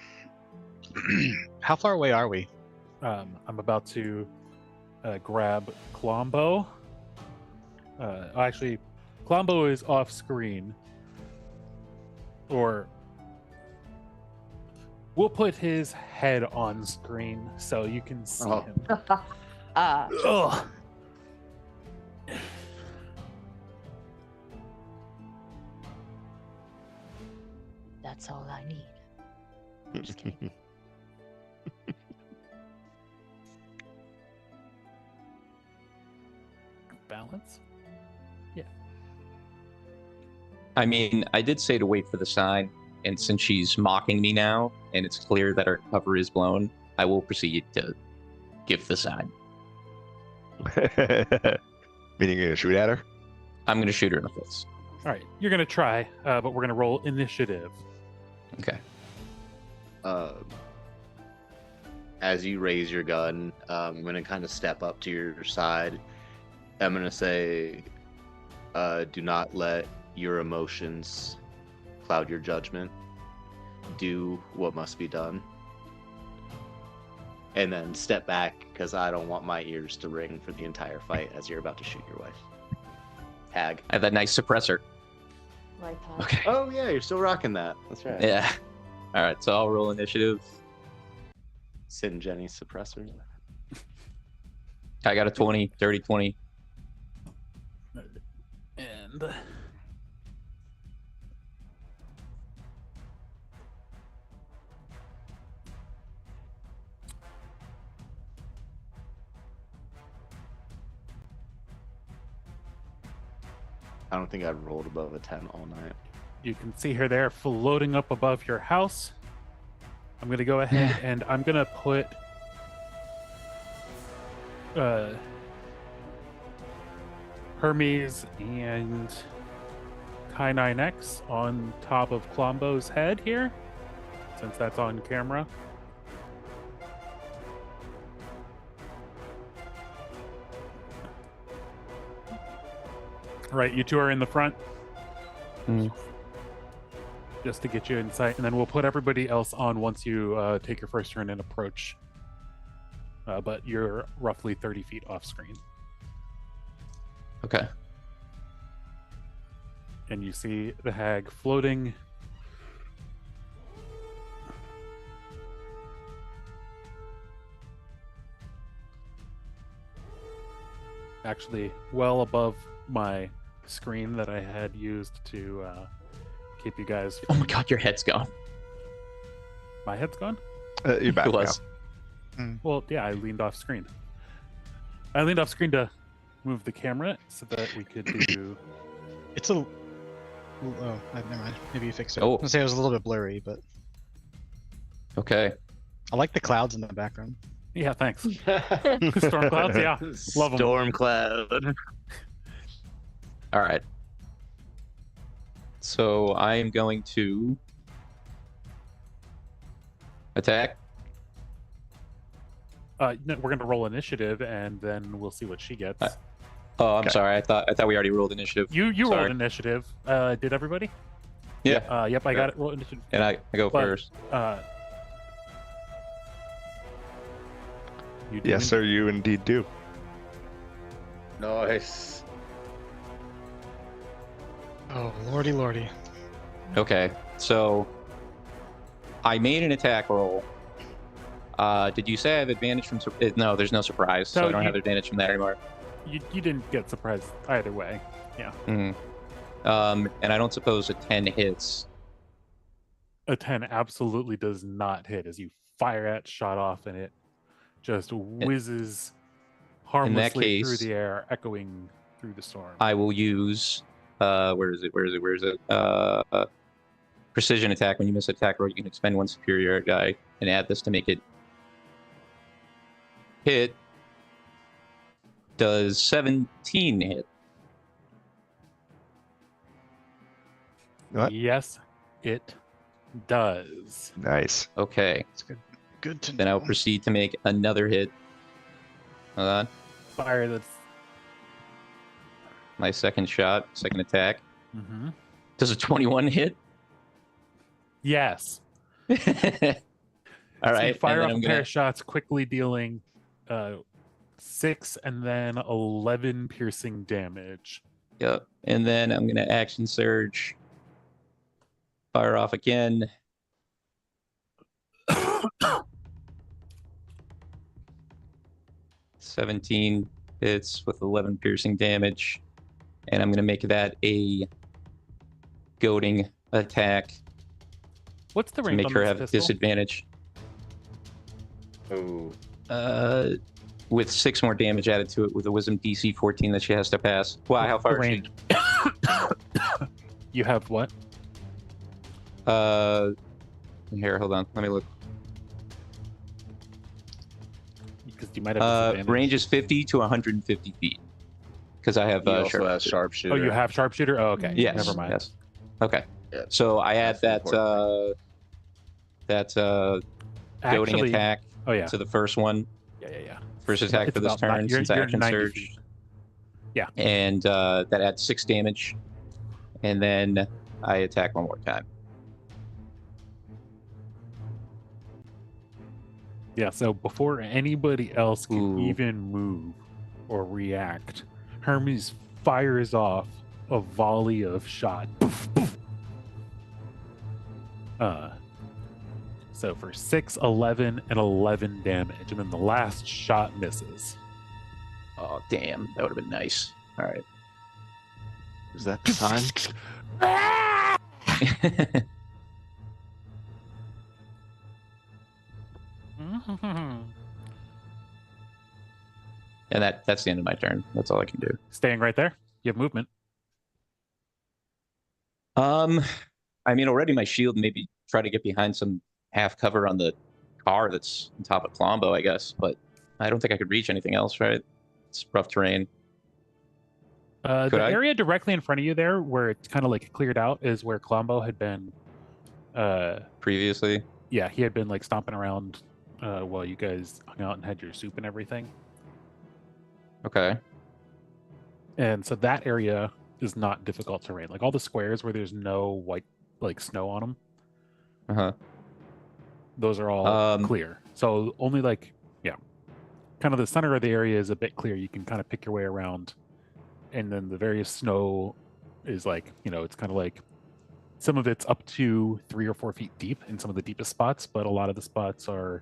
how far away are we? I'm about to grab Klombo. Actually, Klombo is off screen. Or we'll put his head on screen so you can see Oh. him. Uh, Ugh. that's all I need. Just kidding. Balance? I mean, I did say to wait for the sign, and since she's mocking me now, and it's clear that her cover is blown, I will proceed to give the sign. Meaning you're gonna shoot at her? I'm going to shoot her in the face. All right, you're going to try, but we're going to roll initiative. Okay. As you raise your gun, I'm gonna kind of step up to your side. I'm gonna say, do not let your emotions cloud your judgment. Do what must be done. And then step back, because I don't want my ears to ring for the entire fight as you're about to shoot your wife. Hag. I have that nice suppressor. Like that. Okay. Oh yeah, you're still rocking that. That's right. Yeah. All right, so I'll roll initiative. Sin Jenny's suppressor. I got a 20, dirty 20. And I don't think I've rolled above a 10 all night. You can see her there floating up above your house. I'm going to go ahead and I'm going to put Hermes and Kai9X on top of Klombo's head here, since that's on camera. Right, you two are in the front. Just to get you in sight, and then we'll put everybody else on once you take your first turn and approach. But you're roughly 30 feet off screen. Okay. And you see the hag floating. Actually, well above my screen that I had used to keep you guys. Oh my god, your head's gone. My head's gone? You're back It was. Well, yeah, I leaned off screen. I leaned off screen to move the camera so that we could do. It's a. Oh, never mind. Maybe you fixed it. Oh. I was gonna say it was a little bit blurry, but Okay. I like the clouds in the background. Yeah, thanks. Storm clouds, yeah. Love 'em. Storm cloud. All right. So I am going to attack. No, we're gonna roll initiative, and then we'll see what she gets. Oh, I'm Okay. sorry. I thought we already rolled initiative. You Sorry. rolled initiative. Did everybody? Yeah. Yep, I got it. Roll initiative. And I go But, first. You do Yes, sir. You indeed do. Nice. Oh, lordy, lordy. Okay. So I made an attack roll. Did you say I have advantage from? No, there's no surprise, so So I don't you- have advantage from that anymore. You didn't get surprised either way. Yeah. Mhm. And I don't suppose a 10 hits. A 10 absolutely does not hit as you fire at, shot off, and it just whizzes harmlessly through case, the air, echoing through the storm. I will use where is it? Precision attack. When you miss an attack roll, you can expend one superior die and add this to make it hit. Does 17 hit? What? Yes, it does. Nice. Okay. It's good. Good to Then know. I'll proceed to make another hit. Hold on. Fire that's. My second shot, second attack. Mm-hmm. Does a 21 hit? Yes. All So right. you fire and off then a I'm pair gonna, of shots, quickly dealing 6 and then 11 piercing damage. yep. And then I'm gonna action surge. Fire off again. $17 hits with 11 piercing damage, and I'm gonna make that a goading attack What's the to range make on her this have pistol? disadvantage. Oh. With 6 more damage added to it with a Wisdom DC 14 that she has to pass. Wow, how far is she? range? You have what? Here, hold on. Let me look. Because you might have disadvantage. Range is 50 to 150 feet. Because I have He also has sharpshooter. sharpshooter. Oh, you have sharpshooter? Oh, okay. Yes. Never mind. Yes. Okay. Yeah. So I add That's the that goading Actually, attack oh yeah. to the first one. Yeah. First attack It's for this about turn you're since action 90 surge. feet. And that adds 6 damage. And then I attack one more time. Yeah, so before anybody else can Ooh. even move or react, Hermes fires off a volley of shot. Poof, poof. So for 6, 11, and 11 damage, and then the last shot misses. Oh, damn. That would have been nice. All right. Is that the time? And that's the end of my turn. That's all I can do. Staying right there. You have movement. I mean, already my shield, maybe try to get behind some half cover on the car that's on top of Colombo, I guess, but I don't think I could reach anything else, right? It's rough terrain. Could The I? area directly in front of you there, where it's kind of like cleared out, is where Colombo had been. Previously? Yeah, he had been like stomping around while you guys hung out and had your soup and everything. Okay. And so that area is not difficult terrain. Like all the squares where there's no white like snow on them, Uh-huh. those are all clear. So only like, yeah, kind of the center of the area is a bit clear. You can kind of pick your way around. And then the various snow is like, it's kind of like some of it's up to 3 or 4 feet deep in some of the deepest spots, but a lot of the spots are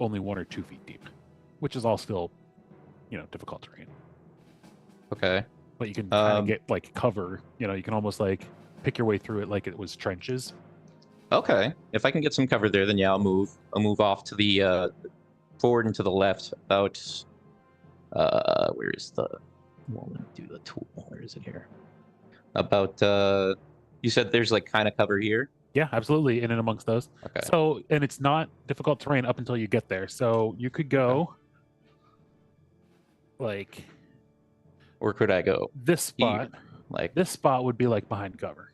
only 1 or 2 feet deep, which is all still, difficult terrain. Okay. But you can kind of get like cover, you can almost like pick your way through it like it was trenches. Okay. If I can get some cover there, then yeah, I'll move. I'll move off to the forward and to the left about where is the do the tool? Where is it here? About you said there's like kind of cover here. Yeah, absolutely. In and amongst those. Okay. So, and it's not difficult terrain up until you get there. So you could go like, or could I go this spot? here? Like this spot would be like behind cover.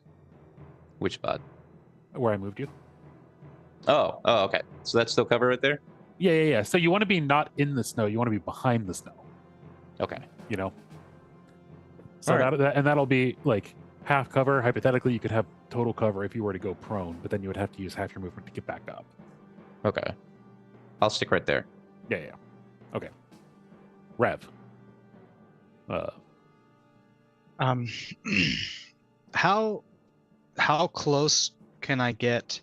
Which spot? Where I moved you. Oh, okay. So that's still cover right there? Yeah. So you want to be not in the snow. You want to be behind the snow. Okay. So All right. that'll be like half cover. Hypothetically, you could have total cover if you were to go prone, but then you would have to use half your movement to get back up. Okay. I'll stick right there. Yeah. Okay. Rev. How close can I get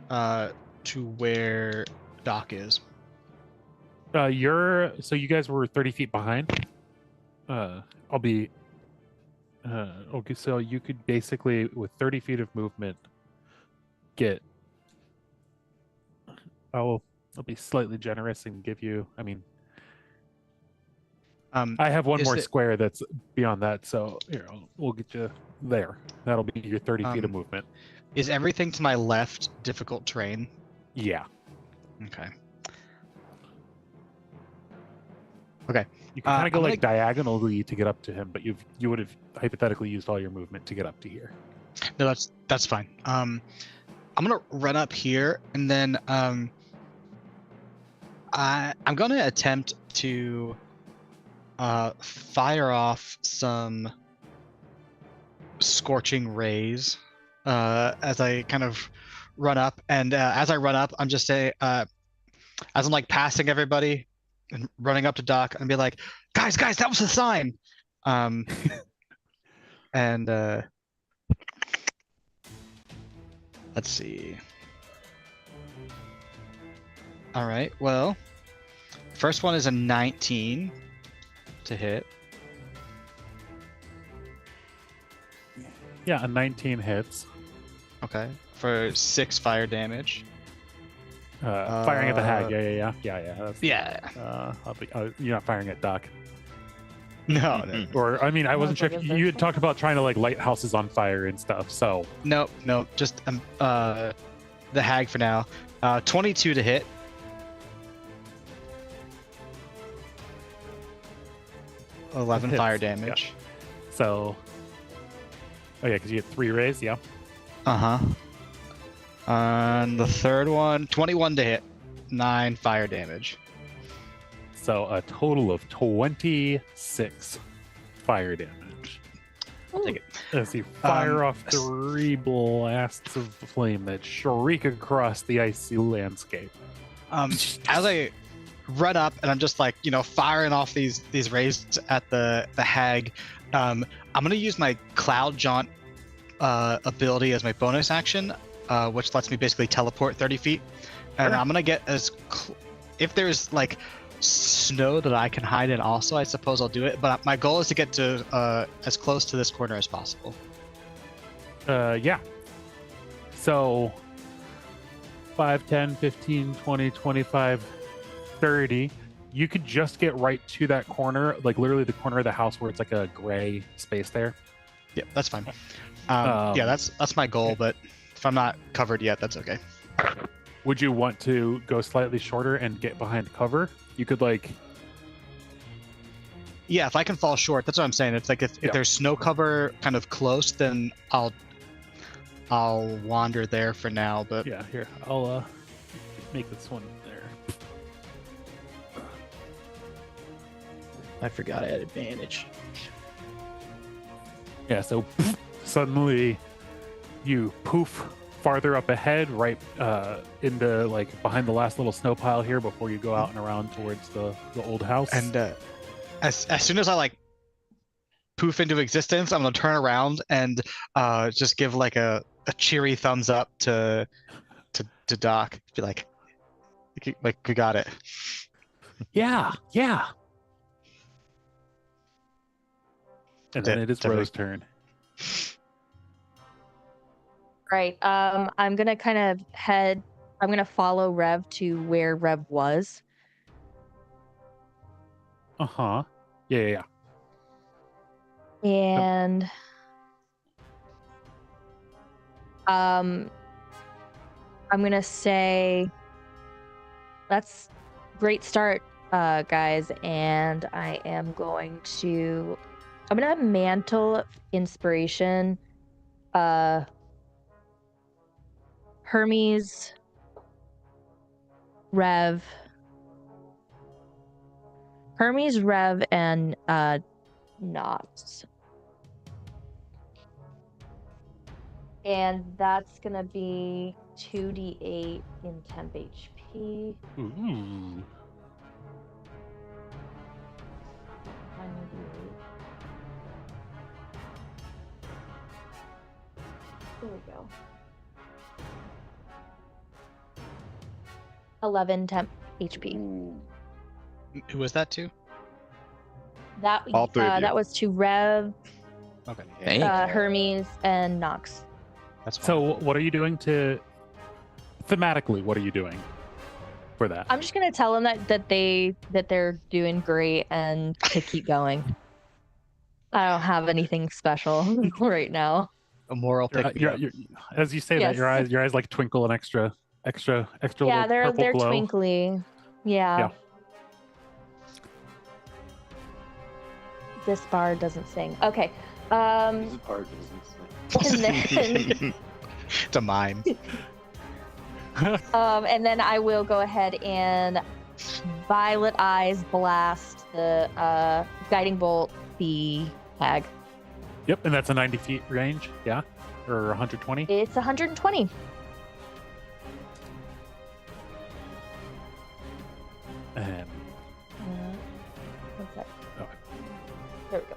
to where Doc is? So you guys were 30 feet behind. I'll be okay, so you could basically with 30 feet of movement get I'll be slightly generous and give you, I have one more square that's beyond that, so we'll get you there. That'll be your 30 feet of movement. Is everything to my left difficult terrain? Yeah. Okay. You can kind of go like diagonally to get up to him, but you would have hypothetically used all your movement to get up to here. No, that's fine. I'm gonna run up here, and then I'm gonna attempt to fire off some scorching rays as I kind of run up, and as I run up, I'm just as I'm like passing everybody and running up to Doc and be like, guys, that was a sign. And let's see. All right, well, first one is a 19 to hit. Yeah, a 19 hits. Okay, for 6 fire damage. Firing at the hag. Yeah. You're not firing at Doc. No. Or I wasn't sure if you had talked about trying to like light houses on fire and stuff. So No, just the hag for now. 22 to hit. It 11 hits, fire damage. yeah. So, because you get 3 rays, yeah. And the third one, 21 to hit, 9 fire damage. So a total of 26 fire damage. I'll take it. As you fire off 3 blasts of flame that shriek across the icy landscape. As I run up and I'm just like, firing off these rays at the hag, I'm gonna use my Cloud Jaunt ability as my bonus action, which lets me basically teleport 30 feet. And Sure. I'm gonna get if there's like snow that I can hide in also, I suppose I'll do it. But my goal is to get to as close to this corner as possible. Yeah. So 5, 10, 15, 20, 25, 30. You could just get right to that corner, like literally the corner of the house where it's like a gray space there. Yeah, that's fine. Yeah, that's my goal, but if I'm not covered yet, that's okay. Would you want to go slightly shorter and get behind cover? You could like. Yeah, if I can fall short, that's what I'm saying. It's like if there's snow cover kind of close, then I'll wander there for now. But Yeah, here I'll make this one there. I forgot I had advantage. Yeah, so suddenly you poof farther up ahead, right into like behind the last little snow pile here before you go out and around towards the old house. and as soon as I like poof into existence, I'm gonna turn around and just give like a cheery thumbs up to Doc. Be like we got it. yeah. And then it is Definitely. Rose's turn. Right. I'm gonna follow Rev to where Rev was. Uh-huh. Yeah. And I'm gonna say that's great start, guys, and I'm gonna mantle inspiration Hermes, Rev, and Nox. And that's gonna be 2d8 in temp HP. Ooh. 1d8. There we go. 11 temp HP. Who was that to? That All three of you. that was to Rev, Okay. Thanks. Hermes, and Nox. That's fine. So what are you doing to thematically? What are you doing for that? I'm just gonna tell them that they're doing great and to keep going. I don't have anything special right now. a moral pick. You're, as you say that, Yes. your eyes like twinkle an extra Yeah, little they're purple glow. twinkly. Yeah. Yeah. This bar doesn't sing. Okay. And then It's a mime. and then I will go ahead and Violet Eyes blast the guiding bolt the hag. Yep, and that's a 90 feet range. Yeah, or 120. It's 120. And One sec. Okay. There we go.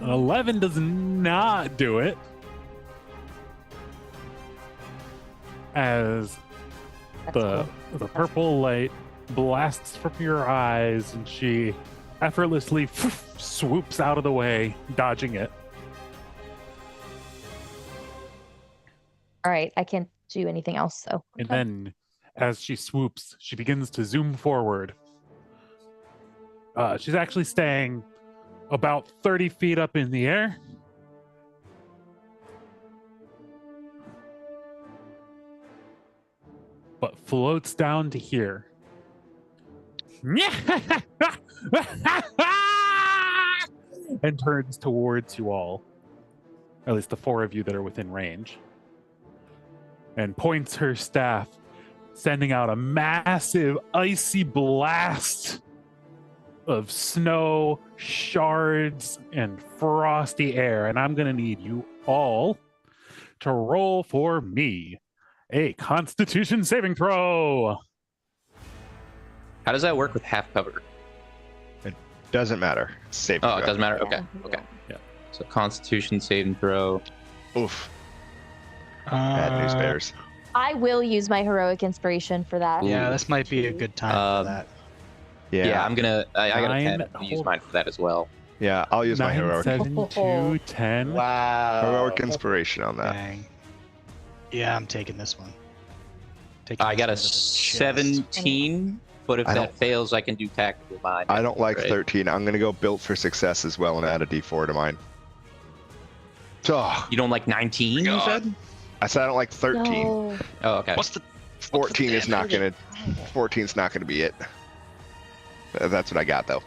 an 11 does not do it. As That's the cool. the purple light blasts from your eyes, and she effortlessly swoops out of the way, dodging it. All right, I can't do anything else, so. And okay. then, as she swoops, she begins to zoom forward. She's actually staying about 30 feet up in the air. But floats down to here. And turns towards you all. At least the four of you that are within range. And points her staff, sending out a massive icy blast of snow, shards, and frosty air. And I'm going to need you all to roll for me a Constitution saving throw. How does that work with half cover? Doesn't matter. Save. Oh, it doesn't matter. Yeah, Okay. you Okay. will. Yeah. So Constitution saving throw. Oof. Bad news bears. I will use my heroic inspiration for that. Yeah, this might be a good time for that. Yeah, I'm gonna. I got a 10. Nine- I'm gonna use mine for that as well. Yeah, I'll use my 9, heroic 7, 2, 10. Wow. heroic inspiration on that. Dang. Yeah, I'm taking this one. I got a this one with the chest. 17 But if I that don't- fails, I can do tactical mind. I don't like Right. 13. I'm gonna go built for success as well and add a D4 to mine. Oh, You don't like 19, you God. said? I said I don't like 13. No. Oh, okay. What's the 14 is not gonna. Damage. 14's not gonna be it. That's what I got though.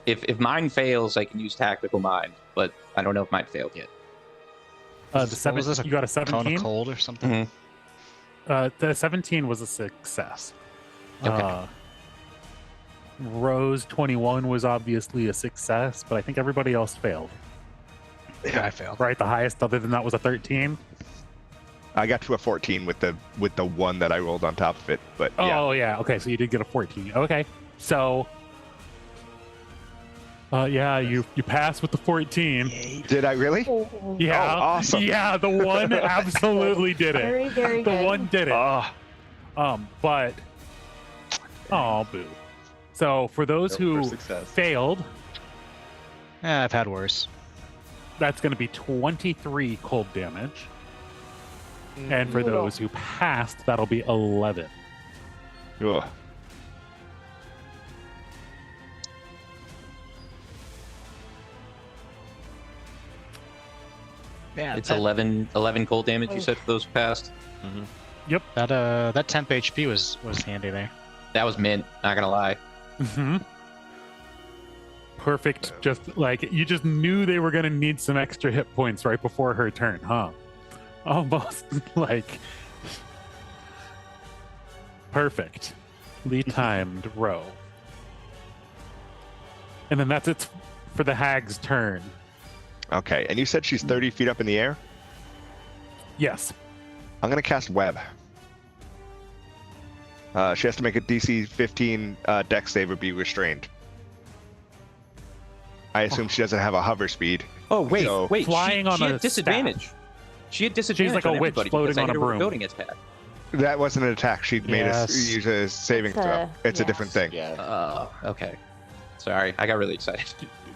If mine fails, I can use tactical mind, but I don't know if mine failed yet. The What was 7, this, a you got a cone 17? of cold or something? Mhm. The 17 was a success. Okay. Rose 21 was obviously a success, but I think everybody else failed. Yeah, I failed. Right, the highest other than that was a 13. I got to a 14 with the one that I rolled on top of it, but yeah. Oh yeah, okay, so you did get a 14. Okay, so yeah, you passed with the 14. Did I really? Oh, Yeah, Oh, awesome. Yeah, the one absolutely did it. very, very The good. one did it. Oh, But oh boo. So for those who success. failed, Yeah, I've had worse. that's going to be 23 cold damage. And for Brutal. those who passed, that'll be 11. ugh. Yeah, It's that, 11 cold damage, you said, for those who passed? that temp HP was handy there. That was mint, not gonna lie. Mm-hmm. Perfect. Just like you just knew they were going to need some extra hit points right before her turn, huh? Almost like perfectly timed row. And then that's it for the hag's turn. Okay, and you said she's 30 feet up in the air? Yes. I'm gonna cast Web. She has to make a DC 15 Dex save or be restrained. I assume she doesn't have a hover speed. Oh, wait, So- wait. Flying she on had a disadvantage. She had disadvantage. like a on witch everybody floating because I on a hit her with broom. Goading attack. That wasn't an attack. She made us Yes. use a saving It's a- throw. It's a yes. different thing. Yeah. Oh, okay. Sorry, I got really excited.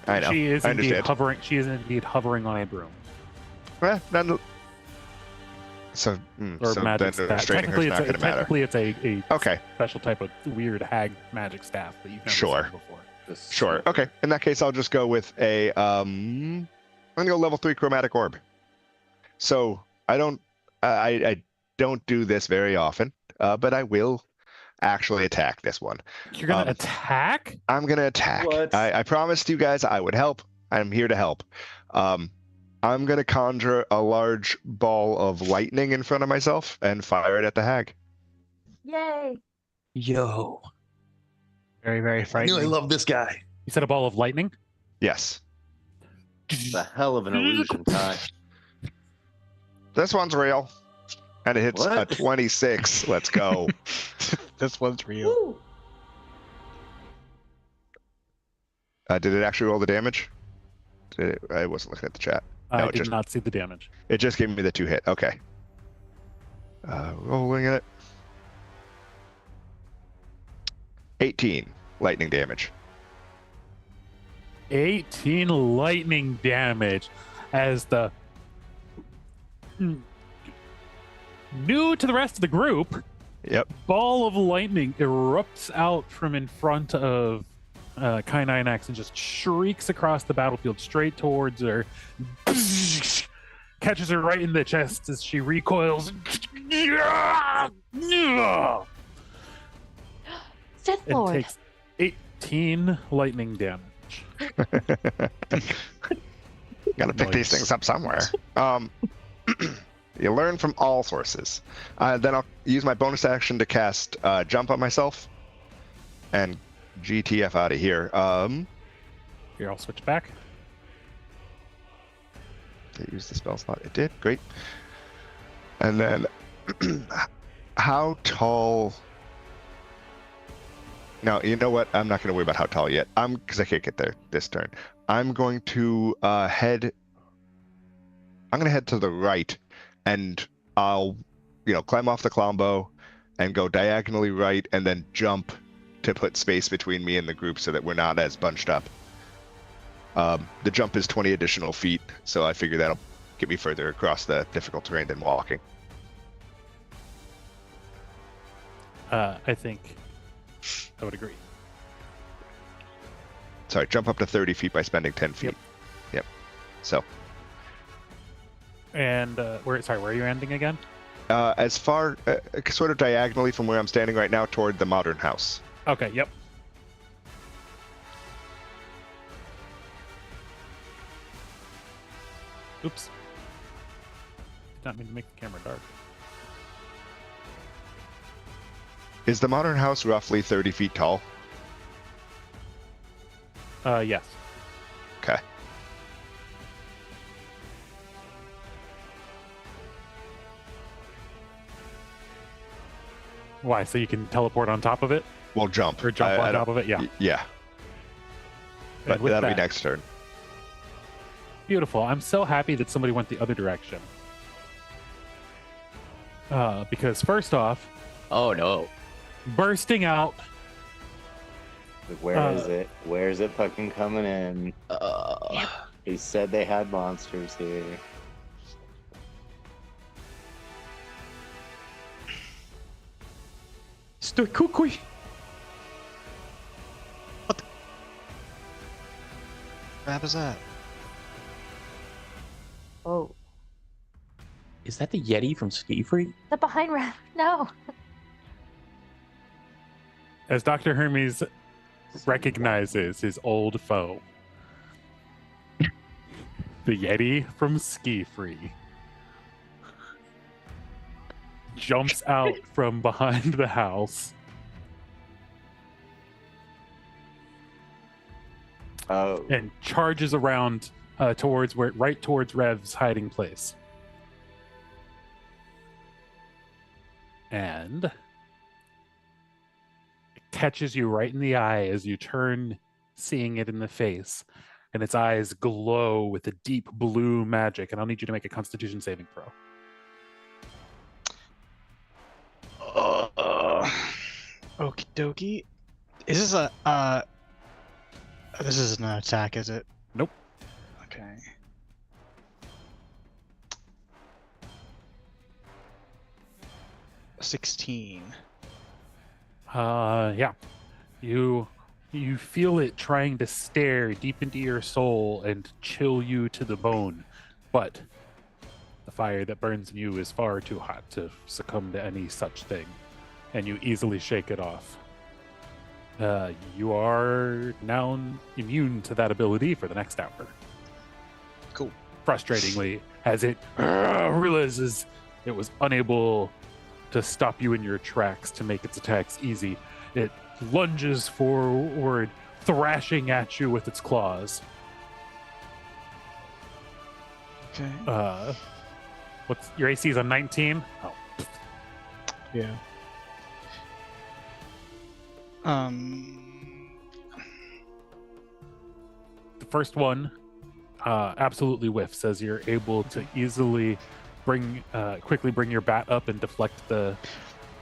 I know. She is I indeed understand. hovering. She is indeed hovering on a broom So, or so magic then staff. restraining her's not going to matter. Technically, it's a Okay, special type of weird hag magic staff that you've never Sure. seen before. sure. Okay, in that case, I'll just go with a I'm gonna go level 3 chromatic orb. So I don't do this very often, but I will actually attack this one. You're gonna attack? I'm gonna attack. What? I promised you guys I would help. I'm here to help. I'm gonna conjure a large ball of lightning in front of myself and fire it at the hag. Yay. Yo. Very, very I frightening. knew I love this guy. You said a ball of lightning? Yes. It's a hell of an illusion, Ty. This one's real. And it hits a What? 26. Let's go. This one's real. Woo. Did it actually roll the damage? I wasn't looking at the chat. I No, did just- not see the damage. It just gave me the 2 hit. Okay. Rolling it. 18 lightning damage. 18 lightning damage as the new to the rest of the group Yep. ball of lightning erupts out from in front of Kainainax and just shrieks across the battlefield straight towards her. Catches her right in the chest as she recoils. Sith And Lord. takes 18 lightning damage. Gotta pick these Nice. things up somewhere. You learn from all sources. Then I'll use my bonus action to cast Jump on myself and GTF out of here. Here, I'll switch back. Did it use the spell slot? It did. Great. And then, how tall? No, you know what? I'm not going to worry about how tall yet. Because I can't get there this turn. I'm going to head. I'm going to head to the right, and I'll, climb off the Clombo, and go diagonally right, and then jump to put space between me and the group so that we're not as bunched up. The jump is 20 additional feet, so I figure that'll get me further across the difficult terrain than walking. I think I would agree. Sorry, jump up to 30 feet by spending 10 feet. Yep. So, And where are you ending again? as far, sort of diagonally from where I'm standing right now toward the modern house. Okay, yep. Oops. Did not mean to make the camera dark. Is the modern house roughly 30 feet tall? Yes. Okay. Why? So you can teleport on top of it? We'll jump. Or jump I on don't- top of it? Yeah. Yeah. And But with that'll be that- next turn. Beautiful. I'm so happy that somebody went the other direction. Because first off, Oh no. bursting out, Where is it? Where's it fucking coming in? He said they had monsters here. Stoy kukui. What is that? Oh, Is that the Yeti from Ski Free? the behind Rev. No. as Dr. Hermes recognizes his old foe, the Yeti from Ski Free jumps out from behind the house. Oh, And charges around right towards Rev's hiding place. And it catches you right in the eye as you turn, seeing it in the face. And its eyes glow with a deep blue magic. And I'll need you to make a Constitution saving throw. Okie dokie. Is this this isn't an attack, is it? Nope. Okay. $16. Yeah. You feel it trying to stare deep into your soul and chill you to the bone, but the fire that burns in you is far too hot to succumb to any such thing, and you easily shake it off. You are now immune to that ability for the next hour. Cool. Frustratingly, as it realizes it was unable to stop you in your tracks to make its attacks easy, it lunges forward, thrashing at you with its claws. Okay. What's your AC is a 19? Oh, Yeah. the first one absolutely whiffs as you're able to easily quickly bring your bat up and deflect the.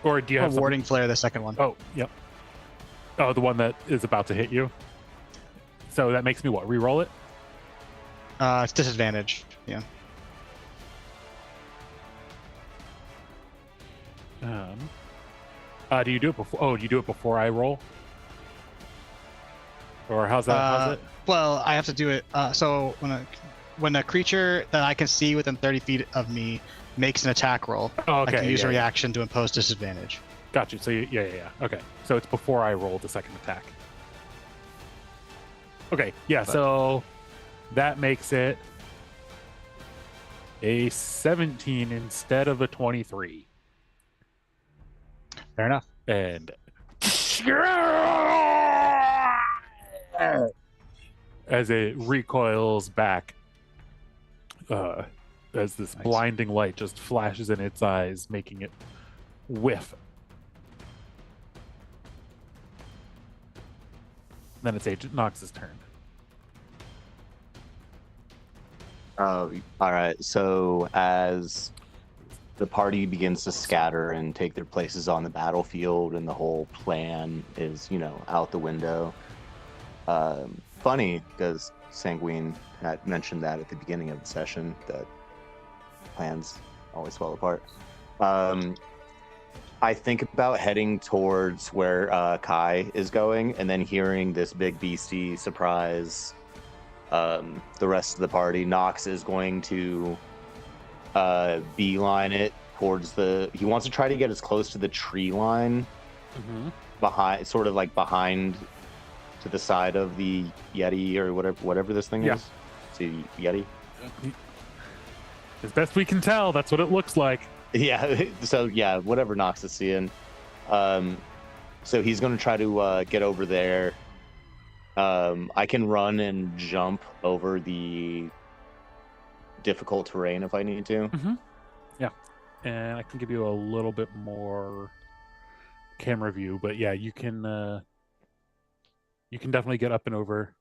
Or do you have Warding flare, the second one. Oh, yep. Oh, the one that is about to hit you. So that makes me what? Reroll it? It's disadvantage. Yeah. Do you do it before? Oh, do you do it before I roll? Or how's it? Well, I have to do it. So when a creature that I can see within 30 feet of me makes an attack roll, Oh, okay. I can use a yeah. reaction to impose disadvantage. Got you. So yeah. Okay. So it's before I roll the second attack. Okay. Yeah. So that makes it a 17 instead of a 23. Fair enough. And as it recoils back, as this Nice. blinding light just flashes in its eyes, making it whiff. Then it's Agent Nox's turn. all right. So as the party begins to scatter and take their places on the battlefield, and the whole plan is, out the window. Funny, because Sanguine had mentioned that at the beginning of the session, that plans always fall apart. I think about heading towards where Kai is going, and then hearing this big beastie surprise the rest of the party. Nox is going to beeline it towards he wants to try to get as close to the tree line behind, sort of like behind to the side of the Yeti or whatever this thing is. See, Yeti? As best we can tell, that's what it looks like. Yeah, so yeah, whatever Nox is seeing. So he's going to try to get over there. I can run and jump over the difficult terrain if I need to. Yeah, and I can give you a little bit more camera view, but yeah, you can definitely get up and over.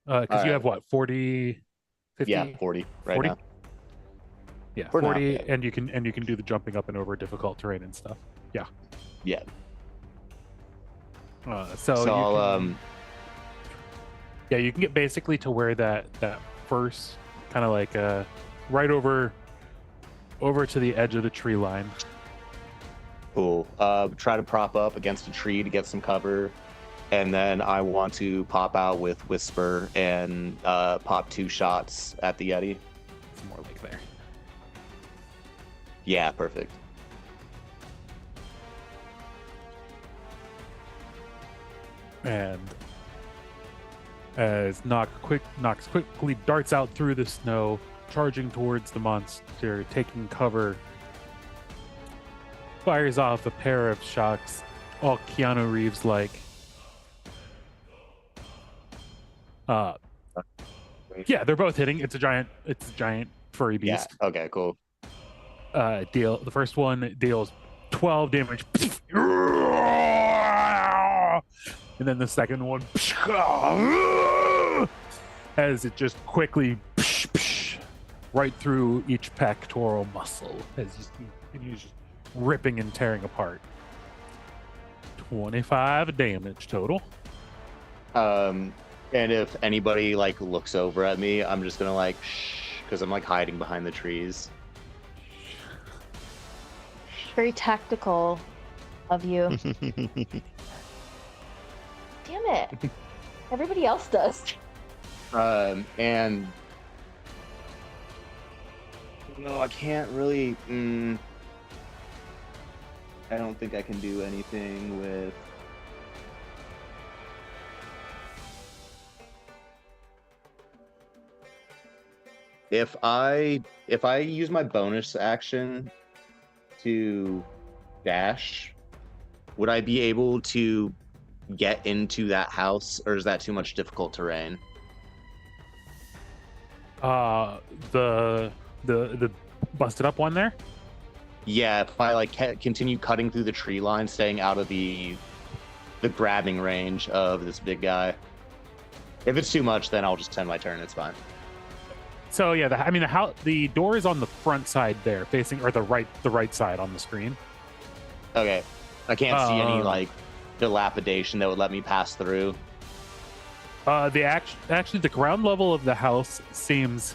Because you have what, 40, 50? Yeah, 40 right 40? now. Yeah, For now, 40, yeah. and you can do the jumping up and over difficult terrain and stuff. Yeah. Yeah. So I'll you can get basically to where that first kind of like right over to the edge of the tree line. cool. Try to prop up against a tree to get some cover, and then I want to pop out with Whisper and pop 2 shots at the Yeti. It's more like there. Yeah, perfect. And as Nox quickly darts out through the snow, charging towards the monster, taking cover, fires off a pair of shots, all Keanu Reeves like. Yeah, they're both hitting. It's a giant furry beast. Yeah. Okay. Cool. The first one deals 12 damage. And then the second one, as it just quickly right through each pectoral muscle, as he's just ripping and tearing apart. 25 damage total. And if anybody like looks over at me, I'm just gonna like shh, because I'm like hiding behind the trees. Very tactical of you. Damn it. Everybody else does. And no, I can't really. I don't think I can do anything with. If I use my bonus action to dash, would I be able to get into that house, or is that too much difficult terrain? The busted up one there. Yeah, if I like continue cutting through the tree line, staying out of the grabbing range of this big guy. If it's too much, then I'll just end my turn. It's fine. So yeah, the door is on the front side there, facing, or the right side on the screen. Okay, I can't see any like dilapidation that would let me pass through. Actually the ground level of the house seems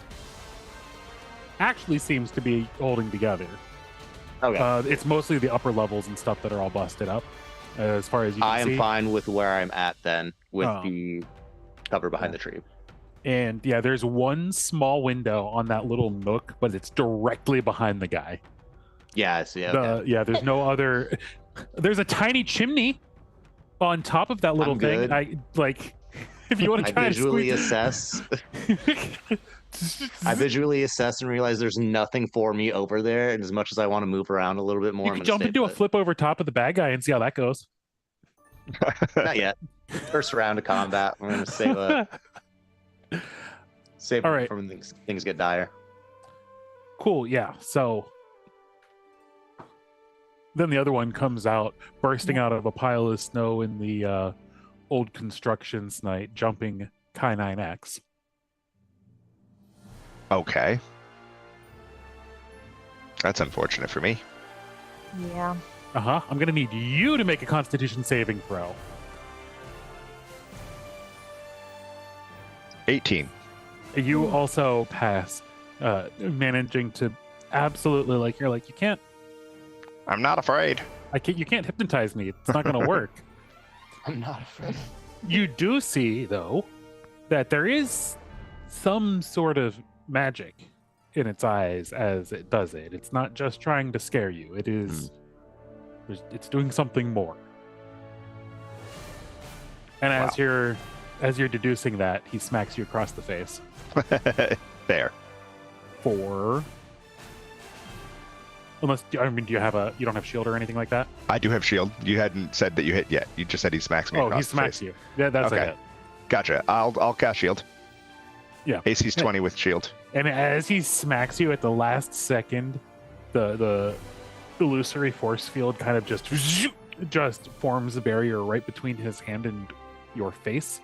to be holding together. Okay, it's mostly the upper levels and stuff that are all busted up, as far as you can see. I am fine with where I'm at then, with the cover behind the tree. And yeah, there's one small window on that little nook, but it's directly behind the guy. Yeah, I see. Okay. There's no other. There's a tiny chimney on top of that little I'm thing. good. I like. If you want to try I visually and assess. I visually assess and realize there's nothing for me over there, and as much as I want to move around a little bit more, you I'm can gonna jump stay into a put. flip over top of the bad guy and see how that goes. Not yet. First round of combat. I'm gonna save All it right. from things get dire. Cool. Yeah. So then the other one comes out, bursting out of a pile of snow in the old construction site, jumping Kai 9X. Okay. That's unfortunate for me. Yeah. I'm gonna need you to make a Constitution saving throw. 18. You also pass, managing to absolutely you I'm not afraid. You can't hypnotize me. It's not going to work. I'm not afraid. You do see, though, that there is some sort of magic in its eyes as it does it. It's not just trying to scare you. It is. It's doing something more. And as you're deducing that, he smacks you across the face. There. For. Unless, I mean, you don't have shield or anything like that? I do have shield. You hadn't said that you hit yet. You just said he smacks me. Oh, across he the smacks face. you. Yeah, that's a hit. Gotcha. I'll cast shield. Yeah. AC's 20 with shield. And as he smacks you at the last second, the illusory force field kind of just forms a barrier right between his hand and your face.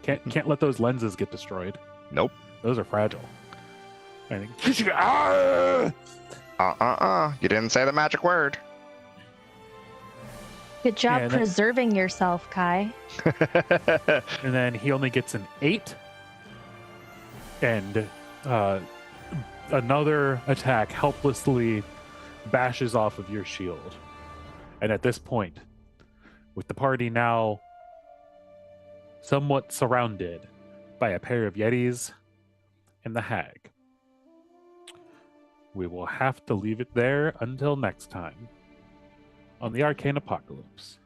Can't let those lenses get destroyed. Nope. Those are fragile. I think. You didn't say the magic word. Good job Yeah, preserving yourself, Kai. And then he only gets an 8. And another attack helplessly bashes off of your shield. And at this point, with the party now somewhat surrounded by a pair of Yetis and the hag, we will have to leave it there until next time on the Arcane Apocalypse.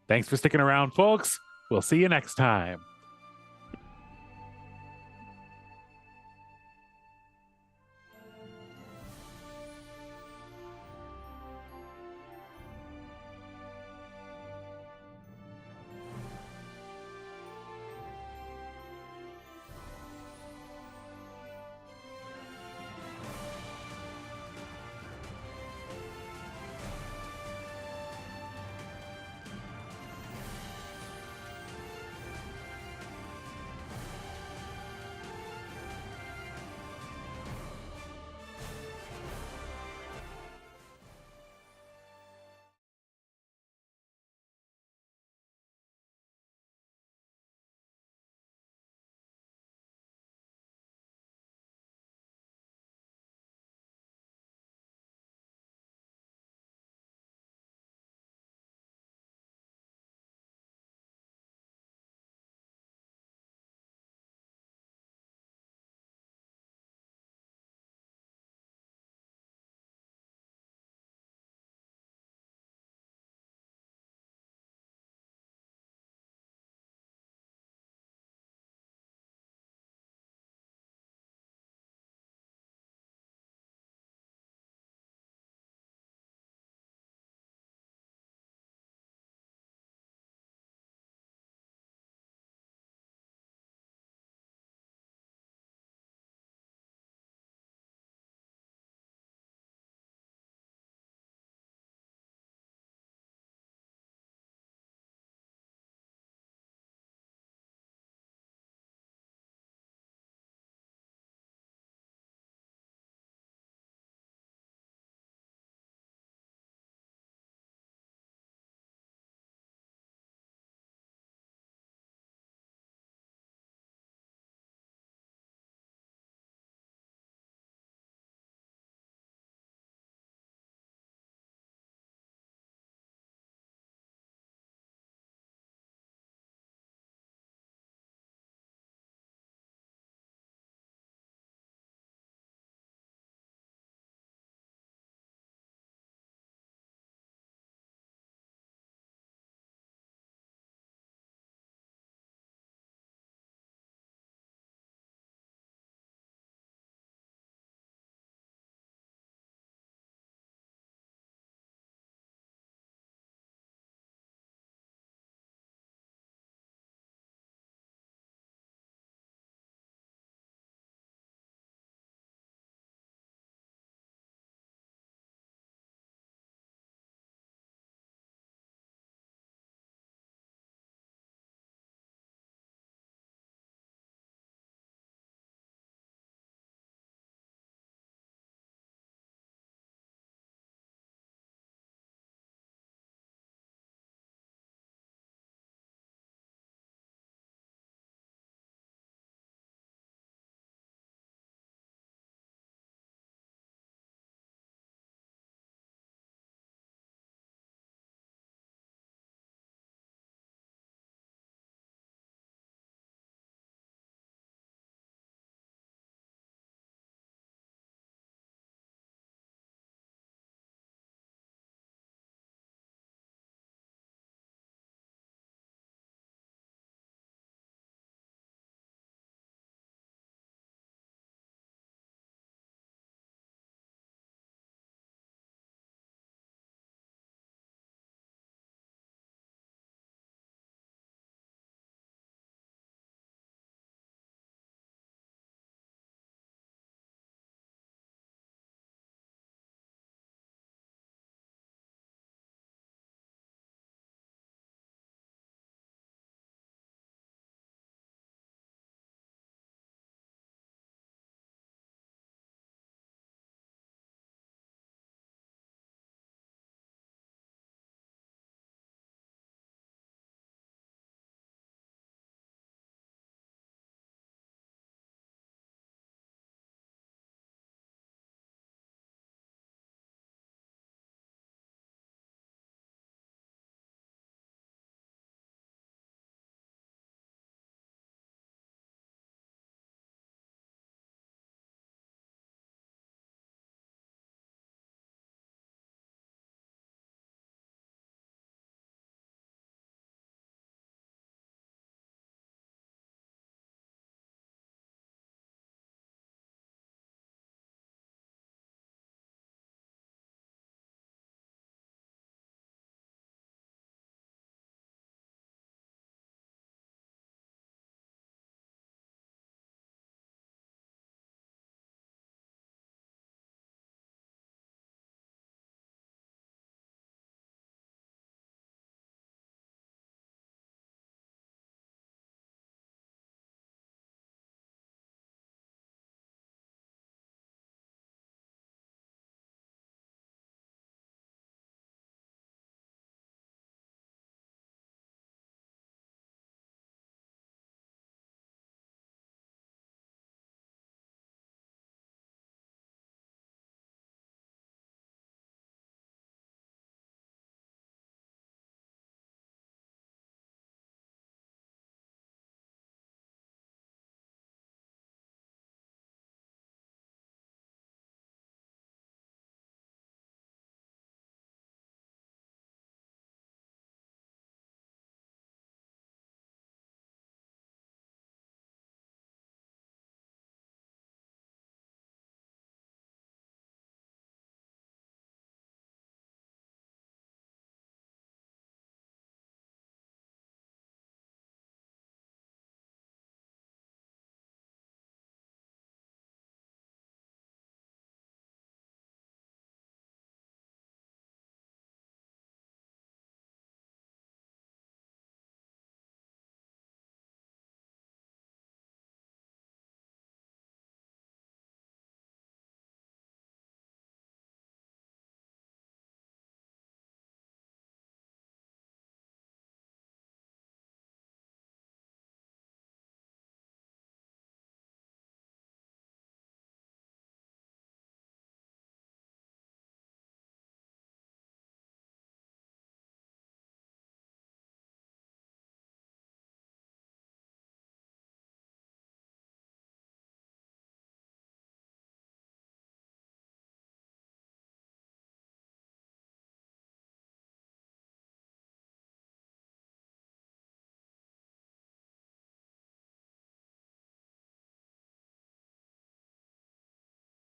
Thanks for sticking around, folks. We'll see you next time.